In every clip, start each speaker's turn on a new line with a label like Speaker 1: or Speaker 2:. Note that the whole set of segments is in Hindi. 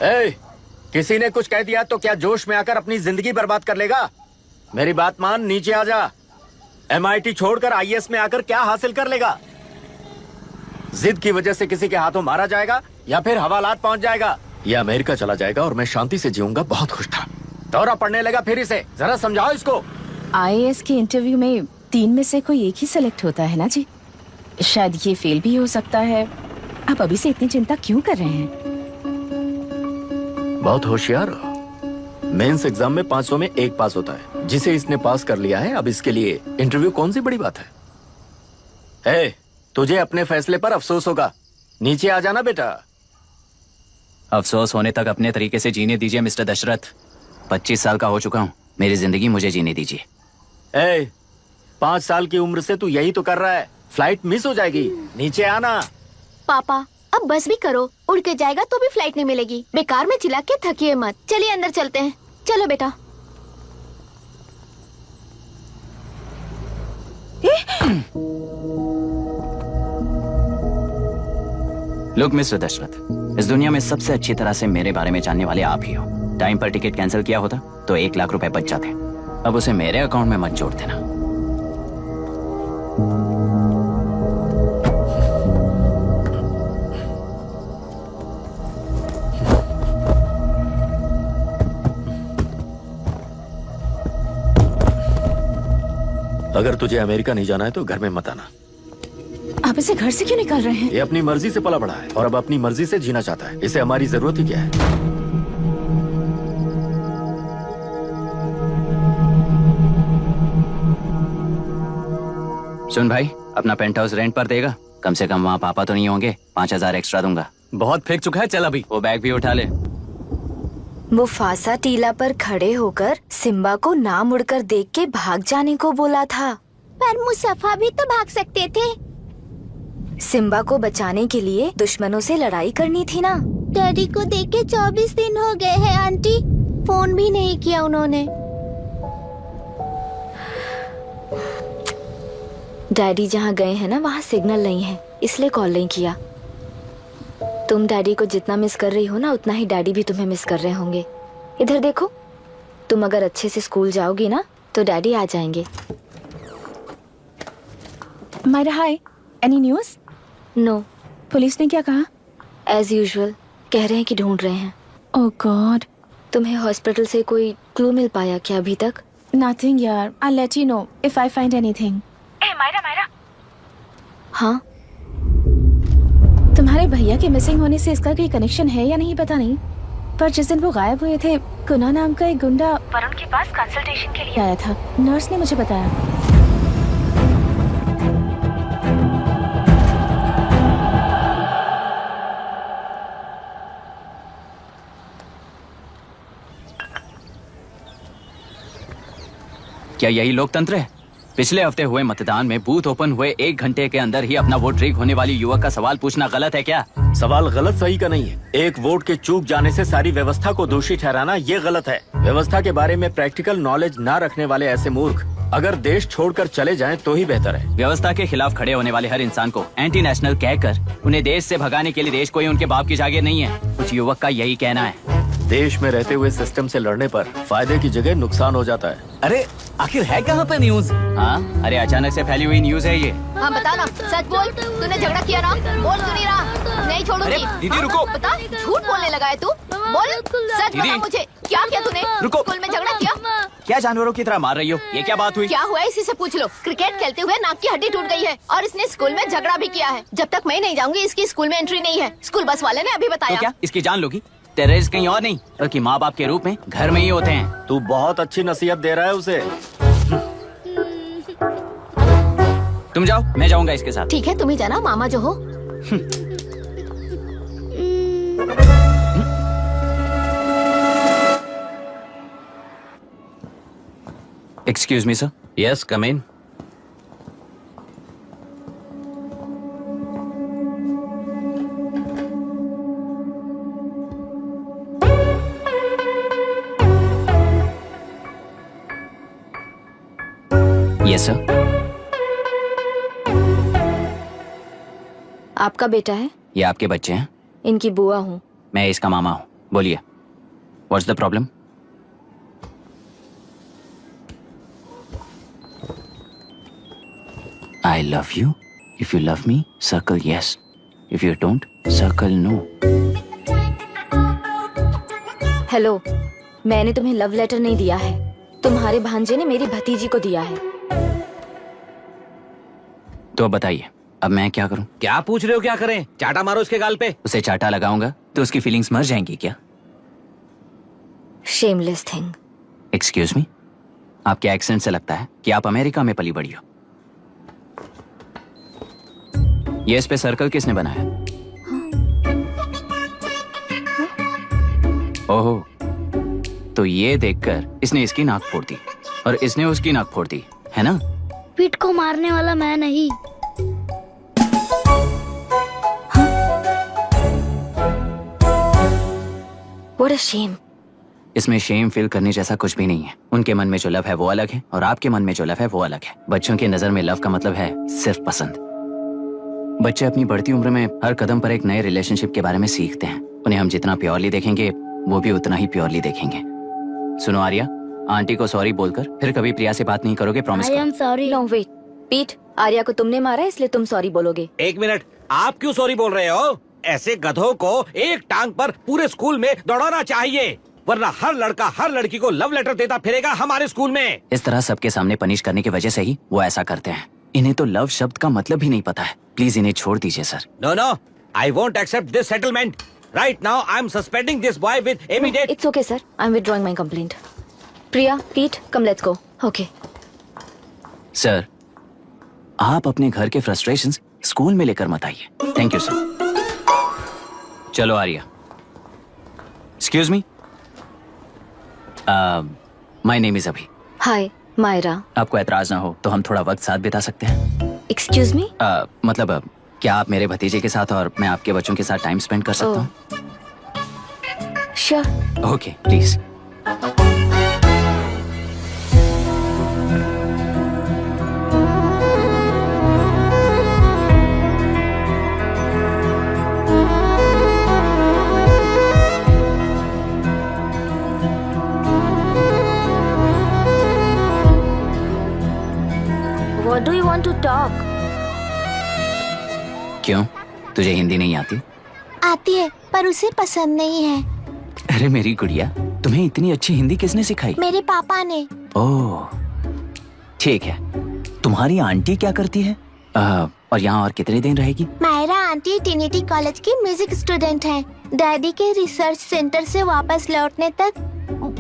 Speaker 1: ए, किसी ने कुछ कह दिया तो क्या जोश में आकर अपनी जिंदगी बर्बाद कर लेगा? मेरी बात मान, नीचे आ जा। MIT छोड़कर IAS में आकर क्या हासिल कर लेगा? जिद की वजह से किसी के हाथों मारा जाएगा या फिर हवालात पहुंच जाएगा या अमेरिका चला जाएगा और मैं शांति से जीऊंगा। बहुत खुश था, दौरा पड़ने लगा फिर इसे। जरा समझाओ इसको।
Speaker 2: IAS के इंटरव्यू में 3 में से कोई एक ही सिलेक्ट होता है ना जी? शायद ये फेल भी हो सकता है। आप अभी से इतनी चिंता क्यों कर रहे हैं?
Speaker 1: बहुत होशियार हो। मेंस एग्जाम में 500 में 1 पास होता है, जिसे इसने पास कर लिया है। अब इसके लिए इंटरव्यू कौन सी बड़ी बात है? तुझे अपने फैसले पर अफसोस होगा। नीचे आ जाना बेटा।
Speaker 3: अफसोस होने तक अपने तरीके से जीने दीजिए मिस्टर दशरथ। 25 साल का हो चुका हूँ, मेरी जिंदगी मुझे जीने दीजिए।
Speaker 1: 5 साल की उम्र से तू यही तो कर रहा है। फ्लाइट मिस हो जाएगी, नीचे आना।
Speaker 4: पापा अब बस भी करो, उड़ के जाएगा तो भी फ्लाइट नहीं मिलेगी। बेकार में चिल्ला के थकिए मत। चलिए अंदर चलते हैं। चलो बेटा।
Speaker 3: लुक मिस्टर दशरथ, इस दुनिया में सबसे अच्छी तरह से मेरे बारे में जानने वाले आप ही हो। टाइम पर टिकट कैंसिल किया होता तो 1 लाख रुपए बच जाते। अब उसे मेरे अकाउंट में मत जोड़ देना।
Speaker 1: अगर तुझे अमेरिका नहीं जाना है तो घर में मत आना।
Speaker 2: आप इसे घर से क्यों निकाल रहे हैं?
Speaker 1: ये अपनी मर्जी से पला बड़ा है और अब अपनी मर्जी से जीना चाहता है। इसे हमारी जरूरत ही क्या है?
Speaker 3: सुन भाई, अपना पेंट हाउस रेंट पर देगा? कम से कम वहाँ पापा तो नहीं होंगे। 5000 एक्स्ट्रा दूंगा।
Speaker 5: बहुत फेंक चुका है, चल अभी।
Speaker 3: वो बैग भी उठा ले।
Speaker 6: मुफासा टीला पर खड़े होकर सिम्बा को ना मुड़कर देख के भाग जाने को बोला था।
Speaker 4: पर मुसफ़ा भी तो भाग सकते थे।
Speaker 6: सिम्बा को बचाने के लिए दुश्मनों से लड़ाई करनी थी ना।
Speaker 4: डैडी को देख के 24 दिन हो गए हैं आंटी। फोन भी नहीं किया उन्होंने।
Speaker 6: डैडी जहाँ गए हैं ना, वहाँ सिग्नल नहीं है, इसलिए कॉल नहीं किया। तुम डैडी को जितना मिस कर रही हो ना, उतना ही डैडी भी तुम्हें मिस कर रहे होंगे। इधर देखो, तुम अगर अच्छे से स्कूल जाओगी ना तो डैडी आ जाएंगे।
Speaker 2: मायरा हाय, एनी न्यूज़?
Speaker 6: नो।
Speaker 2: पुलिस ने क्या कहा?
Speaker 6: एज यूजुअल कह रहे हैं कि ढूंढ रहे हैं।
Speaker 2: ओह गॉड।
Speaker 6: तुम्हें हॉस्पिटल से कोई क्लू मिल पाया क्या अभी तक?
Speaker 2: नथिंग यार, I let you know if I find anything. Myra.
Speaker 6: हाँ,
Speaker 2: तुम्हारे भैया के मिसिंग होने से इसका कोई कनेक्शन है या नहीं पता नहीं, पर जिस दिन वो गायब हुए थे, कुना नाम का एक गुंडा वरुण के पास कंसल्टेशन के लिए आया था। नर्स ने मुझे बताया।
Speaker 3: क्या यही लोकतंत्र है? पिछले हफ्ते हुए मतदान में बूथ ओपन हुए 1 घंटे के अंदर ही अपना वोट रीक होने वाली युवक का सवाल पूछना गलत है क्या?
Speaker 1: सवाल गलत सही का नहीं है। एक वोट के चूक जाने से सारी व्यवस्था को दोषी ठहराना ये गलत है। व्यवस्था के बारे में प्रैक्टिकल नॉलेज ना रखने वाले ऐसे मूर्ख अगर देश छोड़कर चले जाएं तो ही बेहतर है।
Speaker 3: व्यवस्था के खिलाफ खड़े होने वाले हर इंसान को एंटी नेशनल कहकर उन्हें देश से भगाने के लिए देश कोई उनके बाप की जागीर नहीं है। कुछ युवक का यही कहना है।
Speaker 1: देश में रहते हुए सिस्टम से लड़ने पर फायदे की जगह नुकसान हो जाता है।
Speaker 5: अरे आखिर है कहाँ पे न्यूज?
Speaker 3: हाँ, अरे अचानक से फैली हुई न्यूज है ये।
Speaker 4: हाँ बता ना, सच बोल। तूने झगड़ा किया ना? बोल क्यों नहीं रहा? नहीं छोड़ूंगी।
Speaker 5: अरे दीदी रुको।
Speaker 4: बता, झूठ बोलने लगा है तू। बोल, सच बता मुझे, क्या किया तूने?
Speaker 5: रुको।
Speaker 4: स्कूल में झगड़ा किया?
Speaker 3: क्या जानवरों की तरह मार रही हो? ये क्या बात हुई?
Speaker 4: क्या हुआ है इसी से पूछ लो। क्रिकेट खेलते हुए नाक की हड्डी टूट गई है और इसने स्कूल में झगड़ा भी किया है। जब तक मैं नहीं जाऊंगी इसकी स्कूल में एंट्री नहीं है। स्कूल बस वाले ने अभी
Speaker 3: तो
Speaker 4: बताया।
Speaker 3: क्या इसकी जान लोगी? टेररिस्ट कहीं और नहीं बल्कि माँ बाप के रूप में घर में ही होते हैं।
Speaker 1: तू बहुत अच्छी नसीहत दे रहा है उसे।
Speaker 3: तुम जाओ, मैं जाऊंगा इसके साथ।
Speaker 4: ठीक है, तुम ही जाना, मामा जो हो।
Speaker 3: Excuse me sir.
Speaker 5: Yes, come in.
Speaker 3: Yes sir.
Speaker 6: आपका बेटा है?
Speaker 3: ये आपके बच्चे हैं?
Speaker 6: इनकी बुआ हूँ।
Speaker 3: मैं इसका मामा हूँ। बोलिए, what's the problem? I love you. If you love me, circle yes. If you don't, circle no.
Speaker 6: Hello, मैंने तुम्हें लव लेटर नहीं दिया है, तुम्हारे भांजे ने मेरी भतीजी को दिया है।
Speaker 3: तो अब बताइए, अब मैं क्या करूं?
Speaker 5: क्या पूछ रहे हो? क्या करें? चाटा मारो इसके गाल पे।
Speaker 3: उसे चाटा लगाऊंगा तो उसकी फीलिंग्स मर जाएंगी क्या?
Speaker 6: Shameless thing.
Speaker 3: एक्सक्यूज मी, आपके एक्सेंट से लगता है कि आप अमेरिका में पली बड़ी हो। ये इस पे सर्कल किसने बनाया? ओहो, तो ये देखकर इसने इसकी नाक फोड़ दी और इसने उसकी नाक फोड़ दी, है ना?
Speaker 7: पीठ को मारने वाला मैं नहीं।
Speaker 6: What a shame.
Speaker 3: इसमें शेम फील करने जैसा कुछ भी नहीं है। उनके मन में जो लव है वो अलग है और आपके मन में जो लव है वो अलग है। बच्चों की नजर में लव का मतलब है सिर्फ पसंद। बच्चे अपनी बढ़ती उम्र में हर कदम पर एक नए रिलेशनशिप के बारे में सीखते हैं। उन्हें हम जितना प्योरली देखेंगे वो भी उतना ही प्योरली देखेंगे। सुनो आर्या, आंटी को सॉरी बोलकर फिर कभी प्रिया से बात नहीं करोगे, प्रॉमिस
Speaker 7: आई
Speaker 3: करो।
Speaker 7: Am sorry.
Speaker 6: No, wait. पीट, आर्या को तुमने मारा है इसलिए तुम सॉरी बोलोगे।
Speaker 8: एक मिनट, आप क्यों सॉरी बोल रहे हो? ऐसे गधों को एक टांग पर पूरे स्कूल में दौड़ाना चाहिए, वरना हर लड़का हर लड़की को लव लेटर देता फिरेगा हमारे स्कूल में।
Speaker 3: इस तरह सबके सामने पनिश करने की वजह से ही वो ऐसा करते हैं। इन्हें तो लव शब्द का मतलब ही नहीं पता है। प्लीज इन्हें छोड़ दीजिए sir.
Speaker 8: No no, I won't accept this settlement. Right now I am suspending this boy with immediate.
Speaker 6: It's okay, sir. I'm withdrawing my complaint. Priya, Pete, come let's go. Okay.
Speaker 3: Sir, आप अपने घर के फ्रस्ट्रेशंस स्कूल में लेकर मत आइए। Thank you sir. चलो Arya. Excuse me, my name is Abhi.
Speaker 6: Hi, Myra.
Speaker 3: आपको ऐतराज ना हो तो हम थोड़ा वक्त साथ बिता सकते हैं?
Speaker 6: Excuse me?
Speaker 3: मतलब क्या आप मेरे भतीजे के साथ और मैं आपके बच्चों के साथ टाइम स्पेंड कर सकता हूँ?
Speaker 6: Sure.
Speaker 3: Okay, please.
Speaker 6: What do you want to talk?
Speaker 3: क्यों, तुझे हिंदी नहीं आती?
Speaker 4: आती है पर उसे पसंद नहीं है।
Speaker 3: अरे मेरी गुड़िया, तुम्हें इतनी अच्छी हिंदी किसने सिखाई?
Speaker 4: मेरे पापा ने।
Speaker 3: ओह, ठीक है। तुम्हारी आंटी क्या करती है? और यहाँ और कितने दिन रहेगी?
Speaker 4: मायरा आंटी ट्रिनिटी कॉलेज की म्यूजिक स्टूडेंट है। डैडी के रिसर्च सेंटर से वापस लौटने तक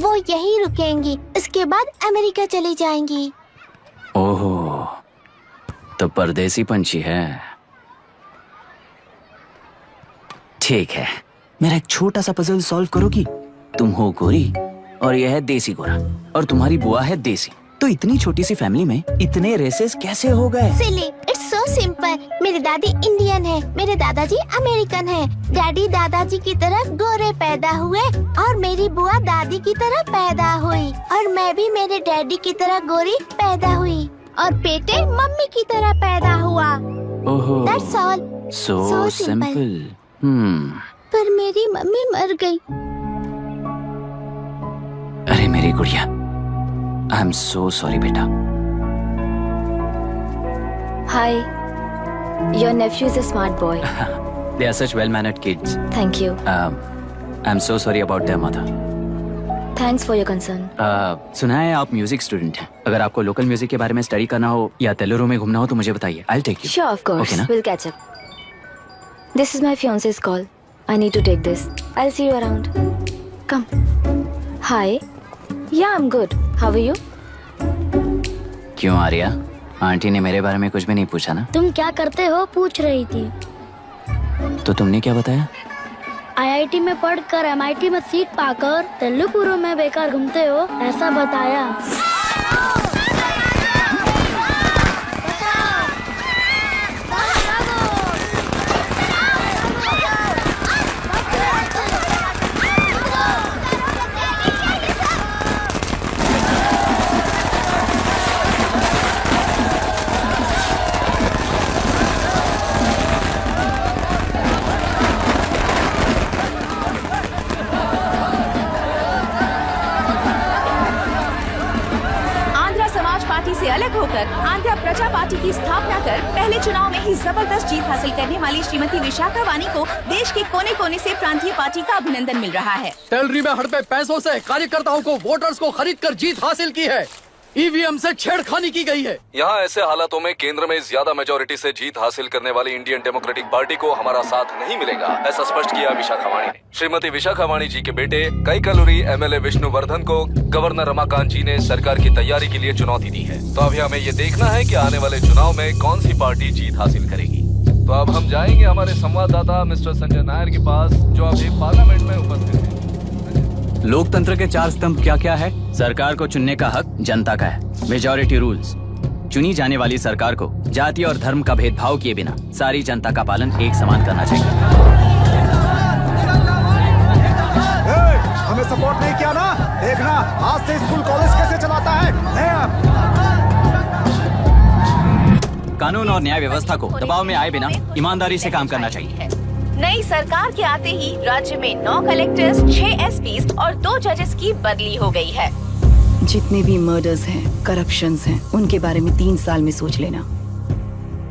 Speaker 4: वो यहीं रुकेंगी। इसके बाद अमेरिका चली जाएंगी।
Speaker 3: ओह, तो परदेसी पंछी है। ठीक है, मेरा एक छोटा सा पजल सॉल्व करोगी? तुम हो गोरी और यह है देसी गोरा और तुम्हारी बुआ है देसी, तो इतनी छोटी सी फैमिली में इतने रेसेस कैसे हो गए?
Speaker 4: सिली, इट्स सो सिंपल। मेरी दादी इंडियन है, मेरे दादाजी अमेरिकन है। डैडी दादाजी की तरह गोरे पैदा हुए और मेरी बुआ दादी की तरह पैदा हुई और मैं भी मेरे डैडी की तरह गोरी पैदा हुई और बेटे मम्मी की तरह पैदा हुआ।
Speaker 3: ओहो,
Speaker 4: That's all.
Speaker 3: So
Speaker 4: So simple.
Speaker 3: Simple.
Speaker 4: पर मेरी मम्मी मर गई।
Speaker 3: अरे मेरी गुड़िया, आई एम सो सॉरी बेटा।
Speaker 6: Hi. Your nephew is a smart boy.
Speaker 3: They are such well-mannered kids.
Speaker 6: Thank you.
Speaker 3: I'm so sorry about their mother.
Speaker 6: Thanks for your concern.
Speaker 3: सुना है आप म्यूजिक स्टूडेंट हैं। अगर आपको लोकल म्यूजिक के बारे में स्टडी करना हो या तेलुरु में घूमना हो तो मुझे बताइए। I'll take you.
Speaker 6: Sure, of course.
Speaker 3: Okay, ना?
Speaker 6: We'll catch up. This is my fiance's call. I need to take this. I'll see you around. Come. Hi. Yeah, I'm good. How are you?
Speaker 3: क्यों आर्या, आंटी ने मेरे बारे में कुछ भी नहीं पूछा ना?
Speaker 7: तुम क्या करते हो पूछ रही थी।
Speaker 3: तो तुमने क्या बताया?
Speaker 7: आईआईटी में पढ़कर एमआईटी में सीट पाकर तेलुगुरु में बेकार घूमते हो ऐसा बताया।
Speaker 2: होकर आंध्र प्रजा पार्टी की स्थापना कर पहले चुनाव में ही जबरदस्त जीत हासिल करने वाली श्रीमती विशाखा वानी को देश के कोने कोने से प्रांतीय पार्टी का अभिनंदन मिल रहा है।
Speaker 9: टेलरी में हड़पे पैसों से कार्यकर्ताओं को वोटर्स को खरीद कर जीत हासिल की है। ईवीएम से छेड़खानी की गई है।
Speaker 10: यहाँ ऐसे हालातों में केंद्र में ज्यादा मेजोरिटी से जीत हासिल करने वाली इंडियन डेमोक्रेटिक पार्टी को हमारा साथ नहीं मिलेगा, ऐसा स्पष्ट किया विशाखा वाणी ने। श्रीमती विशाखा वाणी जी के बेटे कैकलुरी एमएलए विष्णुवर्धन को गवर्नर रमाकांत जी ने सरकार की तैयारी के लिए चुनौती दी है। तो अभी हमें ये देखना है कि आने वाले चुनाव में कौन सी पार्टी जीत हासिल करेगी। तो अब हम जाएंगे हमारे संवाददाता मिस्टर संजय नायर के पास, जो अभी पार्लियामेंट में उपस्थित है।
Speaker 3: लोकतंत्र के 4 स्तंभ क्या क्या है? सरकार को चुनने का हक जनता का है। Majority rules. चुनी जाने वाली सरकार को जाति और धर्म का भेदभाव किए बिना सारी जनता का पालन एक समान करना चाहिए।
Speaker 11: हमें सपोर्ट नहीं किया ना, देखना आज से स्कूल कॉलेज कैसे चलाता है।
Speaker 3: कानून और न्याय व्यवस्था को दबाव में आए बिना ईमानदारी से काम करना चाहिए।
Speaker 2: नई सरकार के आते ही राज्य में 9 कलेक्टर्स, 6 एसपीज और 2 जजेस की बदली हो गई है।
Speaker 12: जितने भी मर्डर्स हैं, करप्शंस हैं, उनके बारे में 3 साल में सोच लेना।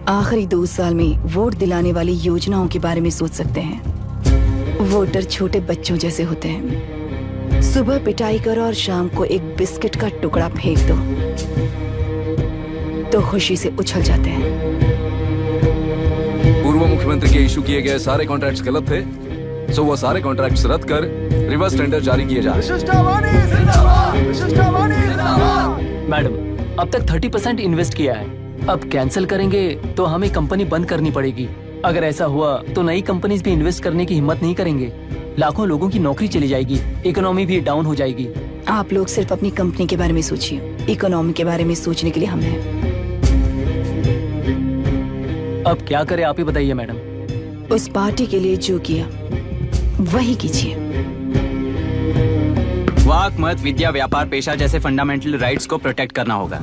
Speaker 12: आखिरी 2 साल में वोट दिलाने वाली योजनाओं के बारे में सोच सकते हैं। वोटर छोटे बच्चों जैसे होते हैं। सुबह पिटाई करो और शाम को एक बिस्किट का टुकड़ा फेंक दो तो खुशी से उछल जाते हैं।
Speaker 10: पूर्व मुख्यमंत्री के इशू किए गए सारे कॉन्ट्रैक्ट्स गलत थे, सो वो सारे कॉन्ट्रैक्ट्स रद्द कर रिवर्स टेंडर जारी किए जा रहे हैं।
Speaker 9: मैडम, अब तक 30% इन्वेस्ट किया है। अब कैंसिल करेंगे तो हमें कंपनी बंद करनी पड़ेगी। अगर ऐसा हुआ तो नई कंपनीज भी इन्वेस्ट करने की हिम्मत नहीं करेंगे। लाखों लोगों की नौकरी चली जाएगी, इकोनॉमी भी डाउन हो जाएगी।
Speaker 12: आप लोग सिर्फ अपनी कंपनी के बारे में सोचिए, इकोनॉमी के बारे में सोचने के लिए हम हैं।
Speaker 9: अब क्या करें आप ही बताइए मैडम।
Speaker 12: उस पार्टी के लिए जो किया वही कीजिए।
Speaker 3: वाक, मत, विद्या, व्यापार, पेशा जैसे फंडामेंटल राइट्स को प्रोटेक्ट करना होगा।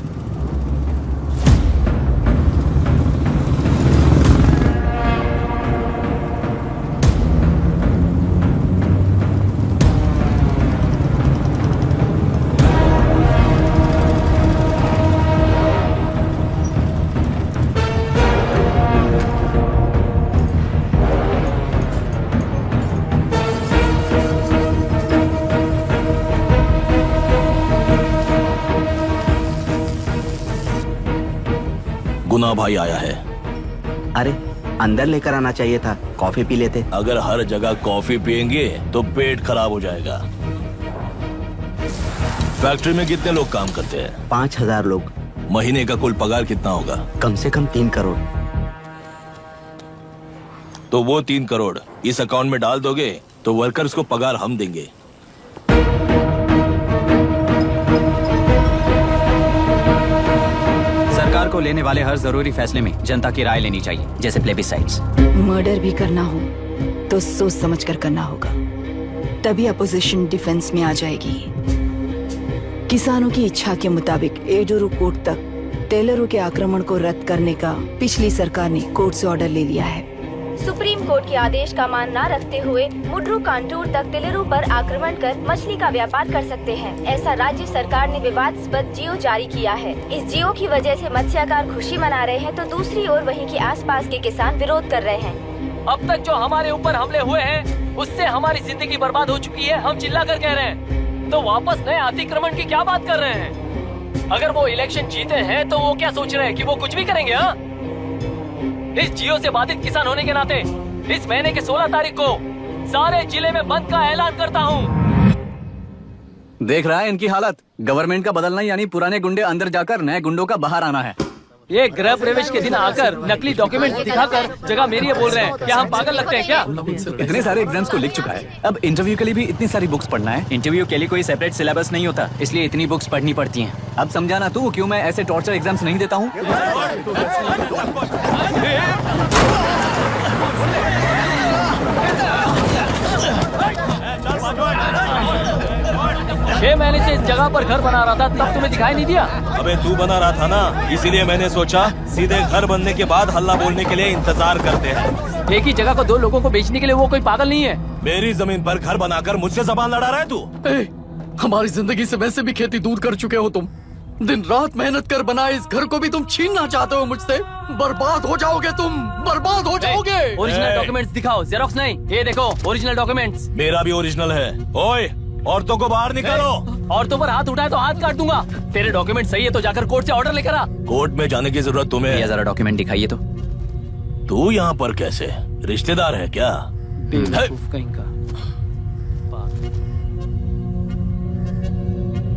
Speaker 13: गुना भाई आया है।
Speaker 14: अरे अंदर लेकर आना चाहिए था, कॉफी पी लेते।
Speaker 13: अगर हर जगह कॉफी पियेंगे तो पेट खराब हो जाएगा। फैक्ट्री में कितने लोग काम करते हैं?
Speaker 14: 5000 लोग।
Speaker 13: महीने का कुल पगार कितना होगा?
Speaker 14: कम से कम 3 करोड़।
Speaker 13: तो वो 3 करोड़ इस अकाउंट में डाल दोगे तो वर्कर्स को पगार हम देंगे।
Speaker 3: सरकार को लेने वाले हर जरूरी फैसले में जनता की राय लेनी चाहिए, जैसे प्लेबिसाइट्स।
Speaker 12: मर्डर भी करना हो तो सोच समझ कर करना होगा, तभी अपोजिशन डिफेंस में आ जाएगी। किसानों की इच्छा के मुताबिक एडोरू कोर्ट तक टेलरों के आक्रमण को रद्द करने का पिछली सरकार ने कोर्ट से ऑर्डर ले लिया है।
Speaker 6: सुप्रीम कोर्ट के आदेश का मान न रखते हुए मुड्रू कांटूर तक टेलरों पर आक्रमण कर मछली का व्यापार कर सकते हैं, ऐसा राज्य सरकार ने विवादास्पद जियो जारी किया है। इस जियो की वजह से मत्स्यकार खुशी मना रहे हैं तो दूसरी ओर वहीं के आसपास के किसान विरोध कर रहे हैं।
Speaker 9: अब तक जो हमारे ऊपर हमले हुए हैं उससे हमारी जिंदगी बर्बाद हो चुकी है। हम चिल्ला कर कह रहे हैं तो वापस नए अतिक्रमण की क्या बात कर रहे हैं? अगर वो इलेक्शन जीते हैं तो वो क्या सोच रहे हैं कि वो कुछ भी करेंगे? हाँ, इस जियो से बाधित किसान होने के नाते इस महीने के 16 तारीख को सारे जिले में बंद का ऐलान करता हूँ।
Speaker 3: देख रहा है इनकी हालत। गवर्नमेंट का बदलना यानी पुराने गुंडे अंदर जाकर नए गुंडों का बाहर आना है।
Speaker 9: ये गृह प्रवेश के दिन आकर नकली डॉक्यूमेंट दिखाकर जगह मेरी है बोल रहे हैं। क्या हम पागल लगते हैं क्या?
Speaker 3: इतने सारे एग्जाम्स को लिख चुका है, अब इंटरव्यू के लिए भी इतनी सारी बुक्स पढ़ना है। इंटरव्यू के लिए कोई सेपरेट सिलेबस नहीं होता, इसलिए इतनी बुक्स पढ़नी पड़ती हैं। अब समझाना तू क्यों मैं ऐसे टॉर्चर एग्जाम्स नहीं देता हूँ।
Speaker 9: 6 महीने से इस जगह पर घर बना रहा था, तब तुम्हें दिखाई नहीं दिया?
Speaker 13: अबे तू बना रहा था ना, इसीलिए मैंने सोचा सीधे घर बनने के बाद हल्ला बोलने के लिए इंतजार करते हैं।
Speaker 9: एक ही जगह को 2 लोगों को बेचने के लिए वो कोई पागल नहीं है।
Speaker 13: मेरी जमीन पर घर बनाकर मुझसे जबान लड़ा रहा है तू।
Speaker 9: हमारी जिंदगी से वैसे भी खेती दूर कर चुके हो तुम।
Speaker 15: दिन रात मेहनत कर बनाए इस घर को भी तुम छीनना चाहते हो मुझसे? बर्बाद हो जाओगे तुम, बर्बाद हो जाओगे।
Speaker 9: ओरिजिनल डॉक्यूमेंट्स दिखाओ, जेरोक्स नहीं। ये देखो ओरिजिनल डॉक्यूमेंट्स।
Speaker 13: मेरा भी ओरिजिनल है। ओए, औरतों को बाहर निकालो।
Speaker 9: औरतों पर हाथ उठाए तो हाथ काट दूंगा। तेरे डॉक्यूमेंट सही है तो जाकर कोर्ट से ऑर्डर लेकर आ।
Speaker 13: कोर्ट में जाने की जरूरत तुम्हें है?
Speaker 3: जरा डॉक्यूमेंट दिखाइए तो।
Speaker 13: तू यहाँ पर कैसे? रिश्तेदार है क्या?
Speaker 9: कहीं का।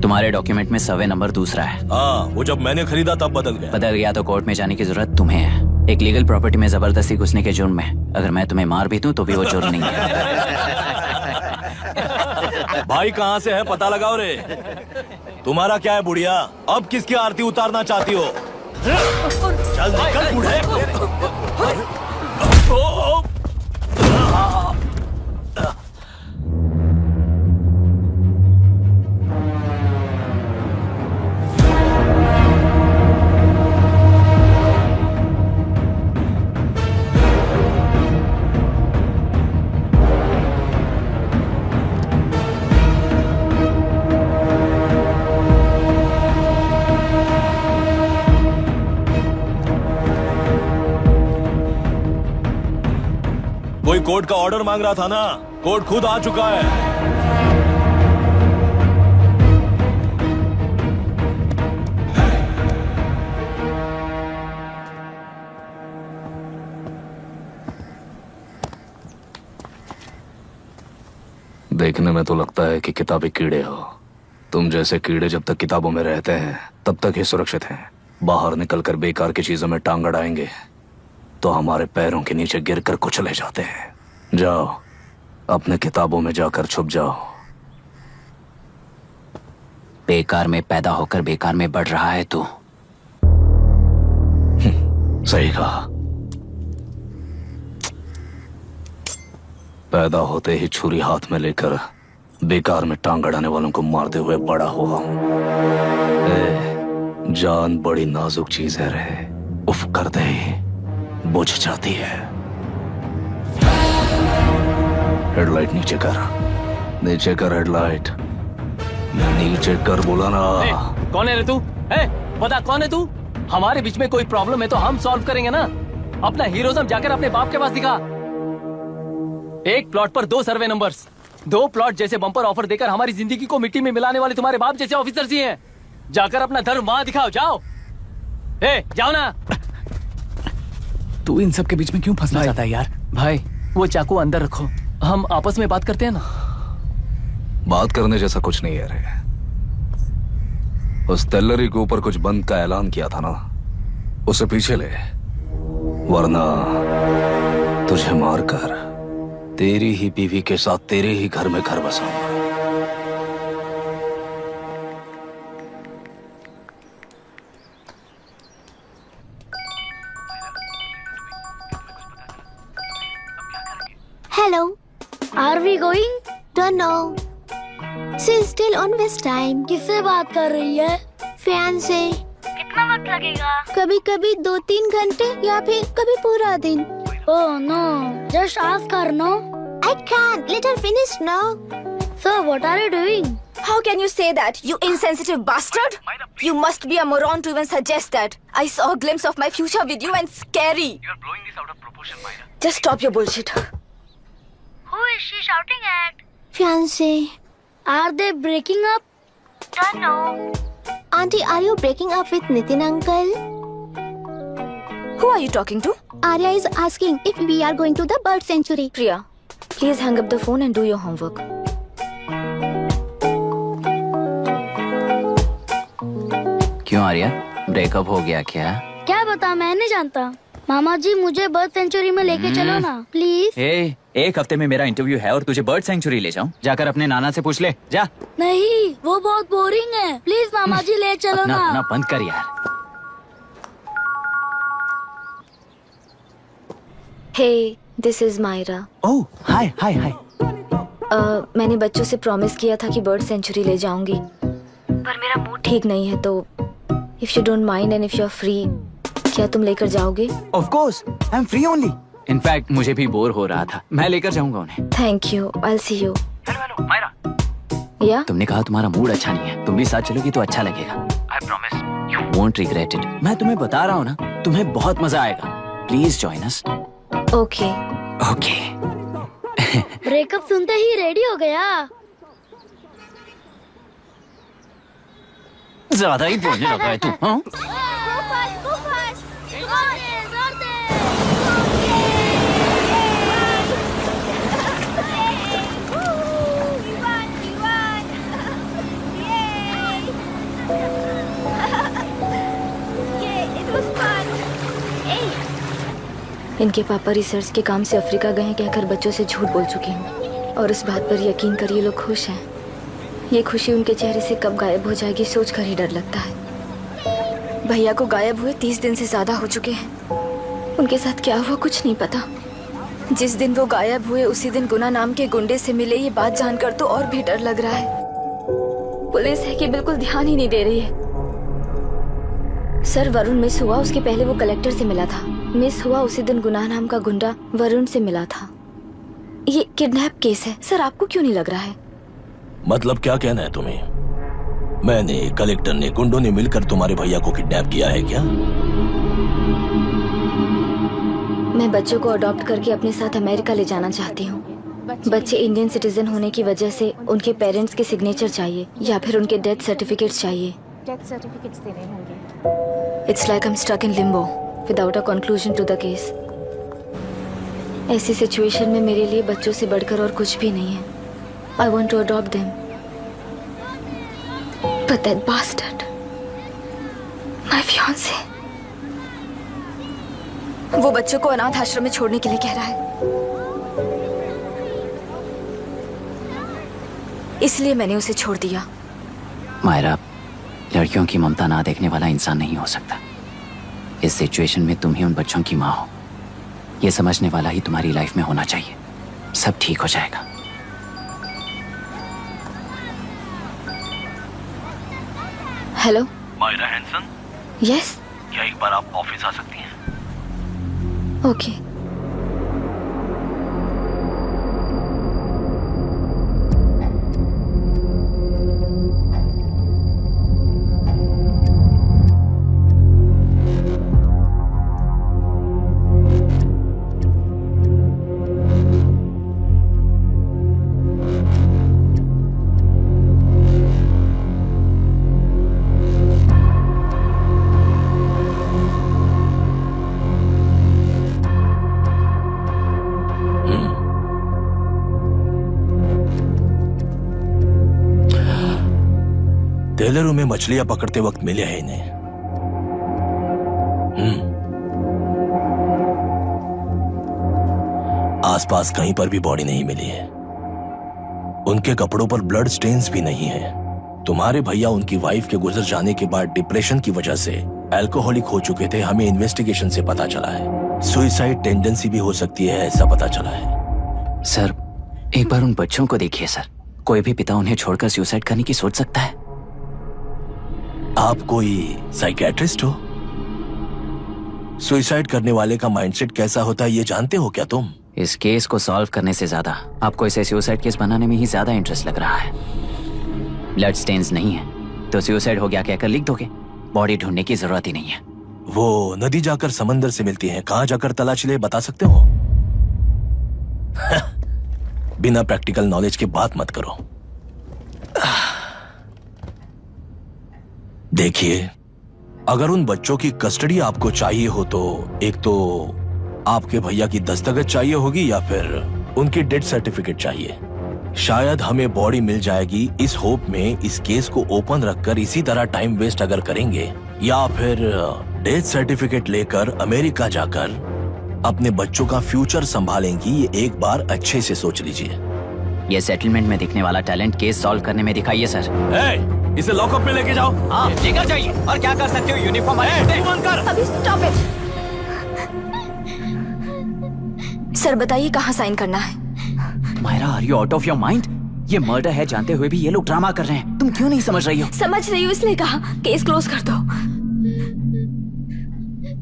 Speaker 3: तुम्हारे डॉक्यूमेंट में सर्वे नंबर दूसरा है।
Speaker 13: हाँ, वो जब मैंने खरीदा तब बदल गया।
Speaker 3: बदल गया तो कोर्ट में जाने की जरूरत तुम्हें है। एक लीगल प्रॉपर्टी में जबरदस्ती घुसने के जुर्म में अगर मैं तुम्हें मार भी दूं तो भी वो जुर्म नहीं है।
Speaker 13: भाई कहाँ से है पता लगाओ रे। तुम्हारा क्या है बुढ़िया? अब किसकी आरती उतारना चाहती हो? चल निकल बूढ़े। कोई कोर्ट का ऑर्डर मांग रहा था ना? कोर्ट खुद आ चुका है।
Speaker 10: देखने में तो लगता है कि किताबी कीड़े हो। तुम जैसे कीड़े जब तक किताबों में रहते हैं तब तक ही सुरक्षित हैं। बाहर निकलकर बेकार की चीजों में टांग अड़ाएंगे तो हमारे पैरों के नीचे गिरकर कुचले जाते हैं। जाओ, अपने किताबों में जाकर छुप जाओ।
Speaker 3: बेकार में पैदा होकर बेकार में बढ़ रहा है तू।
Speaker 10: सही कहा। पैदा होते ही छुरी हाथ में लेकर बेकार में टांग अड़ाने वालों को मारते हुए बड़ा हुआ हूं। जान बड़ी नाजुक चीज है रे, उफ करते ही बुझ जाती है। हेडलाइट नीचे कर, नीचे कर हेडलाइट, नीचे कर बोला ना।
Speaker 9: कौन है रे तू? बता कौन है तू? हमारे बीच में कोई प्रॉब्लम है तो हम सॉल्व करेंगे ना। अपना हीरोइज्म जाकर अपने बाप के पास दिखा। एक प्लॉट पर 2 सर्वे नंबर्स, 2 प्लॉट जैसे बम्पर ऑफर देकर हमारी जिंदगी को मिट्टी में मिलाने वाले तुम्हारे बाप जैसे ऑफिसर्स ही हैं। जाकर अपना धर्म वहां दिखाओ, जाओ। जाओ ना।
Speaker 15: तू इन सब के बीच में क्यों फंसना चाहता है यार?
Speaker 9: भाई वो चाकू अंदर रखो, हम आपस में बात करते हैं ना।
Speaker 10: बात करने जैसा कुछ नहीं है रे। उस तेलरी के ऊपर कुछ बंद का ऐलान किया था ना, उसे पीछे ले, वरना तुझे मारकर तेरी ही बीवी के साथ तेरे ही घर में घर बसाऊंगा।
Speaker 4: Hello.
Speaker 7: Are we going?
Speaker 4: Don't know. She's still on West time.
Speaker 7: किससे बात कर रही है?
Speaker 4: फैन से।
Speaker 7: कितना वक्त लगेगा?
Speaker 4: कभी कभी 2-3 घंटे या फिर कभी पूरा दिन।
Speaker 7: Oh no, just ask her, no?
Speaker 4: I can't. Let her finish now.
Speaker 7: So what are you doing?
Speaker 6: How can you say that, you insensitive bastard? You must be a moron to even suggest that. I saw a glimpse of my future with you and scary.
Speaker 9: You're blowing this out of proportion, Myra.
Speaker 6: Just stop your bullshit.
Speaker 7: Who is she shouting at?
Speaker 4: Fiancé.
Speaker 7: Are they breaking up?
Speaker 4: Don't know. Auntie, are you breaking up with Nitin uncle?
Speaker 6: Who are you talking to?
Speaker 4: Arya is asking if we are going to the bird sanctuary.
Speaker 6: Priya, please hang up the phone and do your homework.
Speaker 3: क्यों आर्या, ब्रेकअप हो गया क्या?
Speaker 7: क्या बता, मैं नहीं जानता। मामा जी मुझे बर्ड सेंचुरी में लेके चलो ना प्लीज।
Speaker 3: एक हफ्ते में मेरा इंटरव्यू है और तुझे बर्ड सेंचुरी ले जाऊं? जाकर अपने नाना से पूछ ले, जा।
Speaker 7: नहीं, वो बहुत बोरिंग है, प्लीज मामा जी ले चलो ना।
Speaker 3: अपना बंद कर यार।
Speaker 6: Hey, this is Myra.
Speaker 3: Oh, hi, hi, hi.
Speaker 6: मैंने बच्चों से प्रॉमिस किया था कि बर्ड सेंचुरी ले जाऊंगी, पर मेरा मूड ठीक नहीं है, तो if you don't mind and if you are free, क्या तुम लेकर जाओगे?
Speaker 3: Of course, I'm free only. In fact, मुझे भी बोर हो रहा था, मैं लेकर जाऊंगा उन्हें।
Speaker 6: Thank you, I'll see you.
Speaker 3: Hello, Myra.
Speaker 6: Yeah?
Speaker 3: तुमने कहा तुम्हारा मूड अच्छा नहीं है, तुम भी साथ चलोगी तो अच्छा लगेगा। I promise. Won't regret it. मैं तुम्हें बता रहा हूँ ना, तुम्हें बहुत मजा आएगा। Please join us.
Speaker 6: Okay
Speaker 3: okay.
Speaker 7: Breakup सुनते ही रेडी हो गया।
Speaker 3: ज्यादा ही बोलने लगा है तू। हाँ?
Speaker 6: इनके पापा रिसर्च के काम से अफ्रीका गए हैं कहकर बच्चों से झूठ बोल चुकी हूँ, और इस बात पर यकीन कर ये लोग खुश हैं। ये खुशी उनके चेहरे से कब गायब हो जाएगी सोच कर ही डर लगता है। भैया को गायब हुए 30 दिन से ज्यादा हो चुके हैं। उनके साथ क्या हुआ कुछ नहीं पता। जिस दिन वो गायब हुए उसी दिन गुना नाम के गुंडे से मिले, ये बात जानकर तो और भी डर लग रहा है। पुलिस है कि बिल्कुल ध्यान ही नहीं दे रही है। सर वरुण मिस हुआ, उसके पहले वो कलेक्टर से मिला था। मिस हुआ उसी दिन गुनाह नाम का गुंडा वरुण से मिला था। ये किडनैप केस है सर, आपको क्यों नहीं लग रहा है?
Speaker 13: मतलब क्या कहना है तुम्हें? मैंने, कलेक्टर ने, गुंडों ने मिलकर तुम्हारे भैया को किडनैप किया है क्या?
Speaker 6: मैं बच्चों को अडॉप्ट करके अपने साथ अमेरिका ले जाना चाहती हूँ। बच्चे इंडियन सिटीजन होने की वजह से उनके पेरेंट्स के सिग्नेचर चाहिए या फिर उनके डेथ सर्टिफिकेट्स चाहिए।
Speaker 2: डेथ सर्टिफिकेट्स देने होंगे।
Speaker 6: It's like I'm stuck in limbo without a conclusion to the case. ऐसी सिचुएशन में मेरे लिए बच्चों से बढ़कर और कुछ भी नहीं है। I want to adopt them. But that bastard, my fiancé, वो बच्चों को अनाथ आश्रम में छोड़ने के लिए कह रहा है। इसलिए मैंने उसे छोड़ दिया।
Speaker 3: मायरा, लड़कियों की ममता ना देखने वाला इंसान नहीं हो सकता। इस सिचुएशन में तुम ही उन बच्चों की माँ हो, ये समझने वाला ही तुम्हारी लाइफ में होना चाहिए। सब ठीक हो जाएगा।
Speaker 6: Hello
Speaker 13: Myra Hansen?
Speaker 6: यस।
Speaker 13: क्या एक बार आप ऑफिस आ सकती हैं?
Speaker 6: ओके।
Speaker 13: टेलरों में मछलियां पकड़ते वक्त मिले हैं इन्हें। आसपास कहीं पर भी बॉडी नहीं मिली है। उनके कपड़ों पर ब्लड स्टेन्स भी नहीं है। तुम्हारे भैया उनकी वाइफ के गुजर जाने के बाद डिप्रेशन की वजह से अल्कोहलिक हो चुके थे। हमें इन्वेस्टिगेशन से पता चला है सुसाइड टेंडेंसी भी हो सकती है, ऐसा पता चला है।
Speaker 3: सर एक बार उन बच्चों को देखिए सर। कोई भी पिता उन्हें छोड़कर सुसाइड करने की सोच सकता है?
Speaker 13: आप कोई साइकियाट्रिस्ट हो? सुसाइड करने वाले का माइंडसेट कैसा होता है ये जानते हो क्या तुम?
Speaker 3: इस केस को सॉल्व करने से ज्यादा आपको इसे सुसाइड केस बनाने में ही ज्यादा इंटरेस्ट लग रहा है। ब्लड स्टेन्स नहीं है तो सुसाइड हो गया कहकर लिख दोगे। बॉडी ढूंढने की जरूरत ही नहीं है।
Speaker 13: वो नदी जाकर समंदर से मिलती है, कहां जाकर तलाश ले बता सकते हो? बिना प्रैक्टिकल नॉलेज के बात मत करो। देखिए, अगर उन बच्चों की कस्टडी आपको चाहिए हो तो एक तो आपके भैया की दस्तखत चाहिए होगी या फिर उनकी डेथ सर्टिफिकेट चाहिए। शायद हमें बॉडी मिल जाएगी इस होप में इस केस को ओपन रखकर इसी तरह टाइम वेस्ट अगर करेंगे, या फिर डेथ सर्टिफिकेट लेकर अमेरिका जाकर अपने बच्चों का फ्यूचर संभालेंगी। ये एक बार अच्छे से सोच लीजिए।
Speaker 3: ये सेटलमेंट में दिखने वाला टैलेंट केस सॉल्व करने में दिखाइए सर।
Speaker 13: इसे लॉकअप में लेके जाओ।
Speaker 3: हाँ लेकर जाइए। और क्या कर सकते हो? यूनिफॉर्म
Speaker 6: अभी स्टॉप इट। सर बताइए कहाँ साइन करना है?
Speaker 3: Myra are you out of your mind? ये मर्डर है जानते हुए भी ये लोग ड्रामा कर रहे हैं। तुम क्यों नहीं समझ रही हो?
Speaker 6: समझ रही हूँ इसलिए कहा केस क्लोज कर दो।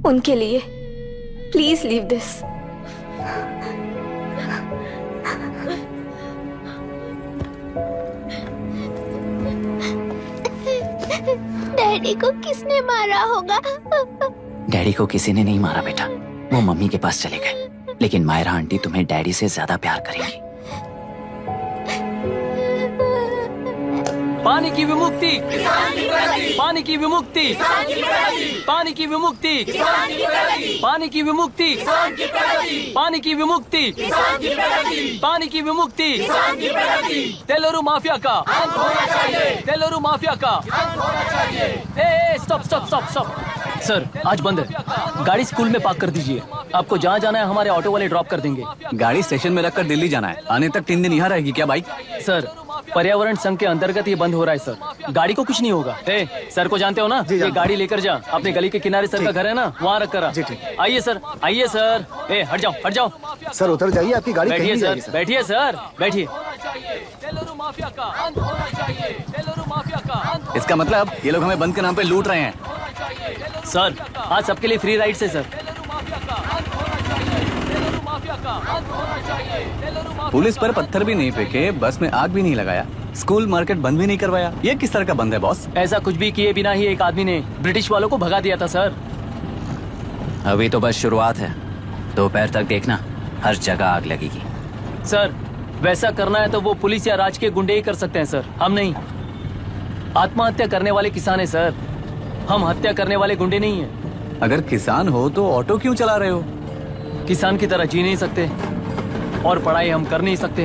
Speaker 6: उनके लिए please leave this.
Speaker 4: Daddy daddy को किसने मारा होगा?
Speaker 3: डैडी को किसी ने नहीं मारा बेटा, वो मम्मी के पास चले गए। लेकिन मायरा आंटी तुम्हें डैडी से ज्यादा प्यार करेंगी।
Speaker 9: पानी की विमुक्ति, पानी की विमुक्ति, पानी की विमुक्ति, पानी की विमुक्ति, पानी की विमुक्ति, पानी की विमुक्ति, तेलुरु माफिया का अंत होना चाहिए, तेलुरु माफिया का अंत होना चाहिए। Stop stop stop stop. Sir आज बंद है, गाड़ी स्कूल में पार्क कर दीजिए। आपको जहाँ जाना है हमारे ऑटो वाले ड्रॉप कर देंगे।
Speaker 3: गाड़ी स्टेशन में रखकर दिल्ली जाना है, आने तक 3 दिन यहाँ रहेगी क्या बाइक?
Speaker 9: सर पर्यावरण संघ के अंतर्गत ये बंद हो रहा है सर, गाड़ी को कुछ नहीं होगा। सर को जानते हो ना, ये गाड़ी लेकर जा, अपने गली के किनारे सर का घर है ना, वहाँ रख कर आइए सर, आइए सर। हट जाओ हट जाओ
Speaker 11: सर, उतर जाइए, आपकी गाड़ी
Speaker 9: बैठिए
Speaker 11: कहीं नहीं
Speaker 9: सर,
Speaker 11: जाएगी,
Speaker 9: बैठिए सर, बैठिए।
Speaker 3: इसका मतलब ये लोग हमें बंद के नाम पे लूट रहे हैं।
Speaker 9: सर आज सबके लिए फ्री राइड से सर।
Speaker 3: पुलिस पर पत्थर भी नहीं फेंके, बस में आग भी नहीं लगाया, स्कूल मार्केट बंद भी नहीं करवाया, ये किस तरह का बंद है बॉस?
Speaker 9: ऐसा कुछ भी किए बिना ही एक आदमी ने ब्रिटिश वालों को भगा दिया था सर।
Speaker 3: अभी तो बस शुरुआत है, दोपहर तक देखना हर जगह आग लगेगी।
Speaker 9: सर वैसा करना है तो वो पुलिस या राज के गुंडे ही कर सकते हैं सर, हम नहीं। आत्महत्या करने वाले किसान है सर, हम हत्या करने वाले गुंडे नहीं है।
Speaker 3: अगर किसान हो तो ऑटो क्यों चला रहे हो?
Speaker 9: किसान की तरह जी नहीं सकते और पढ़ाई हम कर नहीं सकते।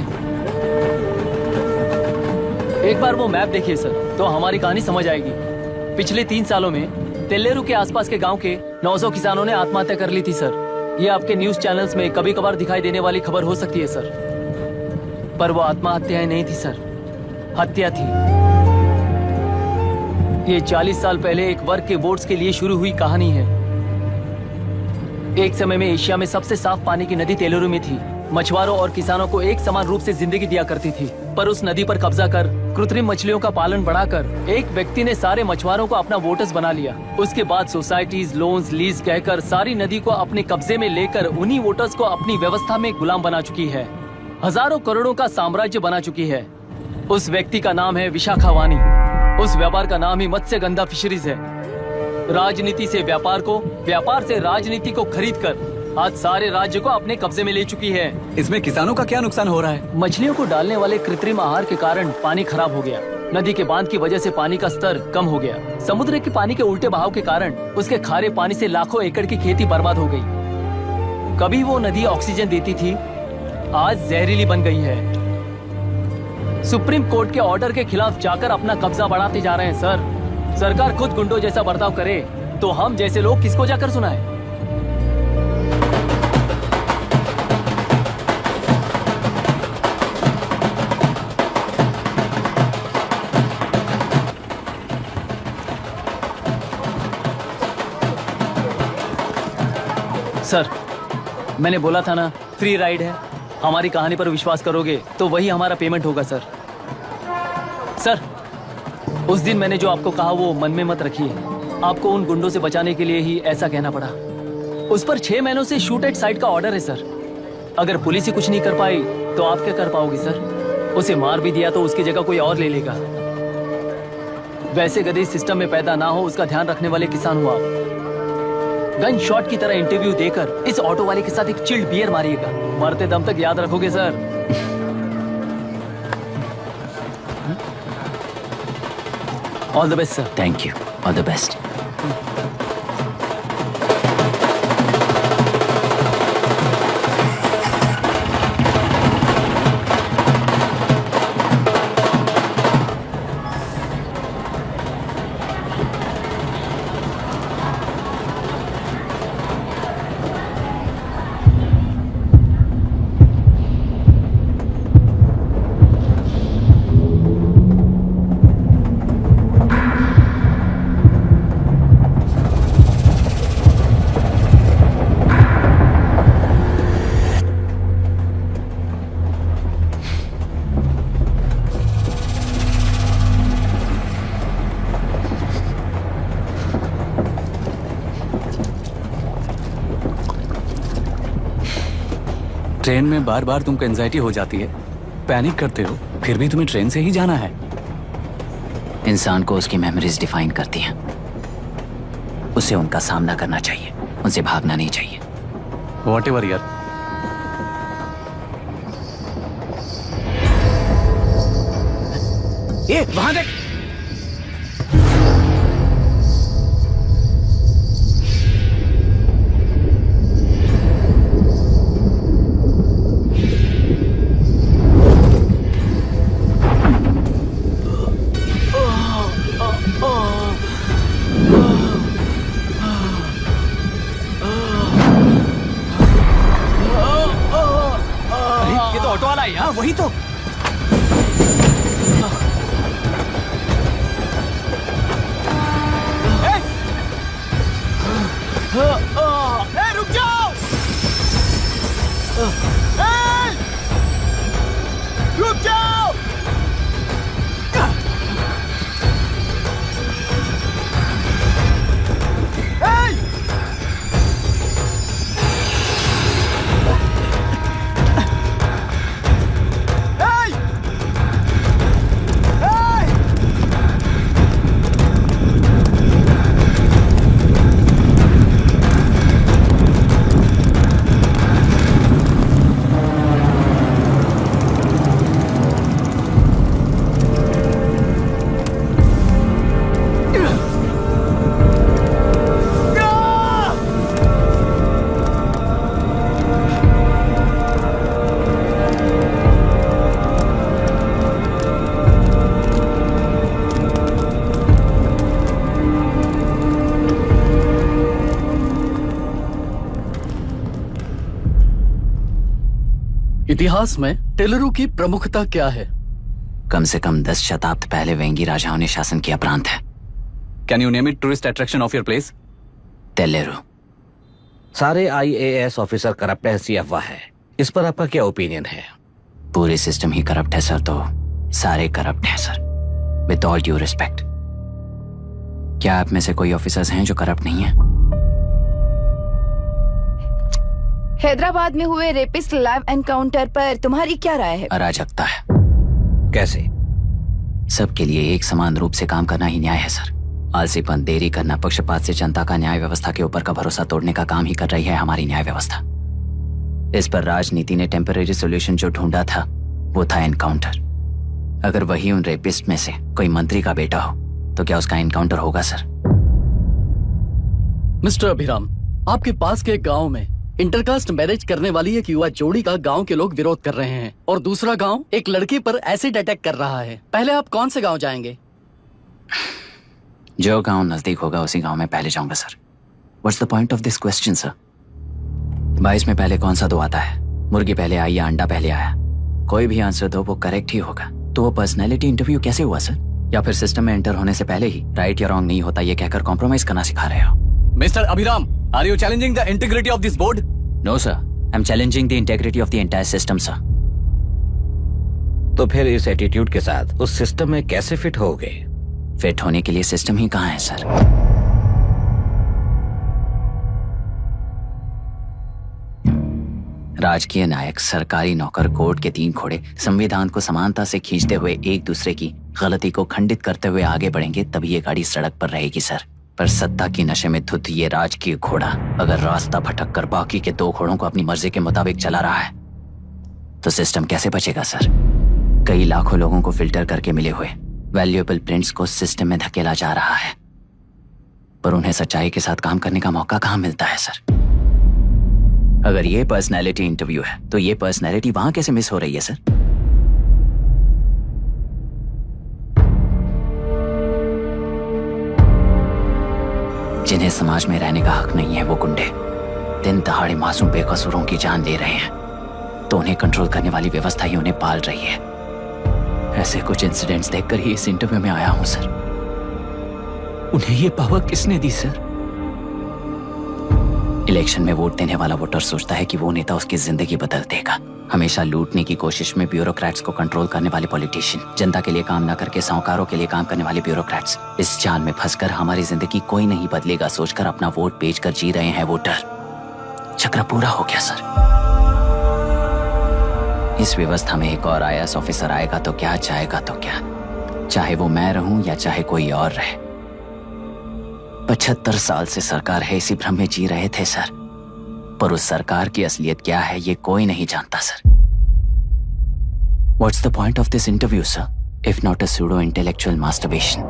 Speaker 9: एक बार वो मैप देखिए सर तो हमारी कहानी समझ आएगी। पिछले 3 सालों में तेल्लेरू के आसपास के गांव के 900 किसानों ने आत्महत्या कर ली थी सर। ये आपके न्यूज चैनल्स में कभी कभार दिखाई देने वाली खबर हो सकती है सर, पर वो आत्महत्याएं नहीं थी सर, हत्या थी। ये 40 साल पहले एक वर्ग के वोट्स के लिए शुरू हुई कहानी है। एक समय में एशिया में सबसे साफ पानी की नदी तेलुरु में थी। मछुआरों और किसानों को एक समान रूप से जिंदगी दिया करती थी, पर उस नदी पर कब्जा कर कृत्रिम मछलियों का पालन बढ़ाकर एक व्यक्ति ने सारे मछुआरों को अपना वोटर्स बना लिया। उसके बाद सोसाइटीज, लोन्स, लीज कहकर सारी नदी को अपने कब्जे में लेकर उन्हीं वोटर्स को अपनी व्यवस्था में गुलाम बना चुकी है। हजारों करोड़ों का साम्राज्य बना चुकी है। उस व्यक्ति का नाम है विशाखावाणी। उस व्यापार का नाम ही मत्स्यगंधा फिशरीज है। राजनीति से व्यापार को, व्यापार से राजनीति को खरीद कर आज सारे राज्य को अपने कब्जे में ले चुकी है।
Speaker 3: इसमें किसानों का क्या नुकसान हो रहा है?
Speaker 9: मछलियों को डालने वाले कृत्रिम आहार के कारण पानी खराब हो गया। नदी के बांध की वजह से पानी का स्तर कम हो गया। समुद्र के पानी के उल्टे बहाव के कारण उसके खारे पानी से लाखों एकड़ की खेती बर्बाद हो गई। कभी वो नदी ऑक्सीजन देती थी, आज जहरीली बन गई है। सुप्रीम कोर्ट के ऑर्डर के खिलाफ जाकर अपना कब्जा बढ़ाते जा रहे हैं सर। सरकार खुद गुंडों जैसा बर्ताव करे तो हम जैसे लोग किसको जाकर सुनाएं? सर मैंने बोला था ना, फ्री राइड है। हमारी कहानी पर विश्वास करोगे तो वही हमारा पेमेंट होगा सर। सर उस दिन मैंने जो आपको कहा वो मन में मत रखिए। आपको उन गुंडों से बचाने के लिए ही ऐसा कहना पड़ा। उस पर 6 महीनों से शूट एट साइट का ऑर्डर है सर। अगर पुलिस ही कुछ नहीं कर पाई तो आप क्या कर पाओगे सर? उसे मार भी दिया तो उसकी जगह कोई और ले लेगा। वैसे गधे सिस्टम में पैदा ना हो उसका ध्यान रखने वाले किसान हो आप। गन शॉट की तरह इंटरव्यू देकर इस ऑटो वाले के साथ एक चिल्ड बियर मारिएगा। मरते दम तक याद रखोगे sir. All the best sir.
Speaker 3: Thank you, all the best. Train में बार बार तुमको एंजाइटी हो जाती है, पैनिक करते हो, फिर भी तुम्हें ट्रेन से ही जाना है। इंसान को उसकी मेमोरीज डिफाइन करती हैं। उसे उनका सामना करना चाहिए, उनसे भागना नहीं चाहिए।
Speaker 15: व्हाटएवर यार।
Speaker 3: ए, वहां देख।
Speaker 9: ये तो ऑटो वाला है यार।
Speaker 3: वही तो।
Speaker 9: रुक जाओ। रुक जाओ।
Speaker 15: इतिहास में टेलरू की प्रमुखता क्या है?
Speaker 3: कम से कम 10 शताब्दी पहले वेंगी राजाओं ने शासन किया प्रांत है।
Speaker 5: Can you name it tourist attraction of your place?
Speaker 3: टेलेरू।
Speaker 8: सारे IAS ऑफिसर करप्ट है, ऐसी अफवाह है। इस पर आपका क्या ओपिनियन है?
Speaker 3: पूरे सिस्टम ही करप्ट है सर, तो सारे करप्ट हैं sir, with all due respect. क्या आप में से कोई ऑफिसर्स हैं जो करप्ट नहीं है?
Speaker 12: हैदराबाद में हुए रेपिस्ट लाइव एनकाउंटर पर तुम्हारी क्या राय है?
Speaker 3: अराजकता है।
Speaker 8: कैसे?
Speaker 3: सबके लिए एक समान रूप से काम करना ही न्याय है सर। आलसीपन, देरी करना, पक्षपात से जनता का न्याय व्यवस्था के ऊपर का भरोसा तोड़ने का काम ही कर रही है हमारी न्याय व्यवस्था। इस पर राजनीति ने टेम्परेरी सोल्यूशन जो ढूंढा था वो था एनकाउंटर। अगर वही उन रेपिस्ट में से कोई मंत्री का बेटा हो तो क्या उसका एनकाउंटर होगा सर?
Speaker 15: मिस्टर अभिराम, आपके पास के गांव में इंटरकास्ट मैरिज करने वाली एक युवा जोड़ी का गांव के लोग विरोध कर रहे हैं और दूसरा गांव एक लड़के पर एसिड अटैक कर रहा है। पहले आप कौन से गांव जाएंगे?
Speaker 3: जो गांव नजदीक होगा उसी गांव में पहले जाऊंगा sir. What's the point of this question sir? 22 में पहले कौन सा दो आता है? मुर्गी पहले आई या अंडा पहले आया? कोई भी आंसर दो, वो करेक्ट ही होगा। तो वो पर्सनैलिटी इंटरव्यू कैसे हुआ सर? या फिर सिस्टम में एंटर होने से पहले ही राइट या रॉन्ग नहीं होता ये कहकर कॉम्प्रोमाइज करना सिखा रहे हो?
Speaker 5: Mister Abhiram, are you challenging the integrity of this board?
Speaker 3: No sir, I am challenging the integrity of the entire system sir.
Speaker 8: तो फिर इस एटीट्यूड के साथ उस सिस्टम में कैसे फिट होगे?
Speaker 3: फिट होने के लिए सिस्टम ही कहाँ है सर? राजकीय नायक, सरकारी नौकर, कोर्ट के 3 घोड़े संविधान को समानता से खींचते हुए एक दूसरे की गलती को खंडित करते हुए आगे बढ़ेंगे तभी ये गाड़ी सड़क पर रहेगी सर। पर सत्ता की नशे में धुत ये राजकीय घोड़ा अगर रास्ता भटक कर बाकी के 2 घोड़ों को अपनी मर्जी के मुताबिक चला रहा है तो सिस्टम कैसे बचेगा सर? कई लाखों लोगों को फिल्टर करके मिले हुए वैल्यूएबल प्रिंट्स को सिस्टम में धकेला जा रहा है, पर उन्हें सच्चाई के साथ काम करने का मौका कहाँ मिलता है सर? अगर ये पर्सनैलिटी इंटरव्यू है तो ये पर्सनैलिटी वहां कैसे मिस हो रही है सर? जिन्हें समाज में रहने का हक नहीं है वो गुंडे दिन दहाड़े मासूम बेकसूरों की जान ले रहे हैं, तो उन्हें कंट्रोल करने वाली व्यवस्था ही उन्हें पाल रही है। ऐसे कुछ इंसिडेंट्स देखकर ही इस इंटरव्यू में आया हूं सर। उन्हें ये पावर किसने दी सर? इलेक्शन में वोट देने वाला वोटर सोचता है कि वो नेता उसकी जिंदगी बदल देगा। हमेशा लूटने की कोशिश में ब्यूरोक्रेट्स को कंट्रोल करने वाले पॉलिटिशियन, जनता के लिए काम न करके साहूकारों के लिए काम करने वाले ब्यूरोक्रेट्स, इस जाल में फंसकर हमारी जिंदगी कोई नहीं बदलेगा सोचकर अपना वोट बेचकर जी रहे हैं वोटर। चक्र पूरा हो गया सर। इस व्यवस्था में एक और IAS ऑफिसर आएगा तो क्या, जाएगा तो क्या, चाहे वो मैं रहूं या चाहे कोई और रहे। 75 साल से सरकार है, इसी भ्रम में जी रहे थे सर। पर उस सरकार की असलियत क्या है ये कोई नहीं जानता sir. What's the point of this interview, sir, if not a pseudo-intellectual masturbation?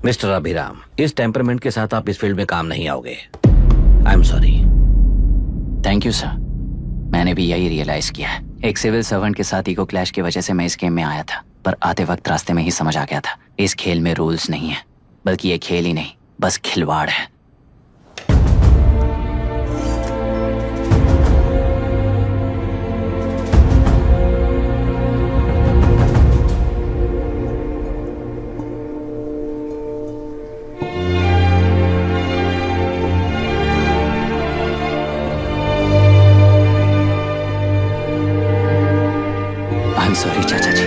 Speaker 8: Mister Abhiram, इस टेम्परमेंट के साथ आप इस फील्ड में काम नहीं आओगे। आई am sorry.
Speaker 3: Thank you sir. मैंने भी यही रियलाइज किया है। एक सिविल सर्वेंट के साथ ईगो क्लैश की वजह से मैं इस गेम में आया था, पर आते वक्त रास्ते में ही समझ आ गया था इस खेल में रूल्स नहीं है, बल्कि ये खेल ही नहीं बस खिलवाड़ है। आई एम सॉरी चाचा जी।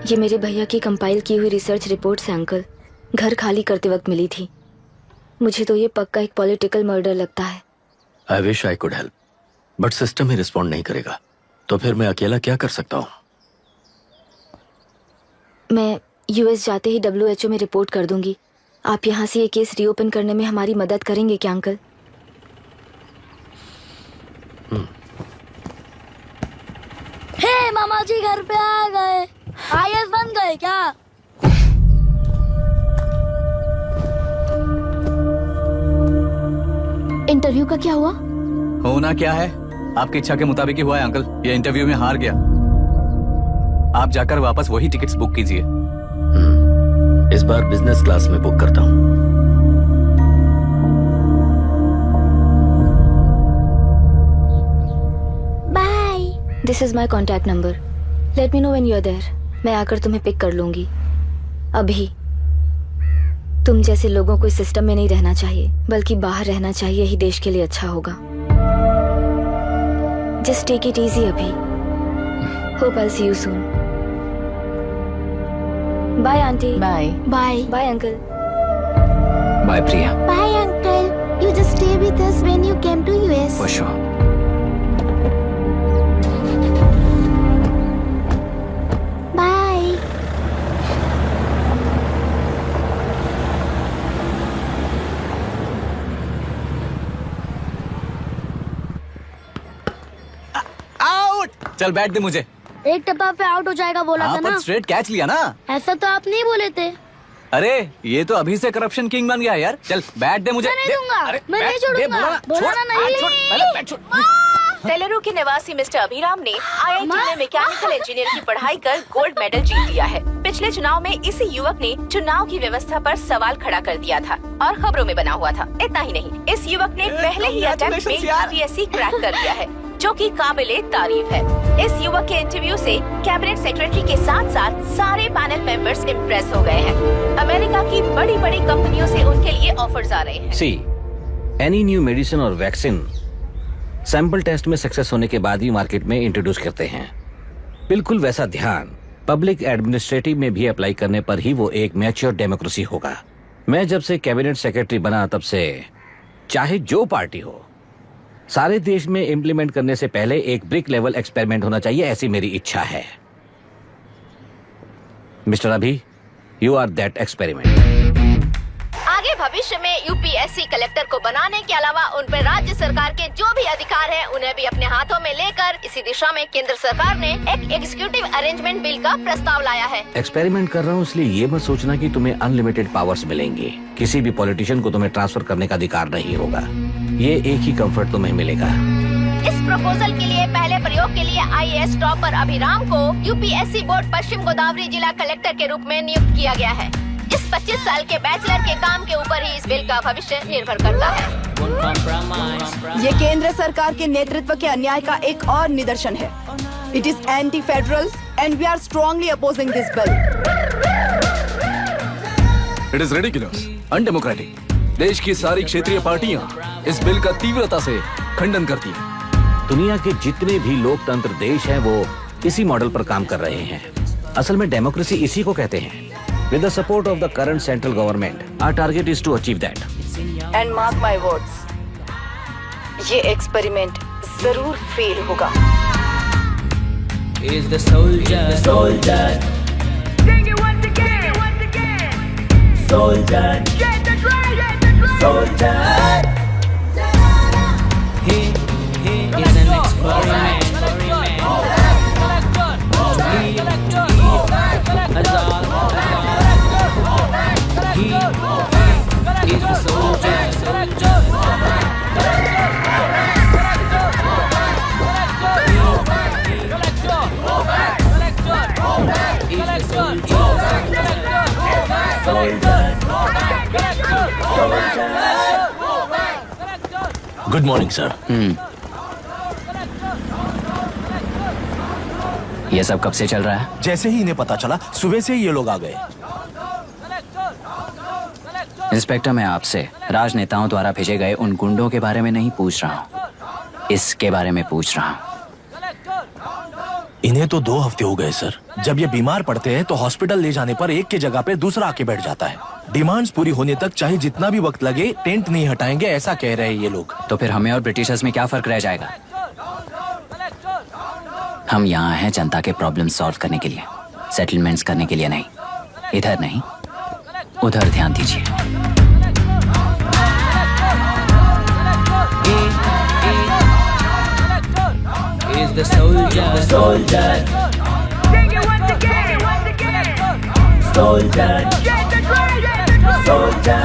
Speaker 6: ये मेरे भैया की कंपाइल की हुई रिसर्च रिपोर्ट से अंकल, घर खाली करते वक्त मिली थी। मुझे तो ये पक्का एक पॉलिटिकल मर्डर लगता है।
Speaker 1: I wish I could help, but system he respond नहीं करेगा, तो फिर मैं अकेला क्या कर सकता हूँ?
Speaker 6: मैं यूएस जाते ही WHO में रिपोर्ट कर दूंगी। आप यहाँ से ये केस रीओपन करने में हमारी मदद करेंगे क्या अंकल?
Speaker 7: हे मामा जी घर पे आ गए। IAS बन गए क्या?
Speaker 2: इंटरव्यू का क्या हुआ?
Speaker 5: होना क्या है, आपकी इच्छा के मुताबिक ही हुआ है अंकल। ये इंटरव्यू में हार गया। आप जाकर वापस वही टिकट्स बुक कीजिए।
Speaker 1: इस बार बिजनेस क्लास में बुक करता हूँ।
Speaker 6: Bye. This is my contact number. Let me know when you are there. मैं आकर तुम्हें पिक कर लूंगी। अभी तुम जैसे लोगों को इस सिस्टम में नहीं रहना चाहिए, बल्कि बाहर रहना चाहिए, ही देश के लिए अच्छा होगा। जस्ट टेक इट इजी अभी। Hope I see you soon. Bye aunty.
Speaker 2: Bye.
Speaker 4: Bye
Speaker 6: bye uncle.
Speaker 3: Bye Priya.
Speaker 4: Bye uncle. You just stay with us when you came to US.
Speaker 3: For sure.
Speaker 4: Bye.
Speaker 5: Out. चल बैठ दे मुझे।
Speaker 7: एक टप्पा पे आउट हो जाएगा बोला था ना।
Speaker 5: पर स्ट्रेट कैच लिया ना।
Speaker 7: ऐसा तो आप नहीं बोले थे।
Speaker 5: अरे ये तो अभी से करप्शन किंग बन गया है यार। चल बैठ दे मुझे।
Speaker 7: मैं नहीं दूंगा। मैं नहीं छोड़ूंगा। बोला ना नहीं।
Speaker 2: तेलुरु के निवासी मिस्टर अभिराम ने IIT में मैकेनिकल इंजीनियर की पढ़ाई कर गोल्ड मेडल जीत लिया है। पिछले चुनाव में इसी युवक ने चुनाव की व्यवस्था पर सवाल खड़ा कर दिया था और खबरों में बना हुआ था। इतना ही नहीं, इस युवक ने पहले ही अटेम्प्ट में UPSC क्रैक कर लिया है, जो कि काबिले तारीफ है। इस युवक के इंटरव्यू से कैबिनेट सेक्रेटरी के साथ साथ सारे पैनल मेंबर्स इम्प्रेस हो गए हैं। अमेरिका की बड़ी बड़ी कंपनियों से उनके लिए ऑफर्स आ रहे हैं।
Speaker 8: सी एनी न्यू मेडिसिन और वैक्सीन सैंपल टेस्ट में सक्सेस होने के बाद ही मार्केट में इंट्रोड्यूस करते हैं। बिल्कुल वैसा ध्यान पब्लिक एडमिनिस्ट्रेटिव में भी अप्लाई करने पर ही वो एक मैच्योर डेमोक्रेसी होगा। मैं जब से कैबिनेट सेक्रेटरी बना तब से चाहे जो पार्टी हो, सारे देश में इम्प्लीमेंट करने से पहले एक ब्रिक लेवल एक्सपेरिमेंट होना चाहिए, ऐसी मेरी इच्छा है। मिस्टर अभी, यू आर दैट एक्सपेरिमेंट।
Speaker 4: आगे भविष्य में यूपीएससी कलेक्टर को बनाने के अलावा उन पर राज्य सरकार के जो भी अधिकार हैं, उन्हें भी अपने हाथों में लेकर इसी दिशा में केंद्र सरकार ने एक एग्जीक्यूटिव अरेंजमेंट बिल का प्रस्ताव लाया है।
Speaker 8: एक्सपेरिमेंट कर रहा हूँ इसलिए ये मत सोचना कि तुम्हें अनलिमिटेड पावर्स मिलेंगे। किसी भी पॉलिटिशियन को तुम्हें ट्रांसफर करने का अधिकार नहीं होगा। ये एक ही कंफर्ट तुम्हें मिलेगा।
Speaker 4: इस प्रपोजल के लिए पहले प्रयोग के लिए IAS टॉपर अभिराम को यूपीएससी बोर्ड पश्चिम गोदावरी जिला कलेक्टर के रूप में नियुक्त किया गया है। इस 25 साल के बैचलर के काम के ऊपर ही इस बिल का भविष्य निर्भर करता है।
Speaker 12: ये केंद्र सरकार के नेतृत्व के अन्याय का एक और निदर्शन है। It is anti federal and we are strongly opposing this bill.
Speaker 13: It is ridiculous, undemocratic. देश की सारी क्षेत्रीय पार्टियां इस बिल का तीव्रता से खंडन करती हैं।
Speaker 8: दुनिया के जितने भी लोकतंत्र देश हैं वो इसी मॉडल पर काम कर रहे हैं। असल में डेमोक्रेसी इसी को कहते हैं। With the support of the current central government, our target is to achieve that.
Speaker 12: And mark my words, ये एक्सपेरिमेंट जरूर फेल होगा।
Speaker 9: Is the soldier, soldier. Sing it once again. Soldier. Get the drum. Soldier. He is an experiment. He is the soldier.
Speaker 13: Good morning sir.
Speaker 3: ये सब कब से चल रहा है?
Speaker 13: जैसे ही इन्हें पता चला, सुबह से ही ये लोग आ गए।
Speaker 3: इंस्पेक्टर, मैं आपसे राजनेताओं द्वारा भेजे गए उन गुंडों के बारे में नहीं पूछ रहा हूँ, इसके बारे में पूछ रहा हूँ।
Speaker 13: इन्हें तो 2 हफ्ते हो गए सर। जब ये बीमार पड़ते हैं तो हॉस्पिटल ले जाने पर एक की जगह पे दूसरा आके बैठ जाता है। डिमांड्स पूरी होने तक चाहे जितना भी वक्त लगे, टेंट नहीं हटाएंगे, ऐसा कह रहे हैं ये लोग।
Speaker 3: तो फिर हमें और ब्रिटिशर्स में क्या फर्क रह जाएगा? हम यहाँ हैं जनता के प्रॉब्लम सॉल्व करने के लिए, सेटलमेंट्स करने के लिए नहीं। इधर नहीं, उधर ध्यान दीजिए।
Speaker 9: Is the soldier, soldier. Sing it once again. Soldier. Get the drum. Soldier.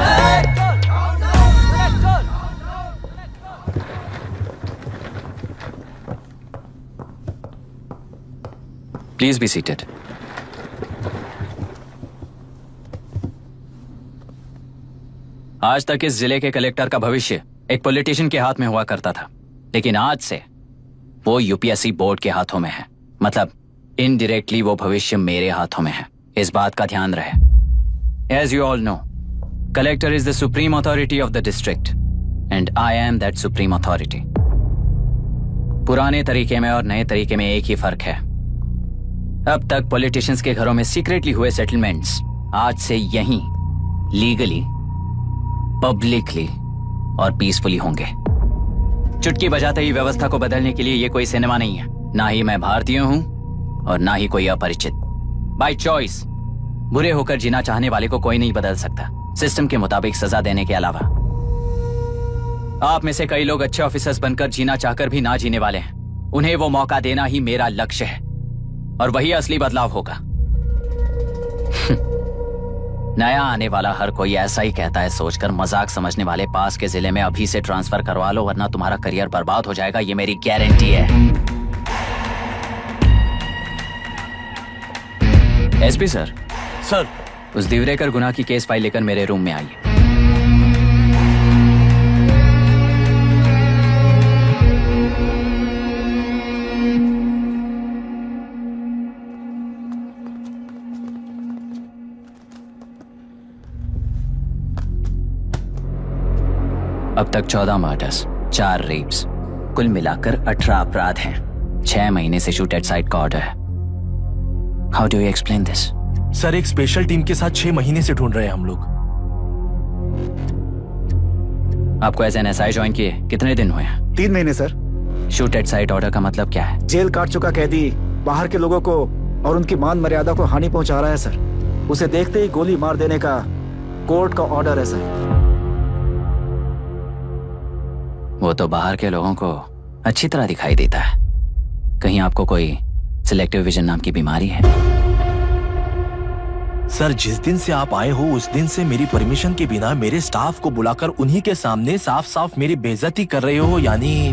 Speaker 3: Please be seated. आज तक इस जिले के कलेक्टर का भविष्य एक पॉलिटिशियन के हाथ में हुआ करता था, लेकिन आज से वो यूपीएससी बोर्ड के हाथों में है। मतलब इनडायरेक्टली वो भविष्य मेरे हाथों में है। इस बात का ध्यान रहे। As you all know, collector is the supreme authority of the district and I am that supreme authority. पुराने तरीके में और नए तरीके में एक ही फर्क है। अब तक पॉलिटिशियंस के घरों में सीक्रेटली हुए सेटलमेंट्स आज से यहीं लीगली, पब्लिकली और पीसफुली होंगे। चुटकी बजाते ही व्यवस्था को बदलने के लिए ये कोई सिनेमा नहीं है। ना ही मैं भारतीय हूं और ना ही कोई अपरिचित। बाय चॉइस बुरे होकर जीना चाहने वाले को कोई नहीं बदल सकता, सिस्टम के मुताबिक सजा देने के अलावा। आप में से कई लोग अच्छे ऑफिसर्स बनकर जीना चाहकर भी ना जीने वाले हैं। उन्हें वो मौका देना ही मेरा लक्ष्य है और वही असली बदलाव होगा। नया आने वाला हर कोई ऐसा ही कहता है सोचकर मजाक समझने वाले पास के जिले में अभी से ट्रांसफर करवा लो, वरना तुम्हारा करियर बर्बाद हो जाएगा। ये मेरी गारंटी है। SP sir.
Speaker 13: सर।
Speaker 3: उस दिवरेकर गुनाह की केस फाइल लेकर मेरे रूम में आइए। अब तक 14 मर्डर्स, 4 रेप्स, कुल मिलाकर 18 अपराध हैं। 6 महीने से शूट एट साइट का ऑर्डर है। How do you explain this?
Speaker 13: Sir, एक स्पेशल टीम के साथ 6 महीने से ढूंढ रहे हैं हम लोग।
Speaker 3: आपको एज एन एसआई ज्वाइन किए कितने दिन हुए हैं?
Speaker 11: 3 महीने sir.
Speaker 3: Shoot at site order का मतलब क्या है?
Speaker 11: जेल काट चुका कैदी बाहर के लोगों को और उनकी मान मर्यादा को हानि पहुंचा रहा है सर। उसे देखते ही गोली मार देने का कोर्ट का ऑर्डर है सर।
Speaker 3: वो तो बाहर के लोगों को अच्छी तरह दिखाई देता है। कहीं आपको कोई सिलेक्टिव विजन नाम की बीमारी है?
Speaker 13: सर, जिस दिन से आप आए हो उस दिन से मेरी परमिशन के बिना मेरे स्टाफ को बुलाकर उन्हीं के सामने साफ साफ मेरी बेइज्जती कर रहे हो। यानी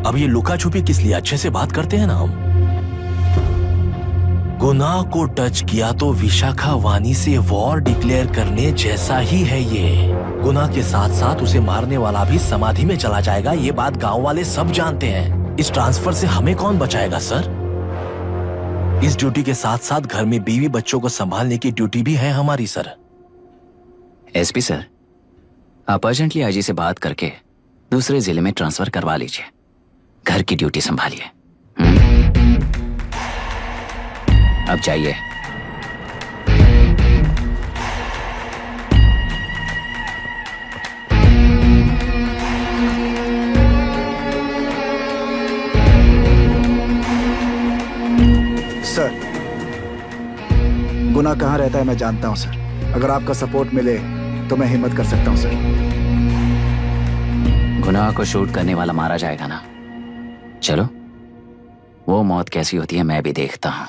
Speaker 13: अब ये लुका छुपी किस लिए? अच्छे से बात करते हैं ना हम। गुनाह को टच किया तो विशाखा वानी से वॉर डिक्लेयर करने जैसा ही है ये। गुनाह के साथ साथ उसे मारने वाला भी समाधि में चला जाएगा। ये बात गांव वाले सब जानते हैं। इस ट्रांसफर से हमें कौन बचाएगा सर? इस ड्यूटी के साथ साथ घर में बीवी बच्चों को संभालने की ड्यूटी भी है हमारी सर।
Speaker 3: एसपी सर, आप अर्जेंटली आईजी से बात करके दूसरे जिले में ट्रांसफर करवा लीजिए। घर की ड्यूटी संभालिए। अब जाइए।
Speaker 11: गुनाह कहाँ रहता है मैं जानता हूँ सर। अगर आपका सपोर्ट मिले तो मैं हिम्मत कर सकता हूँ सर।
Speaker 3: गुनाह को शूट करने वाला मारा जाएगा ना? चलो, वो मौत कैसी होती है मैं भी देखता हूँ।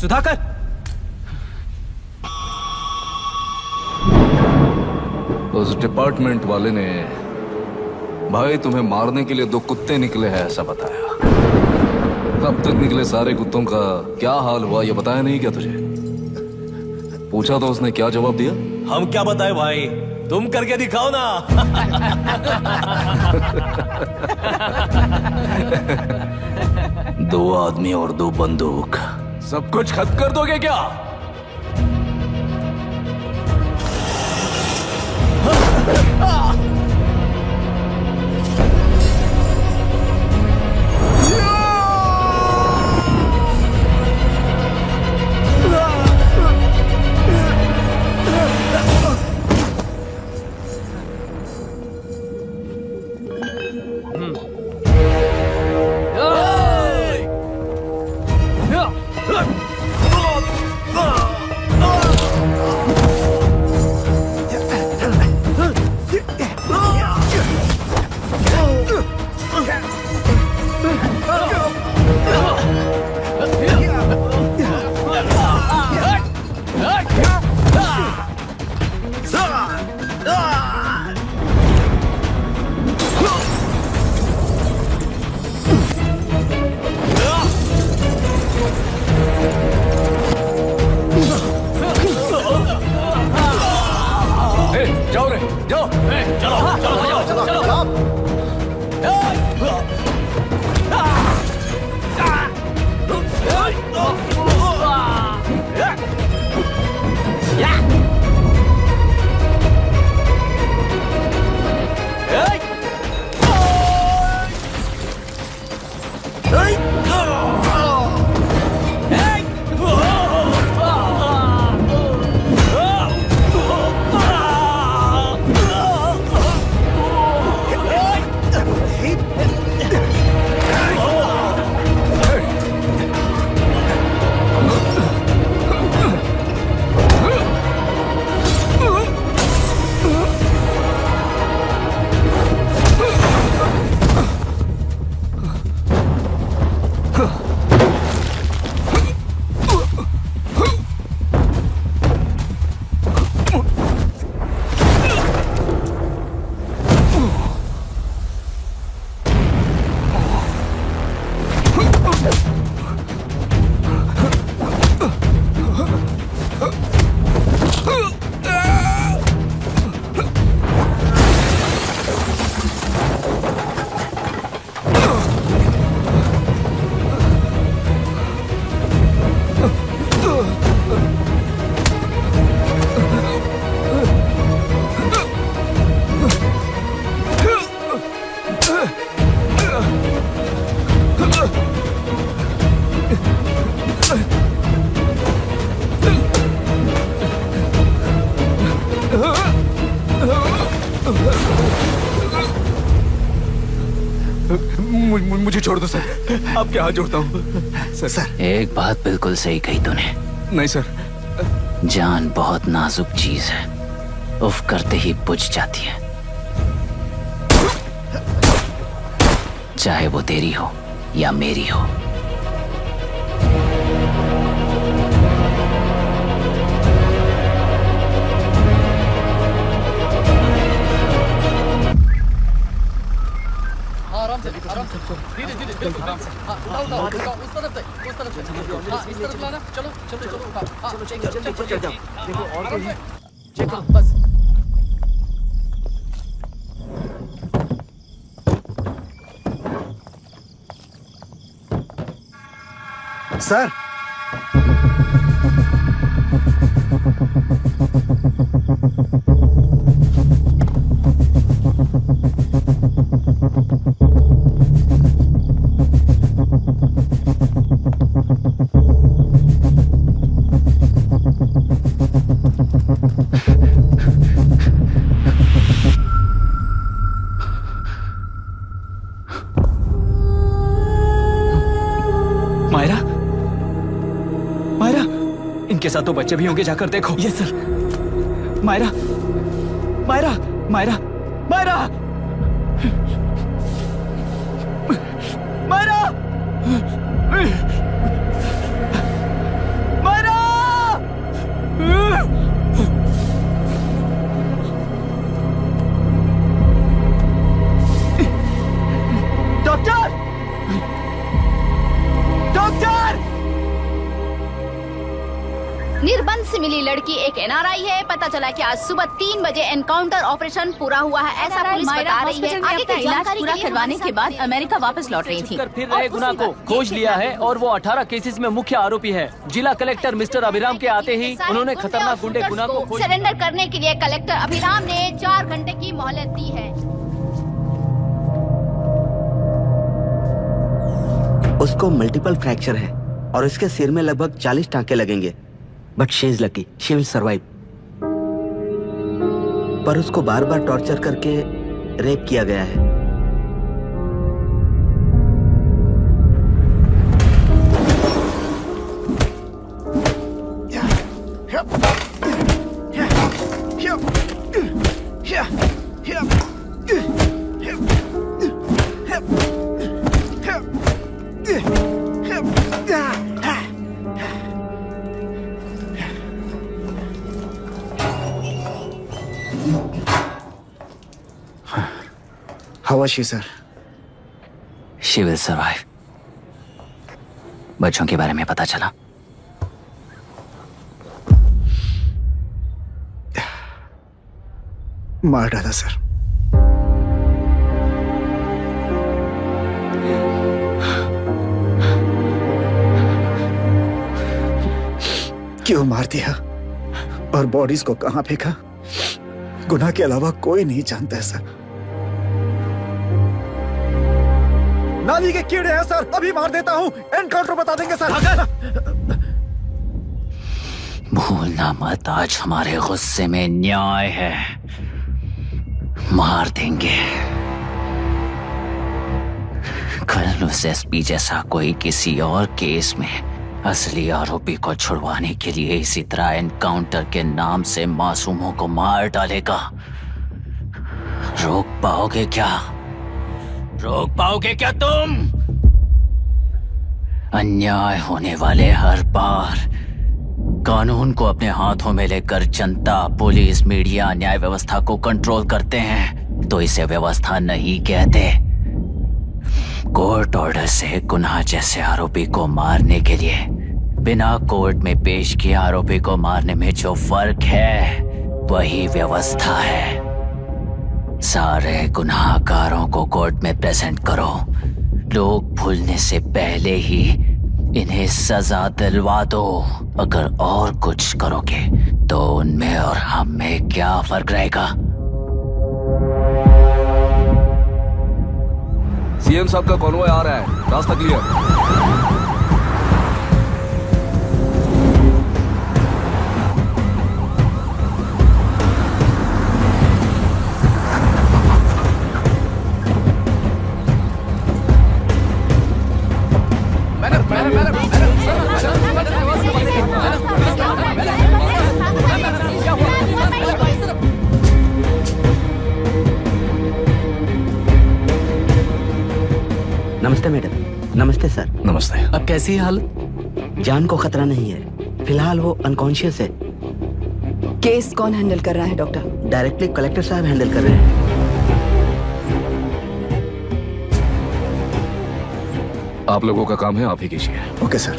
Speaker 5: सुधाकर,
Speaker 10: उस डिपार्टमेंट वाले ने भाई तुम्हें मारने के लिए 2 कुत्ते निकले हैं ऐसा बताया। अब तक निकले सारे कुत्तों का क्या हाल हुआ ये बताया नहीं क्या तुझे? पूछा तो उसने क्या जवाब दिया?
Speaker 13: हम क्या बताए भाई, तुम करके दिखाओ ना।
Speaker 10: 2 आदमी और 2 बंदूक,
Speaker 13: सब कुछ खत्म कर दोगे क्या?
Speaker 10: जाओ रे, जाओ।
Speaker 5: मुझे छोड़ दो सर, आपके हाथ जोड़ता हूँ सर।
Speaker 3: एक बात बिल्कुल सही कही तूने।
Speaker 5: नहीं सर।
Speaker 3: जान बहुत नाजुक चीज है, उफ करते ही बुझ जाती है, चाहे वो तेरी हो या मेरी हो।
Speaker 15: आराम से धीरे धीरे आराम से। उठाओ उस तरफ से इस तरफ लाना। चलो चलो चलो उठाओ। चल जाओ। देखो और कोई चेक करो बस।
Speaker 11: सर
Speaker 5: मायरा, मायरा, इनके साथ तो बच्चे भी होंगे, जाकर देखो। Yes sir. Myra, Myra, Myra, Myra, Myra, Myra, doctor, doctor!
Speaker 16: निर्बंध से मिली लड़की एक एनआरआई है। पता चला कि आज सुबह 3 बजे एनकाउंटर ऑपरेशन पूरा हुआ है, ऐसा पुलिस बता रही है। आगे का इलाज पूरा करवाने के बाद अमेरिका वापस लौट रही थी।
Speaker 9: फिर रहे गुना को खोज लिया है और वो 18 केसेस में मुख्य आरोपी है। जिला कलेक्टर मिस्टर अभिराम के आते ही उन्होंने खतरनाक गुंडे गुना को
Speaker 16: सरेंडर करने के लिए कलेक्टर अभिराम ने 4 घंटे की मोहलत दी है।
Speaker 14: उसको मल्टीपल फ्रैक्चर है और इसके सिर में लगभग 40 टांके लगेंगे, but she is lucky, she will survive. पर उसको बार बार टॉर्चर करके रेप किया गया है।
Speaker 11: How was she, sir?
Speaker 3: She will survive. बच्चों के बारे में पता चला?
Speaker 11: मार डाला सर। क्यों मार दिया और बॉडीज को कहां फेंका, गुनाह के अलावा कोई नहीं जानता है सर। नाली के कीड़े हैं सर, अभी मार देता हूं, एनकाउंटर बता देंगे सर।
Speaker 3: भूलना मत, आज हमारे गुस्से में न्याय है, मार देंगे। कल उस एसपी जैसा कोई किसी और केस में असली आरोपी को छुड़वाने के लिए इसी तरह एनकाउंटर के नाम से मासूमों को मार डालेगा। रोक पाओगे क्या? रोक पाओगे क्या तुम? अन्याय होने वाले हर बार कानून को अपने हाथों में लेकर जनता, पुलिस, मीडिया, न्याय व्यवस्था को कंट्रोल करते हैं, तो इसे व्यवस्था नहीं कहते। कोर्ट ऑर्डर से गुनाह जैसे आरोपी को मारने के लिए बिना कोर्ट में पेश किए आरोपी को मारने में जो फर्क है वही व्यवस्था है। सारे गुनाहगारों को कोर्ट में प्रेजेंट करो, लोग भूलने से पहले ही इन्हें सजा दिलवा दो। अगर और कुछ करोगे तो उनमें और हम में क्या फर्क रहेगा?
Speaker 10: सीएम साहब का कॉन्वॉय आ रहा है, रास्ता क्लियर।
Speaker 15: कैसी है हालत?
Speaker 14: जान को खतरा नहीं है, फिलहाल वो अनकॉन्शियस है।
Speaker 12: केस कौन हैंडल कर रहा है डॉक्टर?
Speaker 14: डायरेक्टली कलेक्टर साहब हैंडल कर रहे हैं।
Speaker 10: आप लोगों का काम है, आप ही कीजिए।
Speaker 11: Okay sir.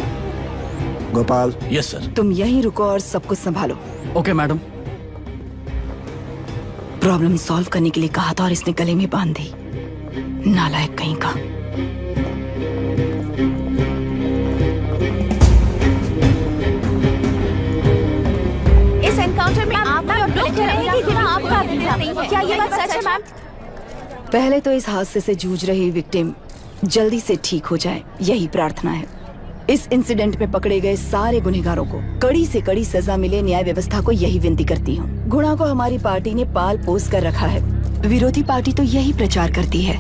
Speaker 11: Gopal.
Speaker 13: Yes sir.
Speaker 12: तुम यहीं रुको और सब कुछ संभालो।
Speaker 15: Okay madam.
Speaker 12: प्रॉब्लम सॉल्व करने के लिए कहा था और इसने गले में बांध दी। नालायक कहीं का।
Speaker 2: इस एनकाउंटर में आपका और कलेक्टर अमीराम के बिना आपका अभिनय नहीं है। क्या ये बात सच है मैम?
Speaker 12: पहले तो इस हादसे से जूझ रही विक्टिम जल्दी से ठीक हो जाए, यही प्रार्थना है। इस इंसिडेंट में पकड़े गए सारे गुनहगारों को कड़ी से कड़ी सजा मिले, न्याय व्यवस्था को यही विनती करती हूँ। गुणा को हमारी पार्टी ने पाल पोस कर रखा है। विरोधी पार्टी तो यही प्रचार करती है।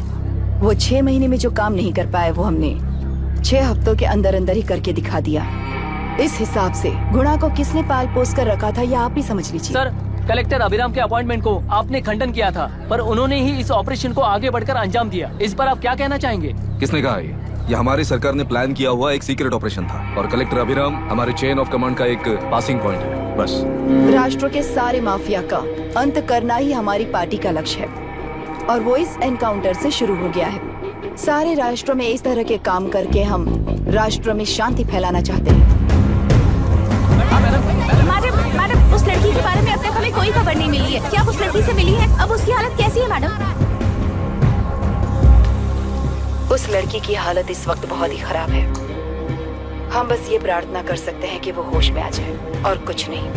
Speaker 12: वो 6 महीने में जो काम नहीं कर पाए वो हमने 6 हफ्तों के अंदर अंदर ही करके दिखा दिया। इस हिसाब से गुणा को किसने पाल पोस कर रखा था, यह आप ही समझ लीजिए।
Speaker 9: सर, कलेक्टर अभिराम के अपॉइंटमेंट को आपने खंडन किया था, पर उन्होंने ही इस ऑपरेशन को आगे बढ़कर अंजाम दिया। इस पर आप क्या कहना चाहेंगे?
Speaker 10: किसने कहा ये हमारी सरकार ने प्लान किया हुआ एक सीक्रेट ऑपरेशन था और कलेक्टर अभिराम हमारे चेन ऑफ कमांड का एक पासिंग पॉइंट है, बस।
Speaker 12: राष्ट्र के सारे माफिया का अंत करना ही हमारी पार्टी का लक्ष्य है और वो इस एनकाउंटर से शुरू हो गया है। सारे राष्ट्रों में इस तरह के काम करके हम राष्ट्र में शांति फैलाना चाहते हैं।
Speaker 2: मैडम, उस लड़की के बारे में अब तक हमें कोई खबर नहीं मिली है। क्या उस लड़की से मिली है? अब उसकी हालत कैसी है मैडम?
Speaker 12: उस लड़की की हालत इस वक्त बहुत ही खराब है। हम बस ये प्रार्थना कर सकते हैं कि वो होश में आ जाए और कुछ नहीं।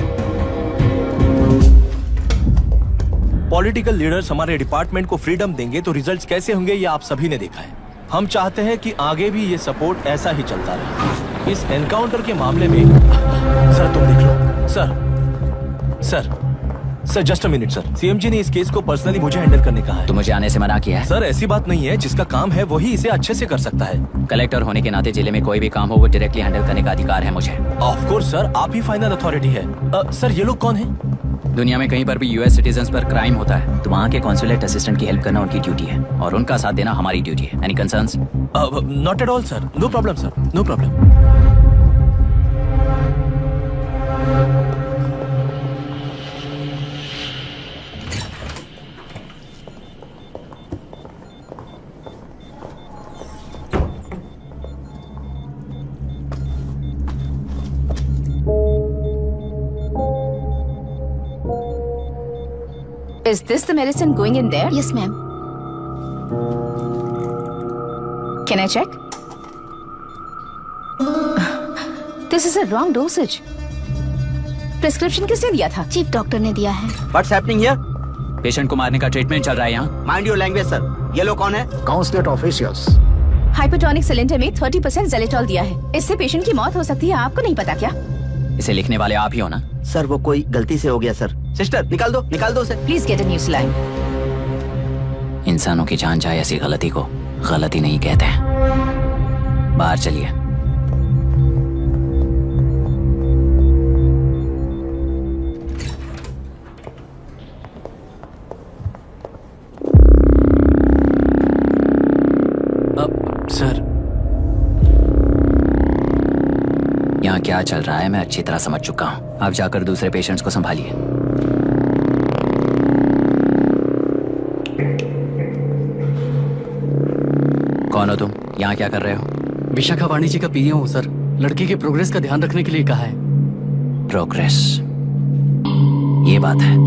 Speaker 13: पॉलिटिकल लीडर्स हमारे डिपार्टमेंट को फ्रीडम देंगे तो रिजल्ट्स कैसे होंगे ये आप सभी ने देखा है। हम चाहते हैं कि आगे भी ये सपोर्ट ऐसा ही चलता रहे। इस एनकाउंटर के मामले में सर तुम देख लो। Sir just a minute sir. CMG ने इस केस को पर्सनली मुझे हैंडल करने कहा है।
Speaker 3: तो मुझे आने से मना किया है?
Speaker 13: सर ऐसी बात नहीं है, जिसका काम है वही इसे अच्छे से कर सकता है।
Speaker 3: कलेक्टर होने के नाते जिले में कोई भी काम हो वो डायरेक्टली हैंडल करने का अधिकार है मुझे।
Speaker 13: ऑफ कोर्स सर, आप ही फाइनल अथॉरिटी है। सर ये लोग कौन हैं?
Speaker 3: दुनिया में कहीं पर भी यूएस सिटीजन्स पर क्राइम होता है तो वहाँ के कॉन्सुलेट असिस्टेंट की हेल्प करना उनकी ड्यूटी है और उनका साथ देना हमारी ड्यूटी है। Any concerns?
Speaker 13: Not at all sir, no problem sir, no problem.
Speaker 2: Is this the medicine going in there?
Speaker 16: Yes, ma'am.
Speaker 2: Can I check? This is a wrong dosage. Prescription किसने दिया था?
Speaker 4: चीफ डॉक्टर ने दिया है।
Speaker 14: What's happening here?
Speaker 3: पेशेंट को मारने का ट्रीटमेंट चल रहा है यहाँ।
Speaker 14: Mind your language, sir. ये लोग कौन है?
Speaker 11: Consulate officials.
Speaker 2: हाइपोटोनिक सिलेंडर में 30% ज़ेलेटॉल दिया है। इससे पेशेंट की मौत हो सकती है, आपको नहीं पता क्या?
Speaker 3: इसे लिखने वाले आप ही हो ना?
Speaker 14: सर वो कोई गलती से हो गया सर। सिस्टर निकाल दो उसे।
Speaker 2: Please get a new saline.
Speaker 3: इंसानों की जान जाए ऐसी गलती को गलती नहीं कहते हैं। बाहर चलिए।
Speaker 13: सर
Speaker 3: यहाँ क्या चल रहा है मैं अच्छी तरह समझ चुका हूँ। आप जाकर दूसरे पेशेंट्स को संभालिए। कौन हो तुम? यहाँ क्या कर रहे हो?
Speaker 15: विशाखा वाणी जी का पीएम हूँ सर। लड़की के प्रोग्रेस का ध्यान रखने के लिए कहा है।
Speaker 3: प्रोग्रेस, ये बात है।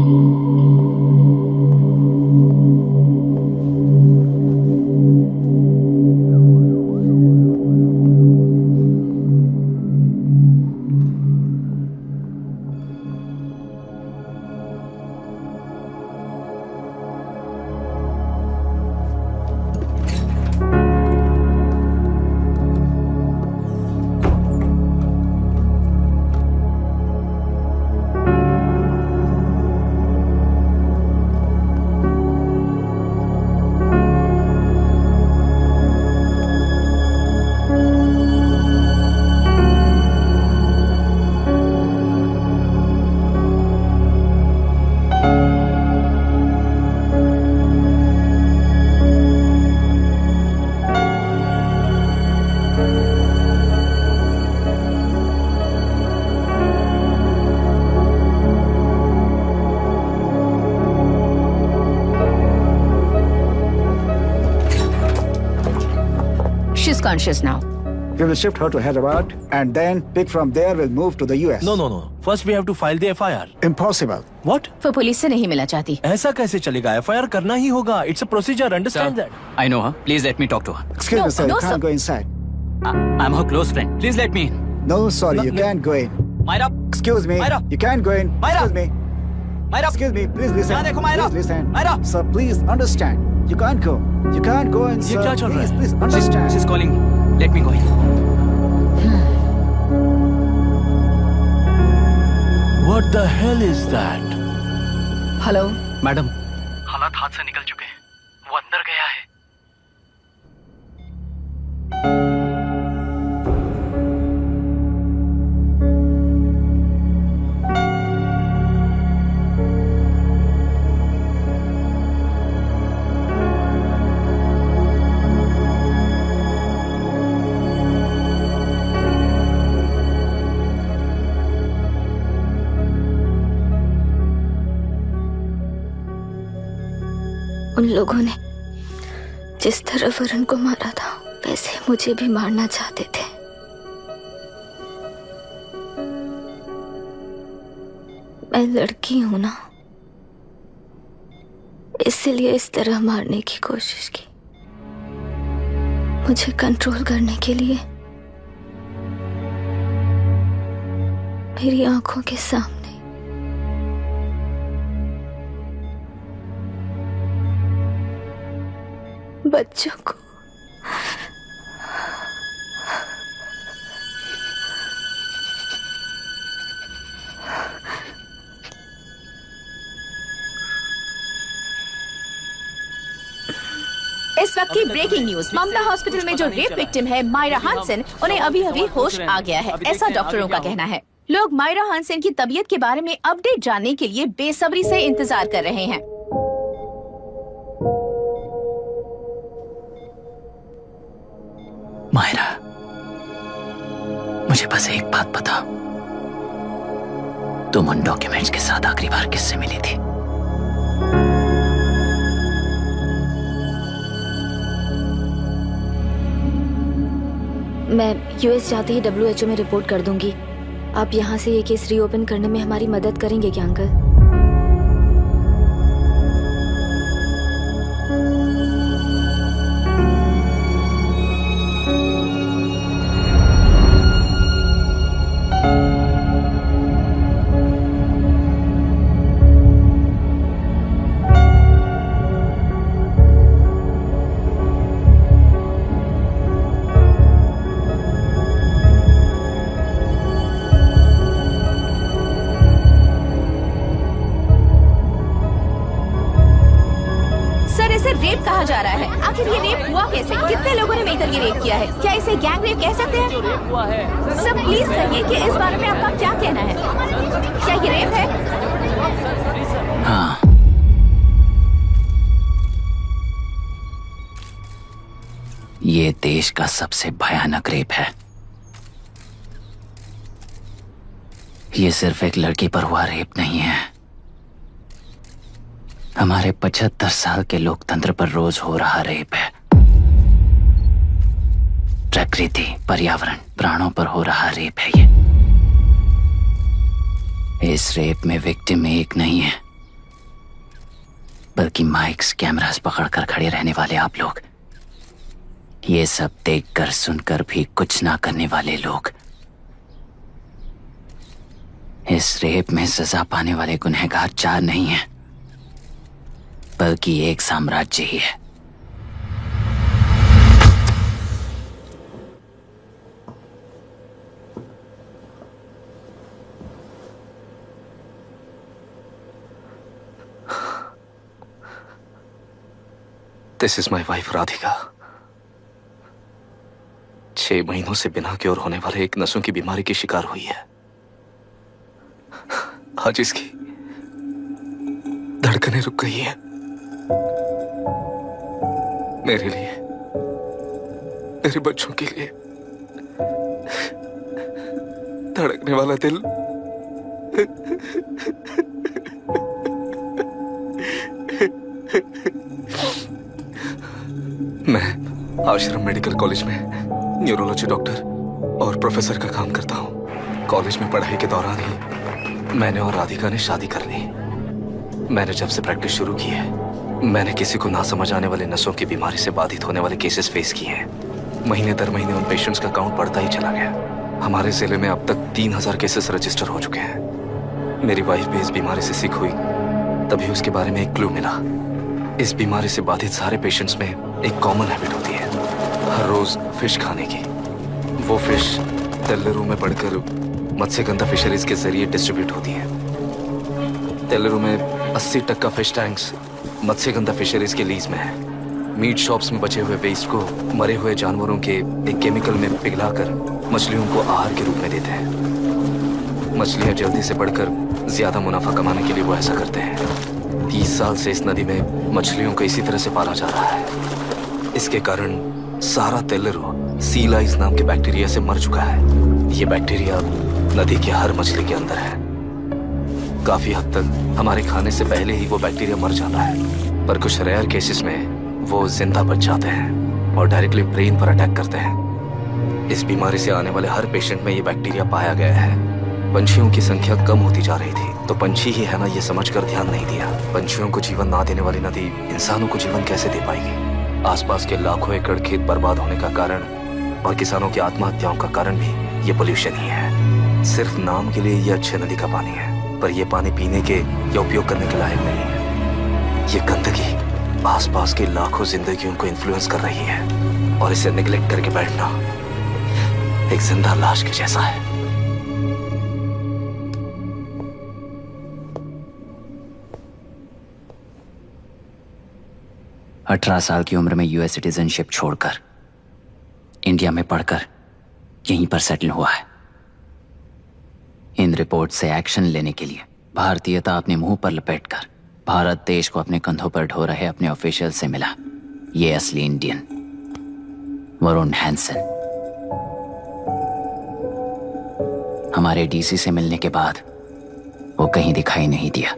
Speaker 16: Conscious now.
Speaker 11: We will shift her to Hyderabad and then pick from there. We'll move to the US.
Speaker 13: No. First we have to file the FIR.
Speaker 11: Impossible.
Speaker 13: What?
Speaker 16: वो पुलिस से नहीं मिला चाहती।
Speaker 13: ऐसा कैसे चलेगा? FIR करना ही होगा. It's a procedure. Understand that?
Speaker 3: I know her. Please let me talk to her.
Speaker 11: Excuse me, sir. You can't go inside.
Speaker 3: I'm her close friend. Please let me in.
Speaker 11: No, sorry, you can't go in.
Speaker 3: Myra.
Speaker 11: Excuse me.
Speaker 3: Myra.
Speaker 11: You can't go in.
Speaker 3: Myra.
Speaker 11: Excuse me.
Speaker 3: Myra.
Speaker 11: Excuse me. Please listen.
Speaker 3: यहाँ देखो, Myra.
Speaker 11: Please listen.
Speaker 3: Myra.
Speaker 11: Sir, please understand. You can't go. You can't go in, sir.
Speaker 3: ये क्या चल रहा है?
Speaker 11: Please understand.
Speaker 3: She's calling me. Let me go in.
Speaker 13: What the hell is that?
Speaker 12: Hello
Speaker 15: madam, हालात हाथ से निकल चुके हैं। वो अंदर गया है।
Speaker 6: उन लोगों ने जिस तरह वरुण को मारा था वैसे मुझे भी मारना चाहते थे। मैं लड़की हूं ना, इसलिए इस तरह मारने की कोशिश की। मुझे कंट्रोल करने के लिए मेरी आंखों के सामने बच्चों को
Speaker 2: इस वक्त की ब्रेकिंग न्यूज। ममता हॉस्पिटल में जो रेप विक्टिम है मायरा हानसन, उन्हें अभी अभी होश आ गया है, ऐसा डॉक्टरों का कहना है। लोग मायरा हानसन की तबीयत के बारे में अपडेट जानने के लिए बेसब्री से इंतजार कर रहे हैं।
Speaker 3: मायरा, मुझे बस एक बात बता, तुम उन डॉक्यूमेंट्स के साथ आखिरी बार किससे मिली थी?
Speaker 6: मैं यूएस जाते ही WHO में रिपोर्ट कर दूंगी। आप यहाँ से ये केस रीओपन करने में हमारी मदद करेंगे क्या अंकल?
Speaker 2: रेप कहा जा रहा है। आखिर ये रेप हुआ कैसे? कितने लोगों ने मिलकर ये रेप किया है? क्या इसे गैंग रेप कह सकते हैं?
Speaker 9: रेप हुआ है।
Speaker 2: सब प्लीज कहिए कि इस बारे में आपका क्या कहना है? क्या ये रेप है?
Speaker 3: हाँ, ये देश का सबसे भयानक रेप है। ये सिर्फ एक लड़की पर हुआ रेप नहीं है, हमारे 75 साल के लोकतंत्र पर रोज हो रहा रेप है। प्रकृति, पर्यावरण, प्राणों पर हो रहा रेप है ये। इस रेप में विक्टिम एक नहीं है, बल्कि माइक्स, कैमरास पकड़कर खड़े रहने वाले आप लोग, ये सब देखकर सुनकर भी कुछ ना करने वाले लोग। इस रेप में सजा पाने वाले गुनहगार 4 नहीं हैं, बल्कि एक साम्राज्य ही है।
Speaker 10: This is my wife Radhika. 6 महीनों से बिना क्योर होने वाले एक नसों की बीमारी की शिकार हुई है। आज इसकी धड़कनें रुक गई हैं। मेरे लिए, मेरे बच्चों के लिए धड़कने वाला दिल मैं आश्रम मेडिकल कॉलेज में न्यूरोलॉजी डॉक्टर और प्रोफेसर का काम करता हूँ। कॉलेज में पढ़ाई के दौरान ही मैंने और राधिका ने शादी कर ली। मैंने जब से प्रैक्टिस शुरू की है, मैंने किसी को ना समझ आने वाले नसों की बीमारी से बाधित होने वाले केसेस फेस किए हैं। महीने दर महीने उन पेशेंट्स का काउंट बढ़ता ही चला गया। हमारे जिले में अब तक 3000 केसेस रजिस्टर हो चुके हैं। मेरी वाइफ भी इस बीमारी से सिक हुई, तभी उसके बारे में एक क्लू मिला। इस बीमारी से बाधित सारे पेशेंट्स में एक कॉमन हैबिट होती है, हर रोज फिश खाने की। वो फिश तेल्लेरू में बढ़कर मत्स्यगंधा फिशरीज के जरिए डिस्ट्रीब्यूट होती है। तेल्लेरू में 80% फिश टैंक्स मत्स्यगंधा फिशरीज के लीज में है। मीट शॉप्स में बचे हुए वेस्ट को मरे हुए जानवरों के एक केमिकल में पिघलाकर मछलियों को आहार के रूप में देते हैं। मछलियां जल्दी से बढ़कर ज्यादा मुनाफा कमाने के लिए वो ऐसा करते हैं। 30 साल से इस नदी में मछलियों को इसी तरह से पाला जा रहा है। इसके कारण सारा तेल्लेरू सी लाइस नाम के बैक्टीरिया से मर चुका है। ये बैक्टीरिया नदी के हर मछली के अंदर है। काफी हद तक हमारे खाने से पहले ही वो बैक्टीरिया मर जाता है, पर कुछ रेयर केसेस में वो जिंदा बच जाते हैं और डायरेक्टली ब्रेन पर अटैक करते हैं। इस बीमारी से आने वाले हर पेशेंट में ये बैक्टीरिया पाया गया है। पंछियों की संख्या कम होती जा रही थी, तो पंछी ही है ना ये समझकर ध्यान नहीं दिया। पंछियों को जीवन ना देने वाली नदी इंसानों को जीवन कैसे दे पाएगी? आसपास के लाखों एकड़ खेत बर्बाद होने का कारण और किसानों की आत्महत्याओं का कारण भी ये पोल्यूशन ही है। सिर्फ नाम के लिए ये अच्छे नदी का पानी है, पर यह पानी पीने के या उपयोग करने के लायक नहीं है। ये गंदगी आसपास की लाखों जिंदगियों को इन्फ्लुएंस कर रही है और इसे निगलेक्ट करके बैठना एक जिंदा लाश के जैसा है।
Speaker 3: अठारह साल की उम्र में यूएस सिटीजनशिप छोड़कर इंडिया में पढ़कर यहीं पर सेटल हुआ है। इन रिपोर्ट से एक्शन लेने के लिए भारतीयता अपने मुंह पर लपेटकर भारत देश को अपने कंधों पर ढो रहे अपने ऑफिशियल से मिला ये असली इंडियन वरुण हैंसन। हमारे डीसी से मिलने के बाद वो कहीं दिखाई नहीं दिया।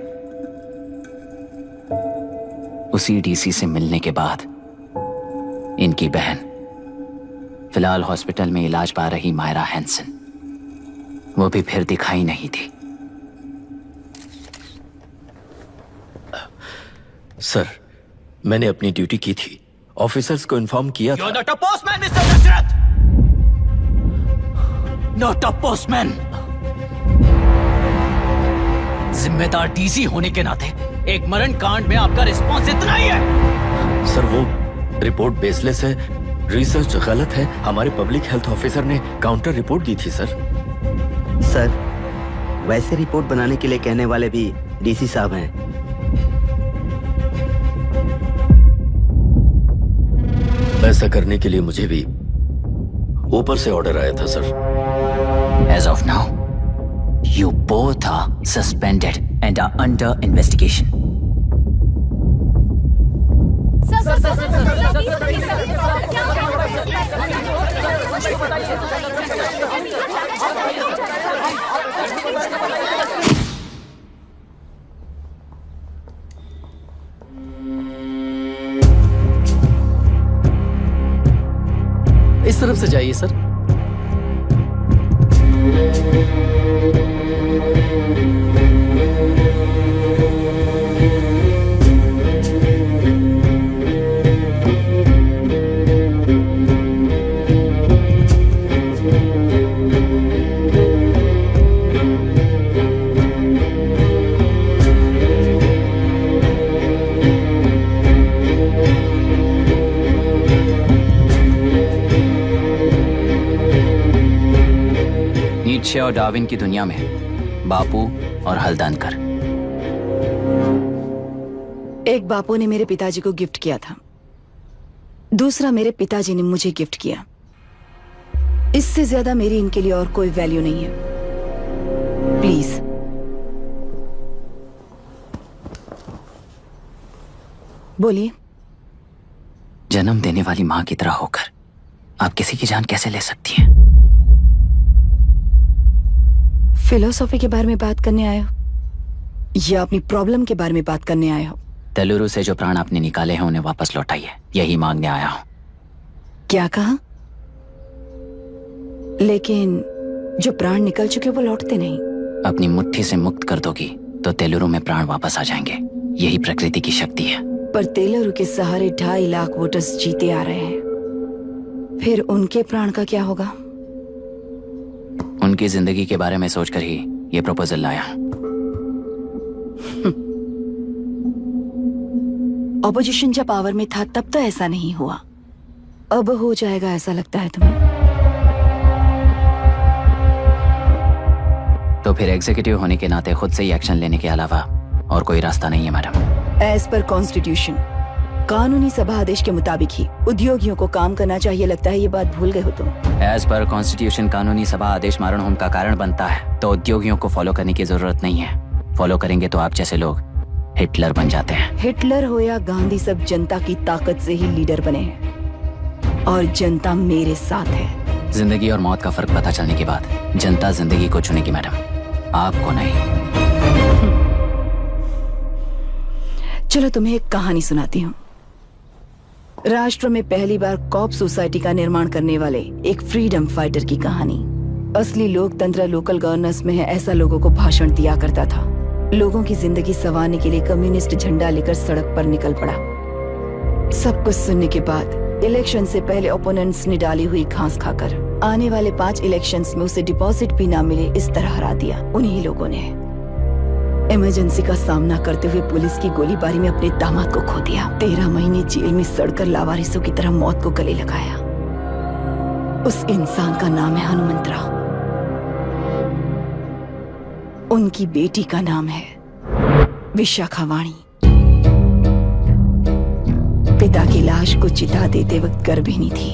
Speaker 3: उसी डीसी से मिलने के बाद इनकी बहन, फिलहाल हॉस्पिटल में इलाज पा रही मायरा हैंसन, वो भी फिर दिखाई नहीं दी।
Speaker 1: सर, मैंने अपनी ड्यूटी की थी, ऑफिसर्स को इन्फॉर्म किया था।
Speaker 3: You're not a postman, Mr. Dashrath! Not a postman! जिम्मेदार डीसी होने के नाते एक मरण कांड में आपका रिस्पॉन्स इतना ही है।
Speaker 1: सर, वो रिपोर्ट बेसलेस है, रिसर्च गलत है। हमारे पब्लिक हेल्थ ऑफिसर ने काउंटर रिपोर्ट दी थी सर।
Speaker 14: सर, वैसे रिपोर्ट बनाने के लिए कहने वाले भी डीसी साहब हैं।
Speaker 1: ऐसा करने के लिए मुझे भी ऊपर से ऑर्डर आया था sir.
Speaker 3: As of now, you both are suspended and are under investigation.
Speaker 15: इस तरफ से जाइए सर।
Speaker 3: नीत्शे और डार्विन की दुनिया में बापू और हल्दनकर।
Speaker 12: एक बापू ने मेरे पिताजी को गिफ्ट किया था, दूसरा मेरे पिताजी ने मुझे गिफ्ट किया। इससे ज्यादा मेरी इनके लिए और कोई वैल्यू नहीं है। प्लीज बोलिए।
Speaker 3: जन्म देने वाली मां की तरह होकर आप किसी की जान कैसे ले सकती हैं?
Speaker 12: फिलोसॉफी के बारे में बात करने आए हो या अपनी प्रॉब्लम के बारे में बात करने आए हो?
Speaker 3: तेलुरु से जो प्राण आपने निकाले हैं उन्हें वापस लौटाइए, यही मांगने आया हूं।
Speaker 12: क्या कहा? लेकिन जो प्राण निकल चुके वो लौटते नहीं।
Speaker 3: अपनी मुट्ठी से मुक्त कर दोगी तो तेलुरु में प्राण वापस आ जाएंगे। यही प्रकृति की शक्ति है।
Speaker 12: पर तेलुरु के सहारे 2.5 लाख वोटर्स जीते आ रहे हैं, फिर उनके प्राण का क्या होगा?
Speaker 3: उनकी जिंदगी के बारे में सोचकर ही ये प्रपोजल लाया।
Speaker 12: ऑपोजिशन जब पावर में था तब तो ऐसा नहीं हुआ, अब हो जाएगा ऐसा लगता है तुम्हें?
Speaker 3: तो फिर एग्जीक्यूटिव होने के नाते खुद से ही एक्शन लेने के अलावा और कोई रास्ता नहीं है मैडम।
Speaker 12: एज पर कॉन्स्टिट्यूशन, कानूनी सभा आदेश के मुताबिक ही उद्योगियों को काम करना चाहिए। लगता है ये बात भूल गए हो तुम।
Speaker 3: एज पर कॉन्स्टिट्यूशन कानूनी सभा आदेश मारण होम का कारण बनता है, तो उद्योगियों को फॉलो करने की जरूरत नहीं है। फॉलो करेंगे तो आप जैसे लोग हिटलर बन जाते हैं।
Speaker 12: हिटलर हो या गांधी, सब जनता की ताकत से ही लीडर बने हैं और जनता मेरे साथ है।
Speaker 3: जिंदगी और मौत का फर्क पता चलने के बाद जनता जिंदगी को चुनेगी मैडम, आपको नहीं।
Speaker 12: चलो तुम्हें एक कहानी सुनाती हूँ। राष्ट्र में पहली बार कॉप सोसाइटी का निर्माण करने वाले एक फ्रीडम फाइटर की कहानी। असली लोकतंत्र लोकल गवर्नेंस में है, ऐसा लोगों को भाषण दिया करता था। लोगों की जिंदगी संवारने के लिए कम्युनिस्ट झंडा लेकर सड़क पर निकल पड़ा। सब कुछ सुनने के बाद इलेक्शन से पहले ओपोनेंट्स ने डाली हुई घास खाकर आने वाले 5 इलेक्शंस में उसे डिपॉजिट भी ना मिले इस तरह हरा दिया। उन्हीं लोगों ने इमरजेंसी का सामना करते हुए पुलिस की गोलीबारी में अपने दामाद को खो दिया। 13 महीने जेल में सड़कर लावारिसों की तरह मौत को गले लगाया। उस इंसान का नाम है हनुमंतराव। उनकी बेटी का नाम है विशाखावाणी। पिता की लाश को चिता देते वक्त गर्भिणी थी।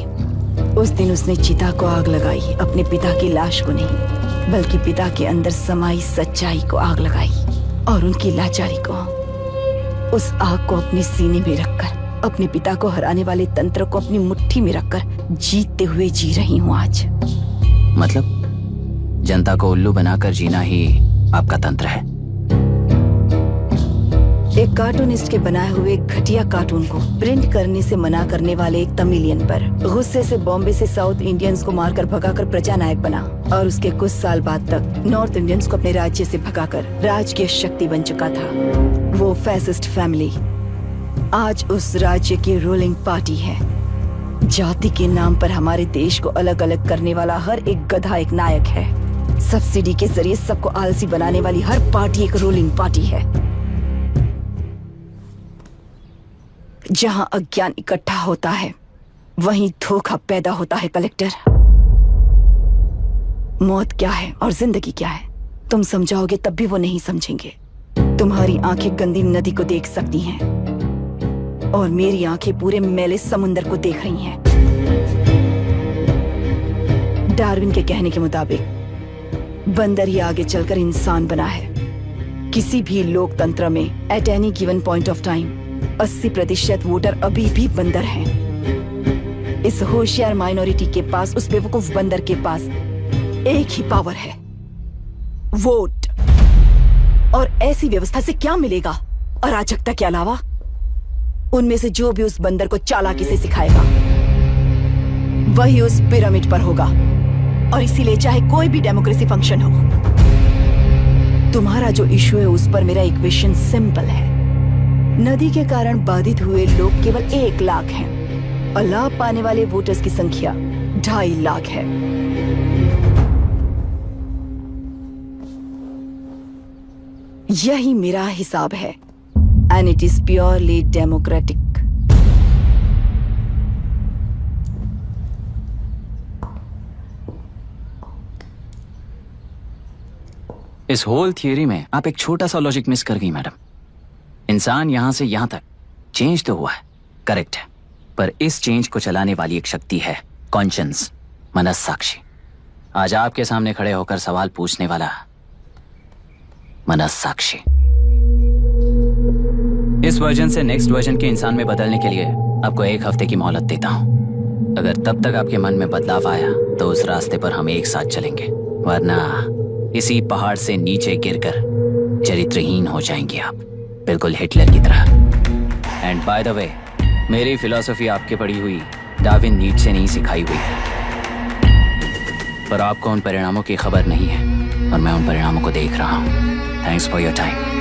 Speaker 12: उस दिन उसने चिता को आग लगाई, अपने पिता की लाश को नहीं बल्कि पिता के अंदर समाई सच्चाई को आग लगाई और उनकी लाचारी को। उस आग को अपने सीने में रखकर अपने पिता को हराने वाले तंत्र को अपनी मुट्ठी में रखकर जीतते हुए जी रही हूँ आज।
Speaker 3: मतलब जनता को उल्लू बनाकर जीना ही आपका तंत्र है?
Speaker 12: एक कार्टूनिस्ट के बनाए हुए घटिया कार्टून को प्रिंट करने से मना करने वाले एक तमिलियन पर गुस्से से बॉम्बे से साउथ इंडियंस को मारकर भगाकर प्रजानायक बना और उसके कुछ साल बाद तक नॉर्थ इंडियंस को अपने राज्य से भगाकर राजकीय शक्ति बन चुका था। वो फैसिस्ट फैमिली आज उस राज्य की रूलिंग पार्टी है। जाति के नाम पर हमारे देश को अलग अलग करने वाला हर एक गधा एक नायक है। सब्सिडी के जरिए सबको आलसी बनाने वाली हर पार्टी एक रूलिंग पार्टी है। जहां अज्ञान इकट्ठा होता है वहीं धोखा पैदा होता है। कलेक्टर, मौत क्या है और जिंदगी क्या है तुम समझाओगे तब भी वो नहीं समझेंगे। तुम्हारी आंखें गंदी नदी को देख सकती हैं और मेरी आंखें पूरे मैले समुंदर को देख रही हैं। डार्विन के कहने के मुताबिक बंदर ही आगे चलकर इंसान बना है। किसी भी लोकतंत्र में at any given point of time 80% voter अभी भी बंदर हैं। इस होशियार माइनॉरिटी के पास, उस बेवकूफ बंदर के पास एक ही पावर है, वोट। और ऐसी व्यवस्था से क्या मिलेगा अराजकता के अलावा? उनमें से जो भी उस बंदर को चालाकी से सिखाएगा वही उस पिरामिड पर होगा। और इसीलिए चाहे कोई भी डेमोक्रेसी फंक्शन हो, तुम्हारा जो इशू है उस पर मेरा इक्वेशन सिंपल है। नदी के कारण बाधित हुए लोग केवल 1 लाख हैं और लाभ पाने वाले वोटर्स की संख्या 2.5 लाख है। यही मेरा हिसाब है and it is purely democratic.
Speaker 3: इस होल थियरी में आप एक छोटा सा लॉजिक मिस कर गई मैडम। इंसान यहां से यहां तक चेंज तो हुआ है, करेक्ट है, पर इस चेंज को चलाने वाली एक शक्ति है कॉन्शियंस, मनस्साक्षी। आज आपके सामने खड़े होकर सवाल पूछने वाला मनस्साक्षी। इस वर्जन से नेक्स्ट वर्जन के इंसान में बदलने के लिए आपको 1 हफ्ते की मोहलत देता हूं। अगर तब तक आपके मन में बदलाव आया तो उस रास्ते पर हम एक साथ चलेंगे, वरना इसी पहाड़ से नीचे गिरकर चरित्रहीन हो जाएंगे आप, बिल्कुल हिटलर की तरह। एंड बाय द वे, मेरी फिलॉसफी आपके पढ़ी हुई डार्विन नीट्शे ने ही सिखाई हुई है। पर आपको उन परिणामों की खबर नहीं है और मैं उन परिणामों को देख रहा हूँ। Thanks for your time.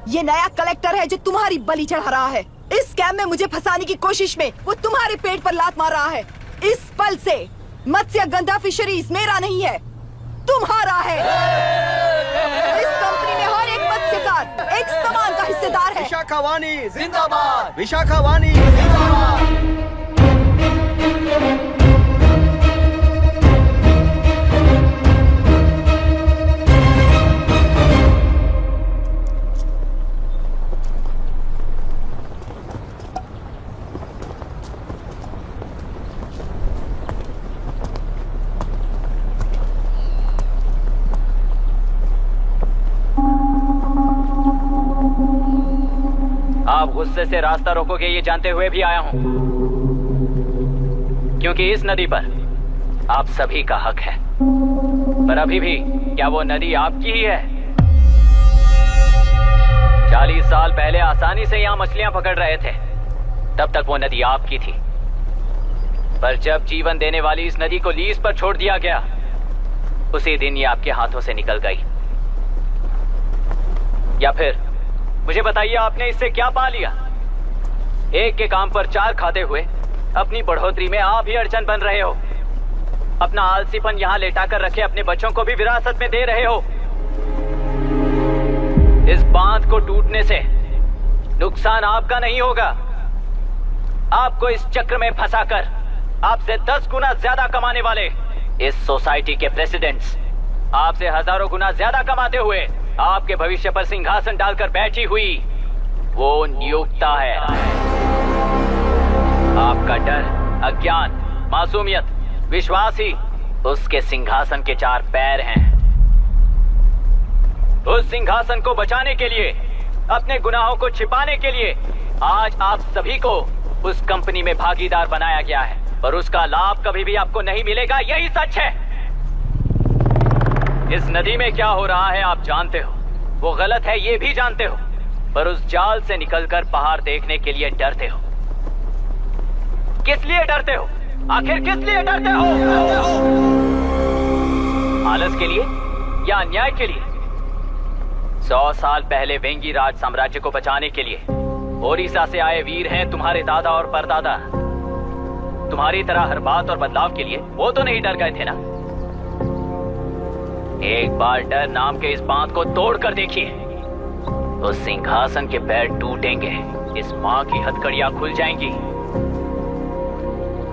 Speaker 12: ये नया कलेक्टर है जो तुम्हारी बलि चढ़ा रहा है। इस स्कैम में मुझे फंसाने की कोशिश में वो तुम्हारे पेट पर लात मार रहा है। इस पल से मत्स्य गंधा फिशरीज मेरा नहीं है, तुम्हारा है। इस कंपनी में हर एक मत्स्यकार एक समान का हिस्सेदार है।
Speaker 17: विशाखावाणी जिंदाबाद, विशाखावाणी जिंदाबाद।
Speaker 3: आप गुस्से से रास्ता रोकोगे ये जानते हुए भी आया हूं, क्योंकि इस नदी पर आप सभी का हक है। पर अभी भी क्या वो नदी आपकी ही है? 40 साल पहले आसानी से यहां मछलियां पकड़ रहे थे, तब तक वो नदी आपकी थी। पर जब जीवन देने वाली इस नदी को लीज पर छोड़ दिया गया, उसी दिन ये आपके हाथों से निकल गई। या फिर मुझे बताइए, आपने इससे क्या पा लिया? एक के काम पर 4 खाते हुए अपनी बढ़ोतरी में आप ही अड़चन बन रहे हो। अपना आलसीपन यहाँ लेटा कर रखे अपने बच्चों को भी विरासत में दे रहे हो। इस बांध को टूटने से नुकसान आपका नहीं होगा, आपको इस चक्र में फंसाकर आपसे 10 गुना ज्यादा कमाने वाले इस सोसाइटी के प्रेसिडेंट्स आपसे हजारों गुना ज्यादा कमाते हुए आपके भविष्य पर सिंहासन डालकर बैठी हुई वो नियोक्ता है। आपका डर, अज्ञान, मासूमियत, विश्वास ही उसके सिंहासन के 4 पैर हैं। उस सिंहासन को बचाने के लिए, अपने गुनाहों को छिपाने के लिए आज आप सभी को उस कंपनी में भागीदार बनाया गया है, और उसका लाभ कभी भी आपको नहीं मिलेगा। यही सच है। इस नदी में क्या हो रहा है आप जानते हो, वो गलत है ये भी जानते हो, पर उस जाल से निकलकर बाहर देखने के लिए डरते हो। किस लिए डरते हो? आखिर किस लिए डरते हो? आलस के लिए या अन्याय के लिए? 100 साल पहले वेंगी राज साम्राज्य को बचाने के लिए ओडिशा से आए वीर हैं तुम्हारे दादा और परदादा। तुम्हारी तरह हर बात और बदलाव के लिए वो तो नहीं डर गए थे ना। एक बार डर नाम के इस बांध को तोड़ कर देखिए, तो सिंहासन के पैर टूटेंगे, इस माँ की हथकड़ियां खुल जाएंगी।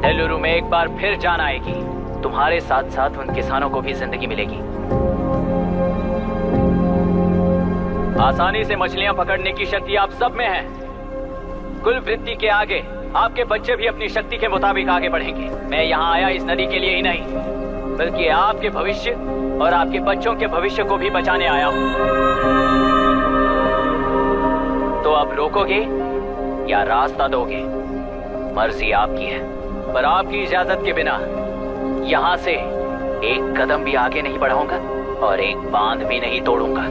Speaker 3: नेल्लूरू में एक बार फिर जान आएगी, तुम्हारे साथ साथ उन किसानों को भी जिंदगी मिलेगी। आसानी से मछलियां पकड़ने की शक्ति आप सब में है। कुल वृत्ति के आगे आपके बच्चे भी अपनी शक्ति के मुताबिक आगे बढ़ेंगे। मैं यहाँ आया इस नदी के लिए ही नहीं, बल्कि आपके भविष्य और आपके बच्चों के भविष्य को भी बचाने आया हूँ। तो अब रोकोगे या रास्ता दोगे, मर्जी आपकी है, पर आपकी इजाजत के बिना यहाँ से एक कदम भी आगे नहीं बढ़ाऊंगा और एक बांध भी नहीं तोड़ूंगा।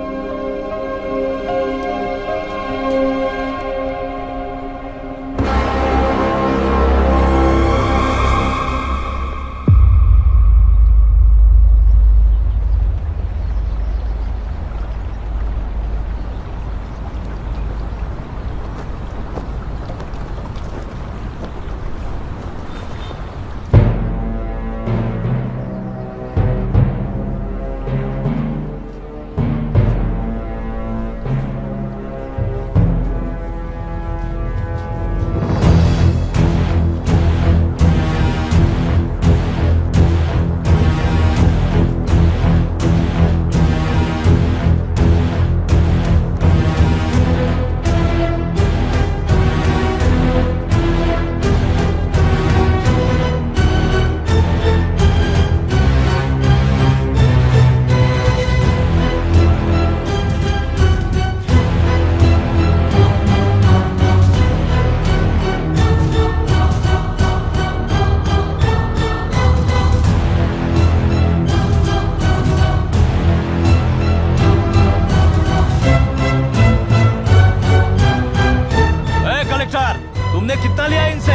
Speaker 13: कितना लिया इनसे?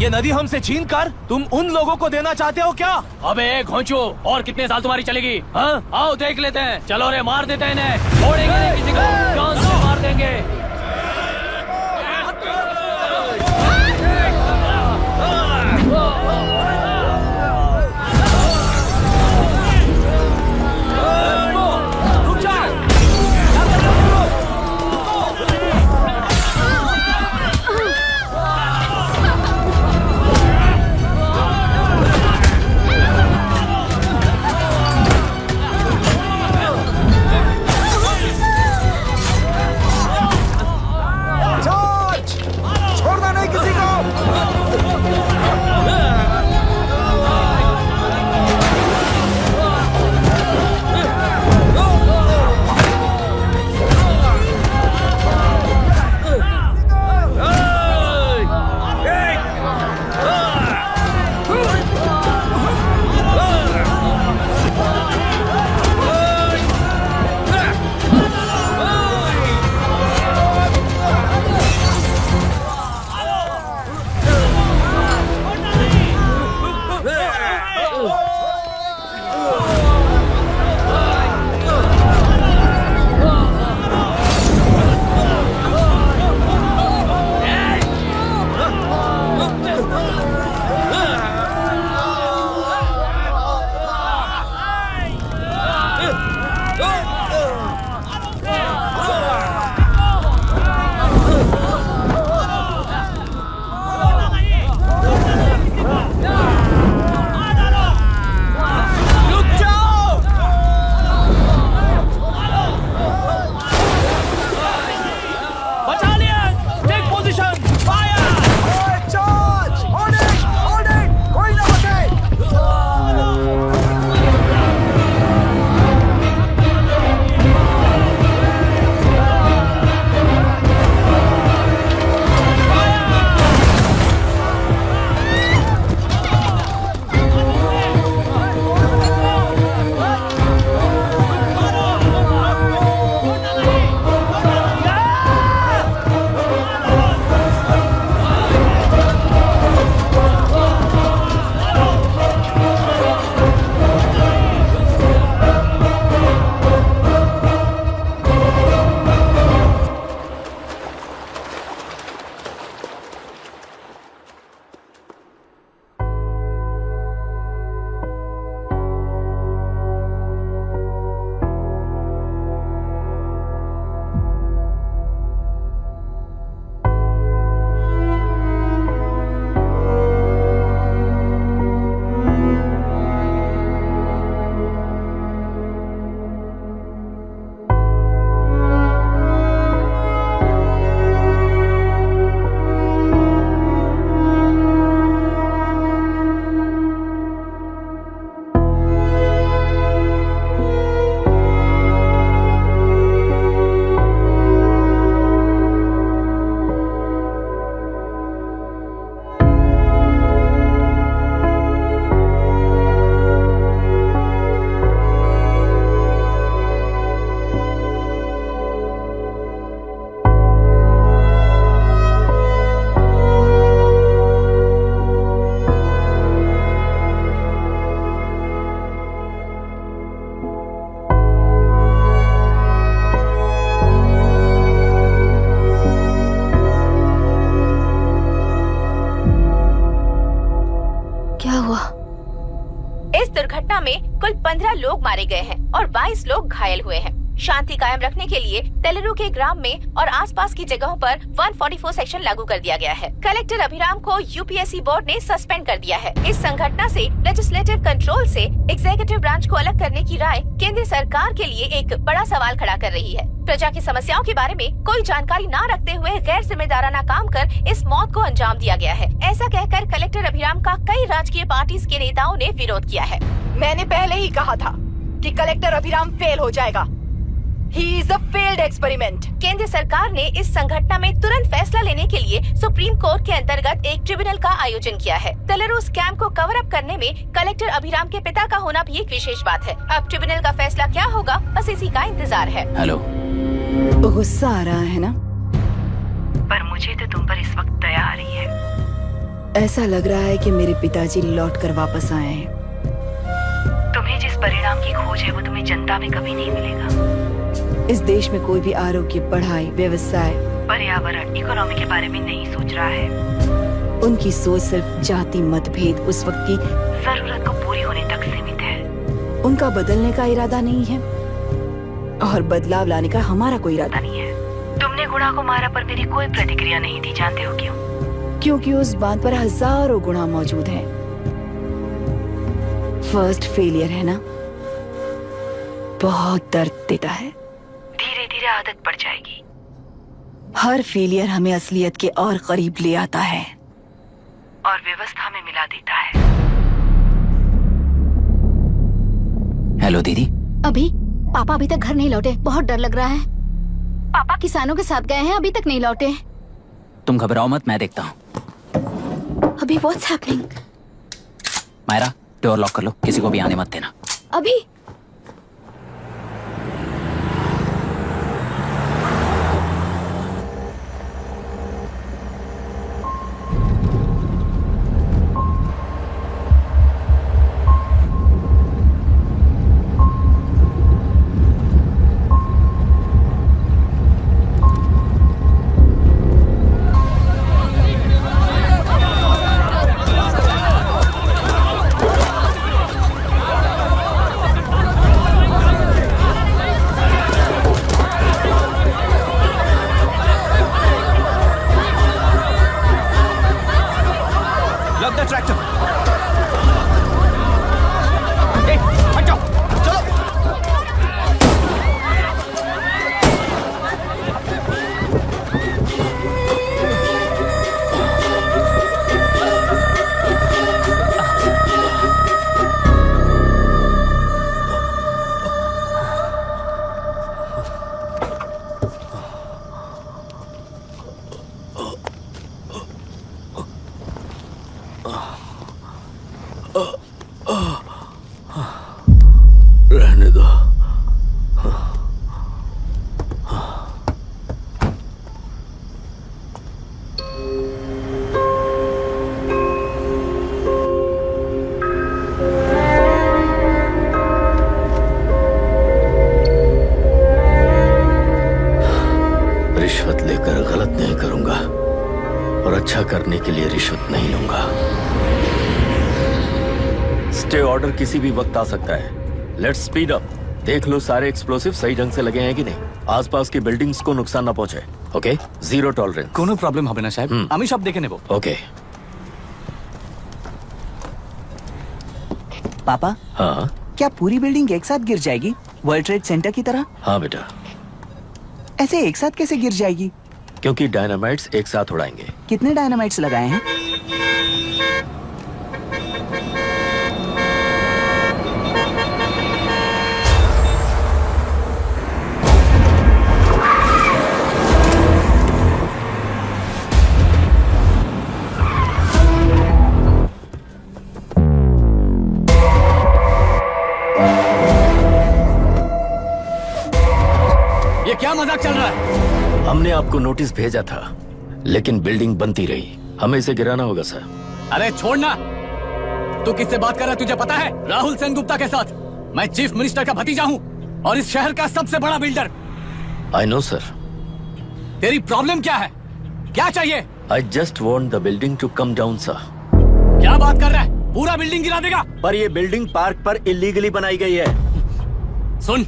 Speaker 13: ये नदी हमसे छीन कर तुम उन लोगों को देना चाहते हो क्या?
Speaker 9: अबे घोंचो, और कितने साल तुम्हारी चलेगी? हाँ, आओ देख लेते हैं। चलो रे, मार देते हैं इन्हें, छोड़ेंगे नहीं किसी को, जान से मार देंगे।
Speaker 2: 15 लोग मारे गए हैं और 22 लोग घायल हुए हैं। शांति कायम रखने के लिए तेलुरु के ग्राम में और आसपास की जगहों पर 144 सेक्शन लागू कर दिया गया है। कलेक्टर अभिराम को यूपीएससी बोर्ड ने सस्पेंड कर दिया है। इस संघटना से लेजिस्लेटिव कंट्रोल से एग्जीक्यूटिव ब्रांच को अलग करने की राय केंद्र सरकार के लिए एक बड़ा सवाल खड़ा कर रही है। प्रजा की समस्याओं के बारे में कोई जानकारी न रखते हुए गैर जिम्मेदाराना काम कर इस मौत को अंजाम दिया गया है। ऐसा कहकर कलेक्टर अभिराम का कई राजकीय पार्टी के नेताओं ने विरोध किया है।
Speaker 18: मैंने पहले ही कहा था कि कलेक्टर अभिराम फेल हो जाएगा। He is a failed experiment.
Speaker 2: केंद्र सरकार ने इस संघटना में तुरंत फैसला लेने के लिए सुप्रीम कोर्ट के अंतर्गत एक ट्रिब्यूनल का आयोजन किया है। तेलुरु स्कैम को कवर अप करने में कलेक्टर अभिराम के पिता का होना भी एक विशेष बात है। अब ट्रिब्यूनल का फैसला क्या होगा, बस इसी का इंतजार है।
Speaker 3: हेलो,
Speaker 12: गुस्सा आ रहा है ना?
Speaker 19: पर मुझे तो तुम पर इस वक्त दया आ रही है।
Speaker 12: ऐसा लग रहा है कि मेरे पिताजी लौट कर वापस आए हैं।
Speaker 19: तुम्हें जिस परिणाम की खोज है वो तुम्हें जनता में कभी नहीं मिलेगा।
Speaker 12: इस देश में कोई भी आरोग्य, पढ़ाई, व्यवसाय,
Speaker 19: पर्यावरण, इकोनॉमी के बारे में नहीं सोच रहा है।
Speaker 12: उनकी सोच सिर्फ जाति मतभेद उस वक्त की
Speaker 19: जरूरत को पूरी होने तक सीमित है।
Speaker 12: उनका बदलने का इरादा नहीं है और बदलाव लाने का हमारा कोई इरादा
Speaker 19: नहीं है। तुमने गुणा को मारा पर मेरी कोई प्रतिक्रिया नहीं दी, जानते हो क्यों?
Speaker 12: क्योंकि उस बात पर हजारों गुणा मौजूद हैं। फर्स्ट फेलियर है ना, बहुत दर्द देता है।
Speaker 19: धीरे धीरे आदत पड़ जाएगी।
Speaker 12: हर फेलियर हमें असलियत के और करीब ले आता है
Speaker 19: और व्यवस्था में मिला देता है।
Speaker 3: हेलो दीदी।
Speaker 16: अभी पापा अभी तक घर नहीं लौटे, बहुत डर लग रहा है। पापा किसानों के साथ गए हैं, अभी तक नहीं लौटे।
Speaker 3: तुम घबराओ मत, मैं देखता हूँ।
Speaker 16: अभी what's happening?
Speaker 3: Myra, door lock कर लो, किसी को भी आने मत देना।
Speaker 16: अभी
Speaker 13: रहने दो। रिश्वत लेकर गलत नहीं करूंगा और अच्छा करने के लिए रिश्वत नहीं लूंगा।
Speaker 1: स्टे ऑर्डर किसी भी वक्त आ सकता है। Let's speed up. देख लो सारे एक्सप्लोसिव सही ढंग से लगे हैं कि नहीं, आसपास की बिल्डिंग्स को नुकसान ना पहुंचे। Okay, zero tolerance.
Speaker 5: कोनो प्रॉब्लम হবে না সাহেব, আমি সব দেখে নেব।
Speaker 1: ओके।
Speaker 20: पापा,
Speaker 1: हाँ
Speaker 20: क्या पूरी बिल्डिंग एक साथ गिर जाएगी, वर्ल्ड ट्रेड सेंटर की तरह?
Speaker 1: हाँ बेटा।
Speaker 20: ऐसे एक साथ कैसे गिर जाएगी?
Speaker 1: क्योंकि डायनामाइट्स एक साथ उड़ाएंगे।
Speaker 20: कितने डायनामाइट्स लगाए हैं?
Speaker 5: ये क्या मजाक चल रहा है?
Speaker 1: हमने आपको नोटिस भेजा था, लेकिन बिल्डिंग बनती रही। हमें इसे गिराना होगा सर।
Speaker 5: अरे छोड़ना। तू किससे बात कर रहा है तुझे पता है? राहुल सेनगुप्ता के साथ। मैं चीफ मिनिस्टर का भतीजा हूँ और इस शहर का सबसे बड़ा बिल्डर।
Speaker 1: I know sir.
Speaker 5: तेरी प्रॉब्लम क्या है? क्या चाहिए?
Speaker 1: I just want the building to come down sir.
Speaker 5: क्या बात कर रहा है? पूरा बिल्डिंग गिरा देगा।
Speaker 1: पर ये बिल्डिंग पार्क पर इलीगली बनाई गई है।
Speaker 5: सुन,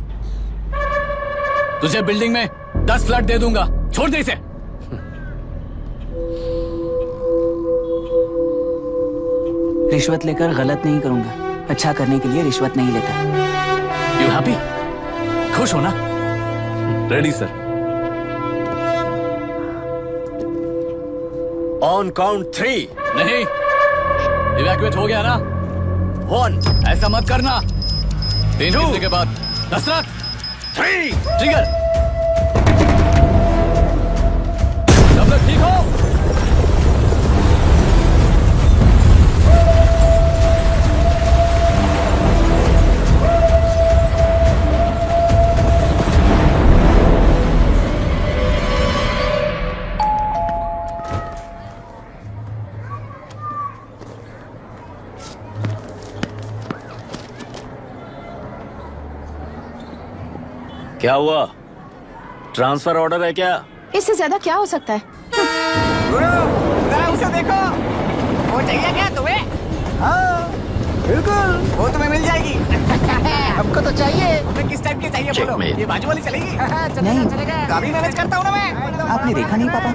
Speaker 5: तुझे बिल्डिंग में 10 फ्लैट दे दूंगा, छोड़ दे इसे।
Speaker 20: रिश्वत लेकर गलत नहीं करूंगा, अच्छा करने के लिए रिश्वत नहीं लेता।
Speaker 5: You happy? खुश हो ना?
Speaker 13: Ready sir.
Speaker 1: On count 3।
Speaker 5: नहीं, इवैक्यूएट हो गया ना?
Speaker 1: 1।
Speaker 5: ऐसा मत करना। 3 गिनने के बाद दशरथ
Speaker 1: 3
Speaker 5: ट्रिगर। सब लोग ठीक हो?
Speaker 1: क्या हुआ? ट्रांसफर ऑर्डर है क्या?
Speaker 2: इससे ज्यादा क्या हो सकता है?
Speaker 17: उसे देखो, वो चाहिए क्या तुम्हें? हाँ, बिल्कुल, वो तुम्हें मिल जाएगी। हमको तो चाहिए। तुम्हें किस टाइप की चाहिए बोलो? ये बाजू वाली चलेगी?
Speaker 20: नहीं,
Speaker 17: काफी मैनेज करता हूँ ना मैं।
Speaker 20: आपने देखा नहीं पापा?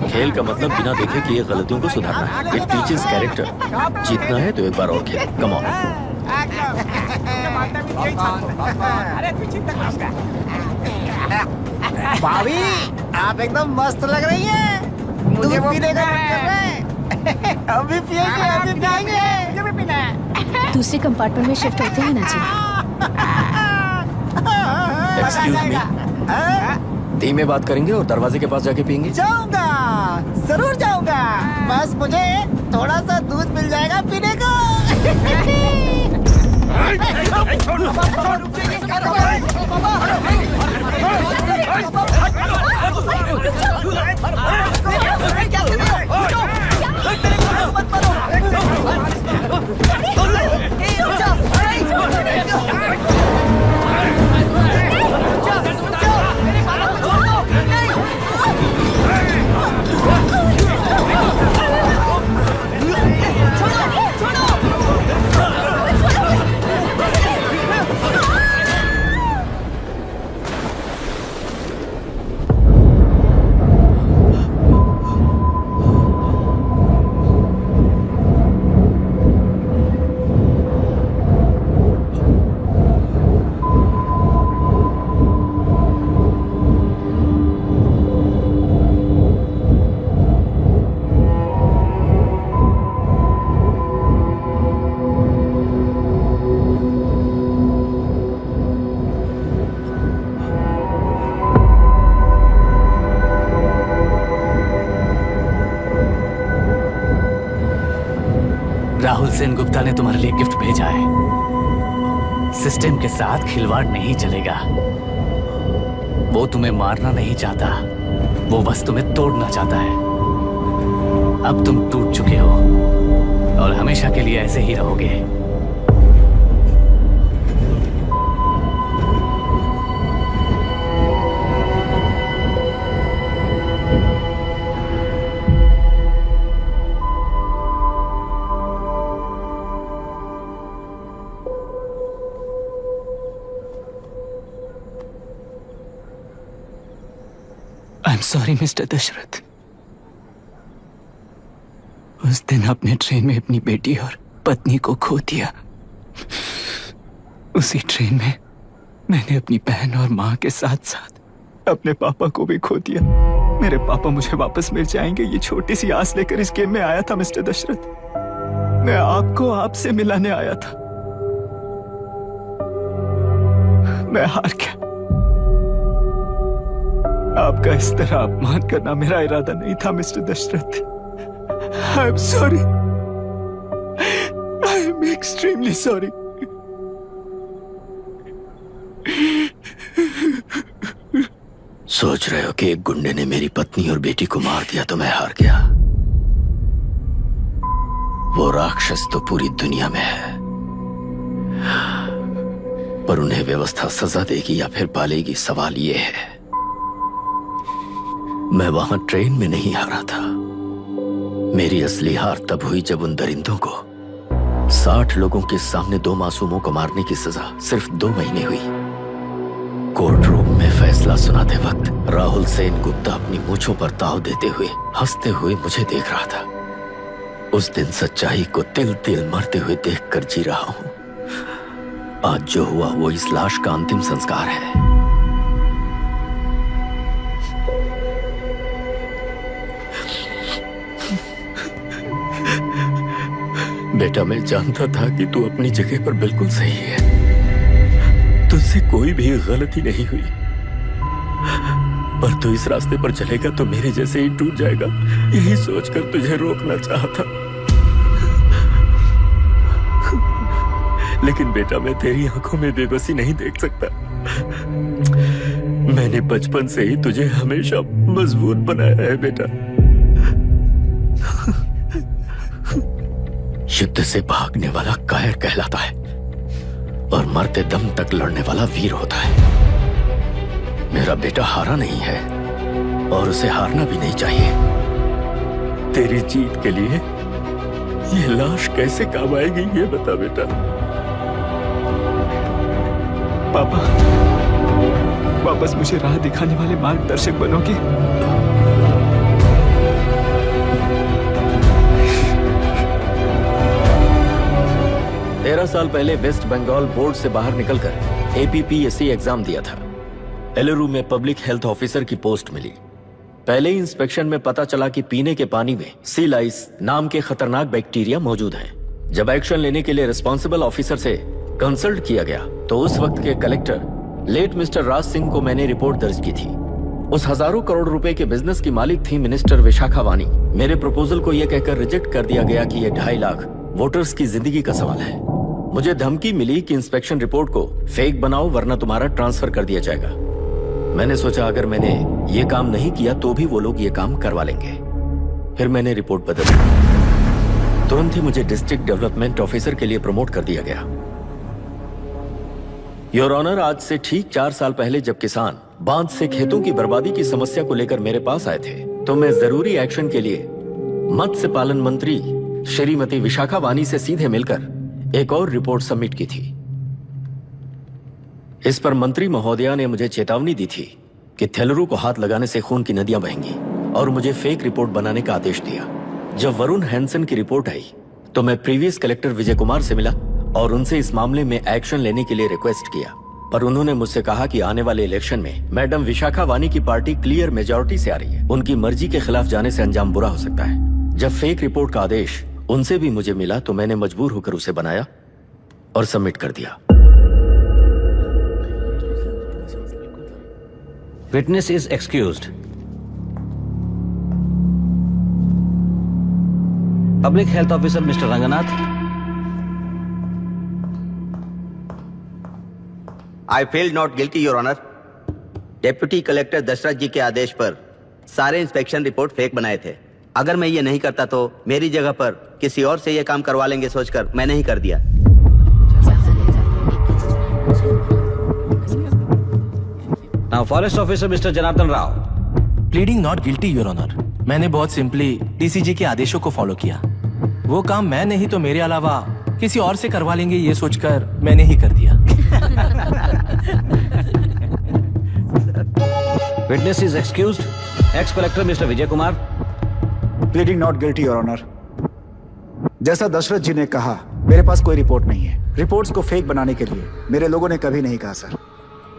Speaker 1: खेल का मतलब बिना देखे किए गलतियों को सुधारना है। It teaches character. जीतना है तो एक बार और खेल। Come on.
Speaker 17: अरे तू चिंता कर। भाभी, आप एकदम मस्त लग रही हैं। मुझे वो पीने का मन कर रहा है। अभी पिएंगे, अभी पिएंगे। मुझे भी पीना है।
Speaker 2: दूसरे कंपार्टमेंट में शिफ्ट होते हैं ना जी।
Speaker 1: एक्सक्यूज मी, धीमे बात करेंगे और दरवाजे के पास जाके पियेंगे।
Speaker 17: जाऊंगा, जरूर जाऊंगा। बस मुझे थोड़ा सा दूध मिल जाएगा पीने को।
Speaker 5: राहुल सेन गुप्ता ने तुम्हारे लिए गिफ्ट भेजा है। सिस्टम के साथ खिलवाड़ नहीं चलेगा। वो तुम्हें मारना नहीं चाहता, वो बस तुम्हें तोड़ना चाहता है। अब तुम टूट चुके हो और हमेशा के लिए ऐसे ही रहोगे।
Speaker 3: I'm sorry, mister Dasharath. उस दिन आपने ट्रेन में अपनी बेटी और पत्नी को खो दिया। उसी ट्रेन में मैंने अपनी बहन और माँ के साथ साथ अपने पापा को भी खो दिया। मेरे पापा मुझे वापस मिल जाएंगे, ये छोटी सी आस लेकर इस गेम में आया था मिस्टर दशरथ। मैं आपको आपसे मिलाने आया था। मैं हार गया। आपका इस तरह अपमान करना मेरा इरादा नहीं था mister Dasharath. I am sorry. I am extremely sorry.
Speaker 1: सोच रहे हो कि एक गुंडे ने मेरी पत्नी और बेटी को मार दिया तो मैं हार गया? वो राक्षस तो पूरी दुनिया में है, पर उन्हें व्यवस्था सजा देगी या फिर पालेगी, सवाल ये है। मैं वहां ट्रेन में नहीं हारा था। मेरी असली हार तब हुई जब उन दरिंदों को 60 लोगों के सामने 2 मासूमों को मारने की सजा सिर्फ 2 महीने हुई। कोर्ट रूम में फैसला सुनाते वक्त राहुल सेन गुप्ता अपनी मूंछों पर ताव देते हुए हंसते हुए मुझे देख रहा था। उस दिन सच्चाई को तिल तिल मरते हुए देखकर जी रहा हूं। आज जो हुआ वो इस लाश का अंतिम संस्कार है। बेटा, मैं जानता था कि तू अपनी जगह पर बिल्कुल सही है, तुझसे कोई भी गलती नहीं हुई, पर तू इस रास्ते पर चलेगा तो मेरे जैसे ही टूट जाएगा, यही सोचकर तुझे रोकना चाहता। लेकिन बेटा, मैं तेरी आंखों में बेबसी नहीं देख सकता। मैंने बचपन से ही तुझे हमेशा मजबूत बनाया है बेटा। युद्ध से भागने वाला कायर कहलाता है और मरते दम तक लड़ने वाला वीर होता है। मेरा बेटा हारा नहीं है और उसे हारना भी नहीं चाहिए। तेरी जीत के लिए ये लाश कैसे काम आएगी ये बता बेटा।
Speaker 21: पापा, वापस मुझे राह दिखाने वाले मार्गदर्शक बनोगे?
Speaker 1: 13 साल पहले वेस्ट बंगाल बोर्ड से बाहर निकलकर APPSC एग्जाम दिया था। एलरू में पब्लिक हेल्थ ऑफिसर की पोस्ट मिली। पहले इंस्पेक्शन में पता चला कि पीने के पानी में सी लाइस नाम के खतरनाक बैक्टीरिया मौजूद हैं। जब एक्शन लेने के लिए रिस्पॉन्सिबल ऑफिसर से कंसल्ट किया गया तो उस वक्त के collector late mister Raj Singh को मैंने रिपोर्ट दर्ज की थी। उस हजारों करोड़ रुपए के बिजनेस की मालिक थी मिनिस्टर विशाखा वानी। मेरे प्रपोजल को यह कहकर रिजेक्ट कर दिया गया कि यह 2.5 लाख वोटर्स की जिंदगी का सवाल है। मुझे धमकी मिली कि इंस्पेक्शन रिपोर्ट को फेक बनाओ वरना तुम्हारा ट्रांसफर कर दिया जाएगा। मैंने सोचा अगर मैंने ये काम नहीं किया तो भी वो लोग ये काम करवा लेंगे। फिर मैंने रिपोर्ट बदल दी। तुरंत ही मुझे डिस्ट्रिक्ट डेवलपमेंट ऑफिसर के लिए प्रमोट कर दिया गया। योर ऑनर, आज से ठीक 4 साल पहले जब किसान बांध से खेतों की बर्बादी की समस्या को लेकर मेरे पास आए थे तो मैं जरूरी एक्शन के लिए मत्स्य पालन मंत्री श्रीमती विशाखा वानी से सीधे मिलकर एक और रिपोर्ट सबमिट की थी। इस पर मंत्री महोदया ने मुझे चेतावनी दी थी कि थेलरू को हाथ लगाने से खून की नदियां बहेंगी और मुझे फेक रिपोर्ट बनाने का आदेश दिया। जब वरुण हैंसन की रिपोर्ट आई तो मैं प्रीवियस कलेक्टर विजय कुमार से मिला और उनसे इस मामले में एक्शन लेने के लिए रिक्वेस्ट किया, पर उन्होंने मुझसे कहा कि आने वाले इलेक्शन में मैडम विशाखा वानी की पार्टी क्लियर मेजॉरिटी से आ रही है, उनकी मर्जी के खिलाफ जाने से अंजाम बुरा हो सकता है। जब फेक रिपोर्ट का आदेश उनसे भी मुझे मिला तो मैंने मजबूर होकर उसे बनाया और सबमिट कर दिया।
Speaker 8: Witness is excused. Public health officer mister Ranganath.
Speaker 14: I feel not guilty your honour. Deputy collector Dashrath ji के आदेश पर सारे इंस्पेक्शन रिपोर्ट फेक बनाए थे। अगर मैं ये नहीं करता तो मेरी जगह पर किसी और से ये काम करवा लेंगे सोचकर मैं नहीं कर दिया।
Speaker 8: Now forest officer mister Janardhan Rao.
Speaker 13: Pleading not guilty your honour. मैंने बहुत सिंपली डीसीजी के आदेशों को फॉलो किया। वो काम मैं नहीं तो मेरे अलावा किसी और से करवा लेंगे ये सोचकर मैंने ही कर दिया।
Speaker 8: Witness is excused. Ex collector mister Vijay Kumar.
Speaker 11: Pleading not guilty your honour. जैसा दशरथ जी ने कहा, मेरे पास कोई रिपोर्ट नहीं है। रिपोर्ट्स को फेक बनाने के लिए मेरे लोगों ने कभी नहीं कहा सर।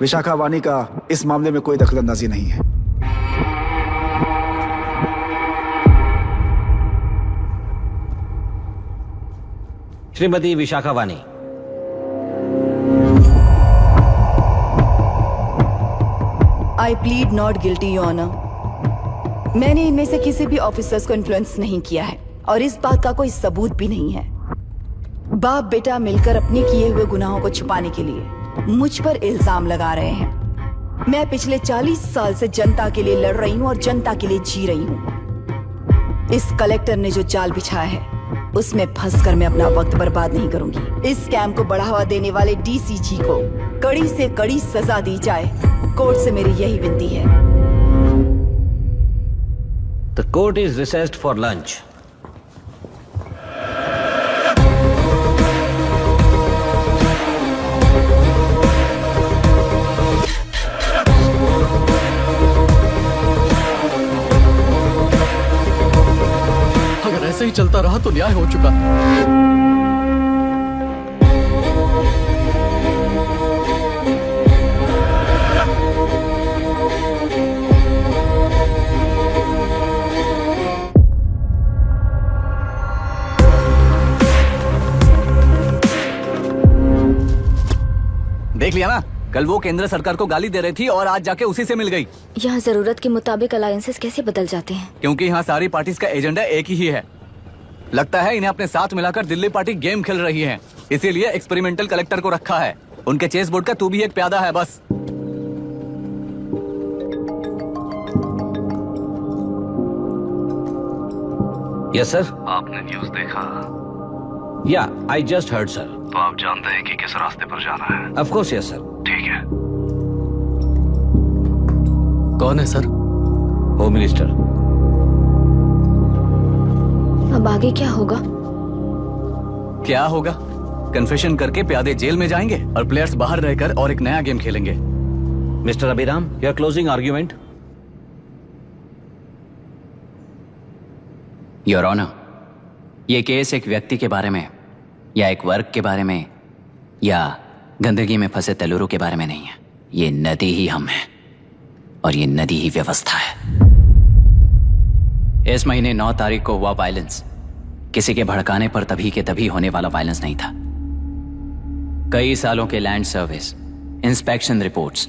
Speaker 11: विशाखा वानी का इस मामले में कोई दखलंदाजी नहीं है।
Speaker 8: Shrimati Vishakha Vani.
Speaker 12: I plead not guilty your honour. मैंने इनमें से किसी भी ऑफिसर्स को इन्फ्लुएंस नहीं किया है और इस बात का कोई सबूत भी नहीं है। बाप बेटा मिलकर अपने किए हुए गुनाहों को छुपाने के लिए मुझ पर इल्जाम लगा रहे हैं। मैं पिछले 40 साल से जनता के लिए लड़ रही हूँ और जनता के लिए जी रही हूँ। इस कलेक्टर ने जो जाल बिछाया है उसमें फंसकर मैं अपना वक्त बर्बाद नहीं करूंगी। इस स्कैम को बढ़ावा देने वाले डीसीजी को कड़ी से कड़ी सजा दी जाए। कोर्ट से मेरी यही विनती है।
Speaker 8: The court is recessed for lunch.
Speaker 15: ही चलता रहा तो न्याय हो चुका।
Speaker 5: देख लिया ना, कल वो केंद्र सरकार को गाली दे रही थी और आज जाके उसी से मिल गई।
Speaker 6: यहाँ जरूरत के मुताबिक अलायंसेस कैसे बदल जाते हैं?
Speaker 5: क्योंकि यहाँ सारी पार्टीज का एजेंडा एक ही है। लगता है इन्हें अपने साथ मिलाकर दिल्ली पार्टी गेम खेल रही है, इसीलिए एक्सपेरिमेंटल कलेक्टर को रखा है। उनके चेस बोर्ड का तू भी एक प्यादा है बस।
Speaker 8: Yes sir.
Speaker 7: आपने न्यूज देखा?
Speaker 8: या आई जस्ट हर्ड सर।
Speaker 7: तो आप जानते हैं कि किस रास्ते पर जाना है?
Speaker 8: Of course yes sir.
Speaker 7: ठीक है।
Speaker 15: कौन है सर?
Speaker 8: Home minister.
Speaker 6: अब आगे क्या होगा?
Speaker 5: क्या होगा? कन्फेशन करके प्यादे जेल में जाएंगे और प्लेयर्स बाहर रहकर और एक नया गेम खेलेंगे।
Speaker 8: Mister Abhiram, your closing argument.
Speaker 3: Your honour, ये केस एक व्यक्ति के बारे में या एक वर्ग के बारे में या गंदगी में फंसे तेलुरु के बारे में नहीं है। ये नदी ही हम हैं और ये नदी ही व्यवस्था है। इस महीने 9 तारीख को हुआ वायलेंस किसी के भड़काने पर तभी के तभी होने वाला वायलेंस नहीं था। कई सालों के land service, inspection reports,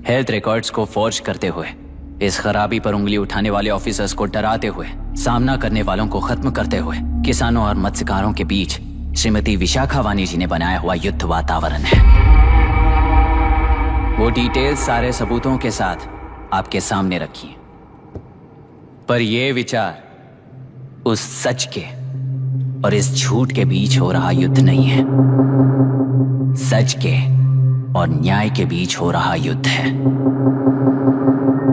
Speaker 3: health records को फॉर्ज करते हुए, इस खराबी पर उंगली उठाने वाले ऑफिसर्स को डराते हुए, सामना करने वालों को खत्म करते हुए किसानों और मत्स्यकारों के बीच श्रीमती विशाखा वानी जी ने बनाया हुआ युद्ध वातावरण है। वो डिटेल्स सारे सबूतों के साथ आपके सामने रखी है। पर ये विचार उस सच के और इस झूठ के बीच हो रहा युद्ध नहीं है, सच के और न्याय के बीच हो रहा युद्ध है।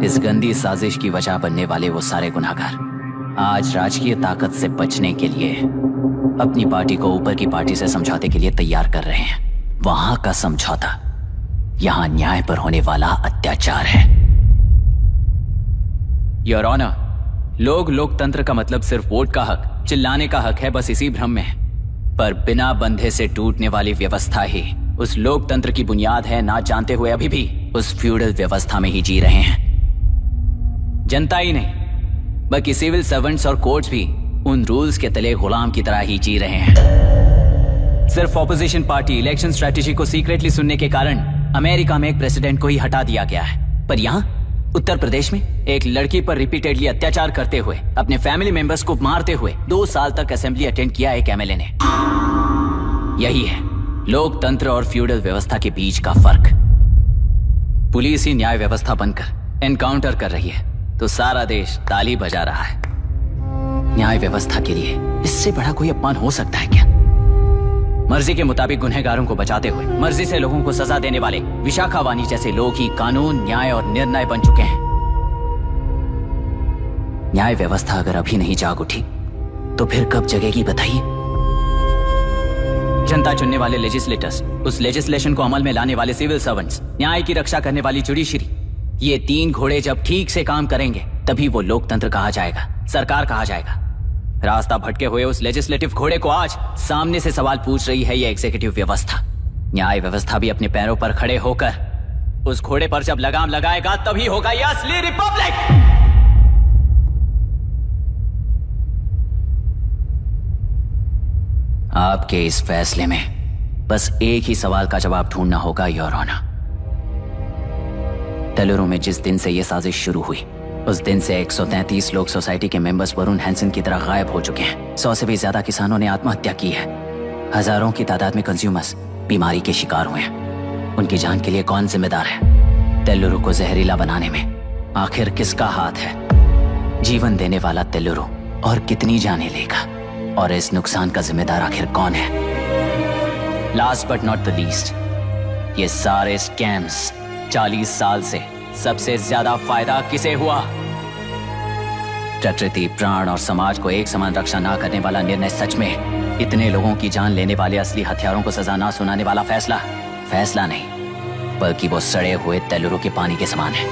Speaker 3: इस गंदी साजिश की वजह बनने वाले वो सारे गुनाहगार आज राजकीय ताकत से बचने के लिए अपनी पार्टी को ऊपर की पार्टी से समझौते के लिए तैयार कर रहे हैं। वहां का समझौता यहां न्याय पर होने वाला अत्याचार है। योर ऑनर, लोकतंत्र का मतलब सिर्फ वोट का हक, चिल्लाने का हक है, बस इसी भ्रम में है। पर बिना बंधे से टूटने वाली व्यवस्था ही उस लोकतंत्र की बुनियाद है, ना जानते हुए अभी भी उस फ्यूडल व्यवस्था में ही जी रहे हैं। जनता ही नहीं बल्कि सिविल सर्वेंट्स और कोर्ट्स भी उन रूल्स के तले गुलाम की तरह ही जी रहे हैं। सिर्फ ऑपोजिशन पार्टी इलेक्शन स्ट्रेटेजी को सीक्रेटली सुनने के कारण अमेरिका में एक प्रेसिडेंट को ही हटा दिया गया है, पर यहाँ उत्तर प्रदेश में एक लड़की पर रिपीटेडली अत्याचार करते हुए, अपने फैमिली मेंबर्स को मारते हुए 2 साल तक असेंबली अटेंड किया एक एमएलए ने। यही है लोकतंत्र और फ्यूडल व्यवस्था के बीच का फर्क। पुलिस ही न्याय व्यवस्था बनकर एनकाउंटर कर रही है तो सारा देश ताली बजा रहा है। न्याय व्यवस्था के लिए इससे बड़ा कोई अपमान हो सकता है क्या? मर्जी के मुताबिक गुनहगारों को बचाते हुए मर्जी से लोगों को सजा देने वाले विशाखा वानी जैसे लोग ही कानून, न्याय और निर्णय बन चुके हैं। न्याय व्यवस्था अगर अभी नहीं जाग उठी तो फिर कब जगेगी बताइए? जनता चुनने वाले लेजिस्लेटर्स, उस लेजिस्लेशन को अमल में लाने वाले सिविल सर्वेंट्स, न्याय की रक्षा करने वाली जुडिशरी, ये 3 घोड़े जब ठीक से काम करेंगे तभी वो लोकतंत्र कहा जाएगा, सरकार कहा जाएगा। रास्ता भटके हुए उस लेजिस्लेटिव घोड़े को आज सामने से सवाल पूछ रही है ये एग्जीक्यूटिव व्यवस्था। न्याय व्यवस्था भी अपने पैरों पर खड़े होकर उस घोड़े पर जब लगाम लगाएगा तभी होगा ये असली रिपब्लिक। आपके इस फैसले में बस एक ही सवाल का जवाब ढूंढना होगा योर ऑनर। तेलुरु में जिस दिन से यह साजिश शुरू हुई उस दिन से 133 लोग सोसाइटी के मेंबर्स वरुण हैंसन की तरह गायब हो चुके हैं। 100 से भी ज्यादा किसानों ने आत्महत्या की है। हजारों की तादाद में कंज्यूमर्स बीमारी के शिकार हुए हैं। उनकी जान के लिए कौन जिम्मेदार है? तेलुरु को जहरीला बनाने में आखिर किसका हाथ है? जीवन देने वाला तेलुरु और कितनी जाने लेगा? और इस नुकसान का जिम्मेदार आखिर कौन है? Last but not the least, ये सारे स्कैम्स 40 साल से सबसे ज्यादा फायदा किसे हुआ? प्रकृति, प्राण और समाज को एक समान रक्षा ना करने वाला निर्णय सच में इतने लोगों की जान लेने वाले असली हथियारों को सजा ना सुनाने वाला फैसला नहीं बल्कि वो सड़े हुए तेलुरु के पानी के समान है।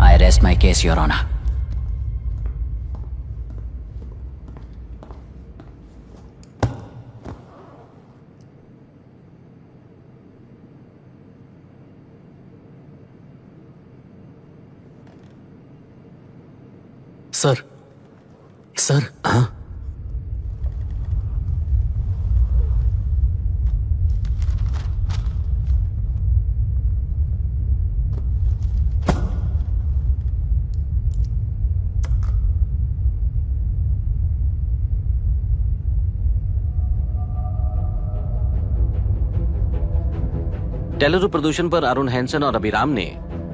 Speaker 3: I rest my case your honour.
Speaker 15: Sir sir.
Speaker 8: हाँ? टेलुरु प्रदूषण पर अरुण हैंसन और अभिराम ने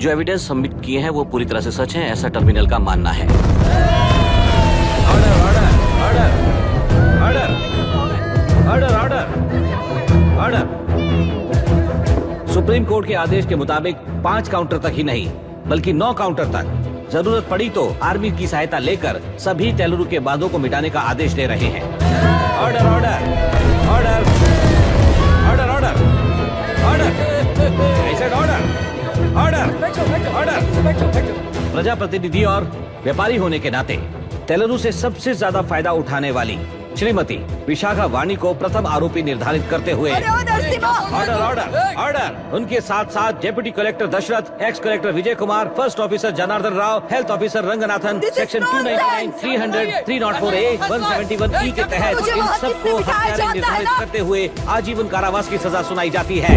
Speaker 8: जो एविडेंस सबमिट किए हैं वो पूरी तरह से सच है, ऐसा टर्मिनल का मानना है। Order order order order order order. Supreme court के आदेश के मुताबिक 5 काउंटर तक ही नहीं बल्कि 9 काउंटर तक जरूरत पड़ी तो आर्मी की सहायता लेकर सभी टेलुरु के बांधों को मिटाने का आदेश दे रहे हैं। Order order order order order order order order. प्रजाप्रतिनिधि और व्यापारी होने के नाते टेलुरु से सबसे ज्यादा फायदा उठाने वाली श्रीमती विशाखा वाणी को प्रथम आरोपी निर्धारित करते हुए ऑर्डर ऑर्डर ऑर्डर। उनके साथ साथ deputy collector Dashrath, ex collector Vijay Kumar, first officer Janardhan Rao, health officer Ranganathan, section 299, 300, 304A, 171E के तहत इन सबको हत्यारे निर्धारित करते हुए आजीवन कारावास की सजा सुनाई जाती है।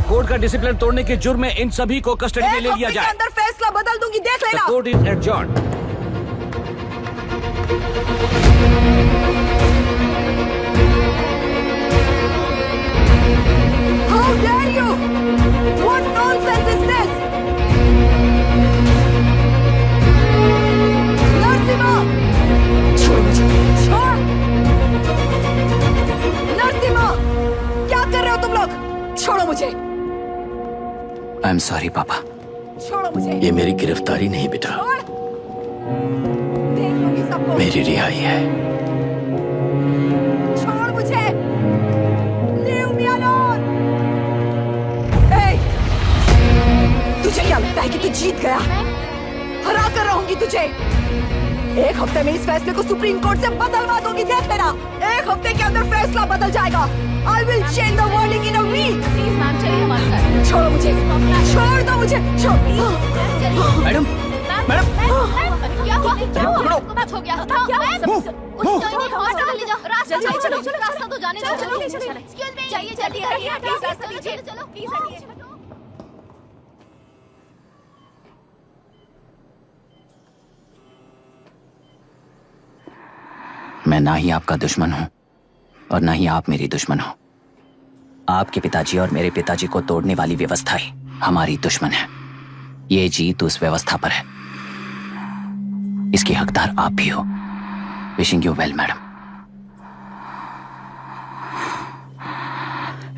Speaker 8: कोर्ट का डिसिप्लिन तोड़ने के जुर्म में इन सभी को कस्टडी में ले लिया जाए।
Speaker 18: अंदर फैसला बदल दूंगी, देख लेना।
Speaker 8: Court is adjourned.
Speaker 18: How dare you? What nonsense is this? Narasimha, छोड़ मुझे, छोड़। नरसिम्हा, क्या कर रहे हो तुम लोग? छोड़ो मुझे।
Speaker 3: आई एम सॉरी पापा।
Speaker 18: छोड़ो मुझे।
Speaker 5: ये मेरी गिरफ्तारी नहीं बेटा,
Speaker 18: देख लूंगी सबको।
Speaker 5: मेरी रिहाई है।
Speaker 18: छोड़ मुझे। Leave me alone. Hey, तुझे क्या लगता है कि तू जीत गया? हरा कर रहूंगी तुझे। एक हफ्ते में इस फैसले को सुप्रीम कोर्ट से बदलवा दूंगी, देख लेना। एक हफ्ते के अंदर फैसला बदल जाएगा। I will change the verdict in a week.
Speaker 16: Please ma'am, चलिए हमारे साथ।
Speaker 18: छोड़ो मुझे, छोड़ दो मुझे, छोड़।
Speaker 15: मैडम, मैडम,
Speaker 16: क्या हुआ? क्या हुआ? कुछ हो गया? क्या? कुछ नहीं, हॉस्पिटल ले जाओ। रास्ता चलो, रास्ता तो जाने दो। चलो, एक्सक्यूज मी, चाहिए जल्दी हटिए, प्लीज रास्ता दीजिए। चलो, प्लीज हटिए।
Speaker 3: मैं ना ही आपका दुश्मन हूं और ना ही आप मेरी दुश्मन हो। आपके पिताजी और मेरे पिताजी को तोड़ने वाली व्यवस्था ही हमारी दुश्मन है। ये जीत उस व्यवस्था पर है, इसकी हकदार आप भी हो। Wishing you well madam.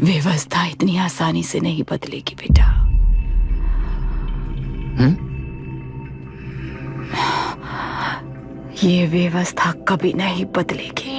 Speaker 12: व्यवस्था इतनी आसानी से नहीं बदलेगी बेटा। ये व्यवस्था कभी नहीं बदलेगी।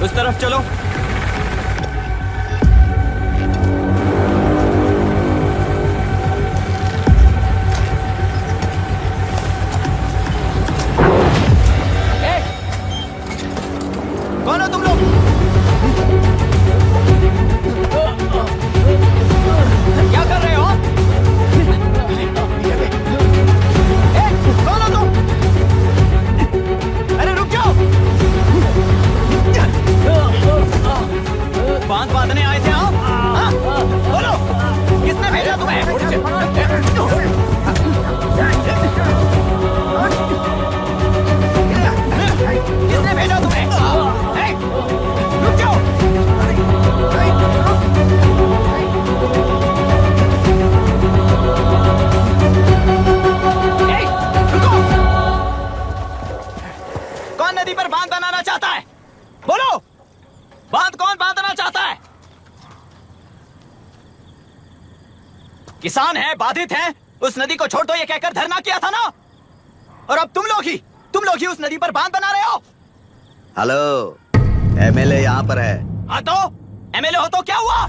Speaker 3: उस तरफ चलो।
Speaker 17: कौन हो तुम लोग? क्या कर रहे हो? कौन हो तुम? अरे रुक जाओ। बांध बांधने आए थे आप? हाँ? बोलो, किसने भेजा तुम्हें? किसने भेजा तुम्हें? रुक जाओ। रुको।
Speaker 3: किसान हैं, बाधित हैं, उस नदी को छोड़ दो ये कहकर धरना किया था ना। और अब तुम लोग ही उस नदी पर बांध बना रहे हो।
Speaker 14: हेलो, एमएलए यहाँ पर है।
Speaker 3: हाँ तो एमएलए हो तो क्या हुआ?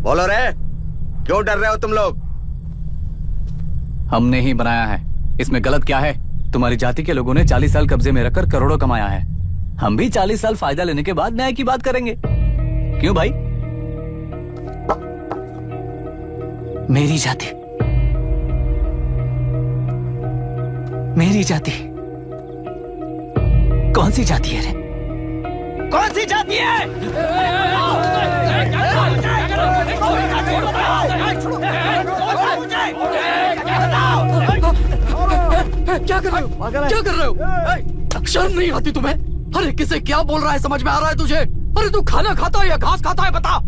Speaker 14: बोलो रे, क्यों डर रहे हो तुम लोग?
Speaker 5: हमने ही बनाया है, इसमें गलत क्या है? तुम्हारी जाति के लोगों ने 40 साल कब्जे में रखकर करोड़ों कमाया है। हम भी 40 साल फायदा लेने के बाद न्याय की बात करेंगे। क्यों भाई?
Speaker 20: मेरी जाति, मेरी जाति कौन सी जाति है रे?
Speaker 3: कौन सी जाति है?
Speaker 15: क्या कर रहे हो? क्या कर रहे हो? शर्म नहीं आती तुम्हें? अरे किसे क्या बोल रहा है, समझ में आ रहा है तुझे? अरे तू खाना खाता है या घास खाता है, बता।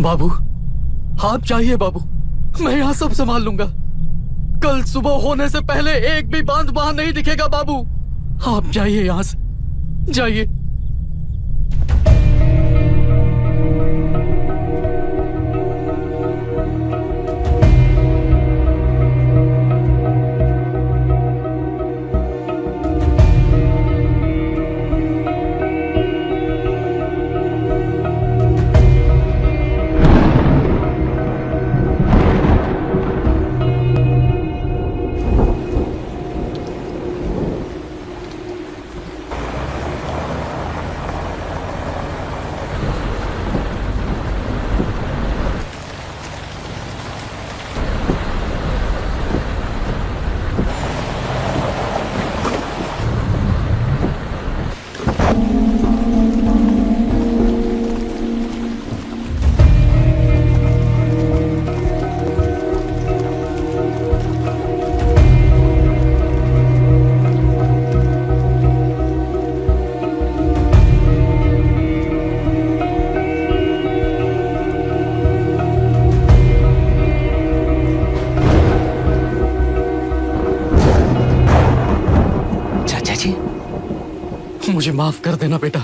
Speaker 15: बाबू, आप चाहिए बाबू, मैं यहाँ सब संभाल लूंगा। कल सुबह होने से पहले एक भी बांध वहां नहीं दिखेगा बाबू। आप जाइए यहाँ से, जाइए। मुझे माफ कर देना बेटा।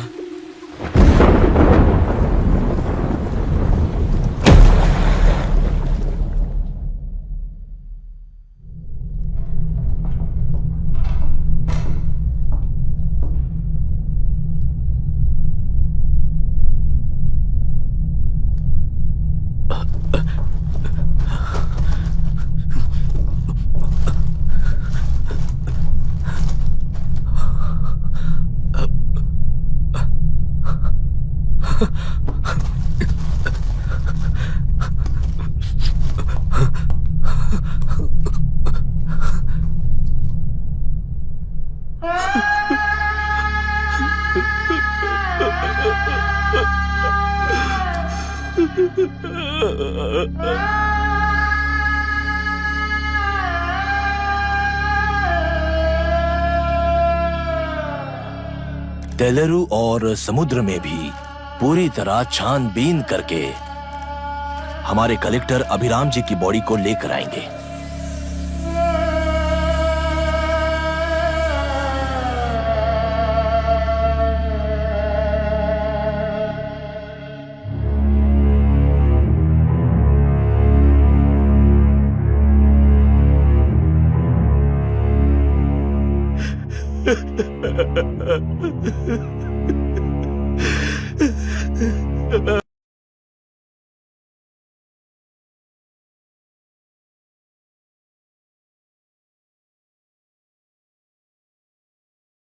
Speaker 13: तेलुरु और समुद्र में भी पूरी तरह छानबीन करके हमारे कलेक्टर अभिराम जी की बॉडी को लेकर आएंगे।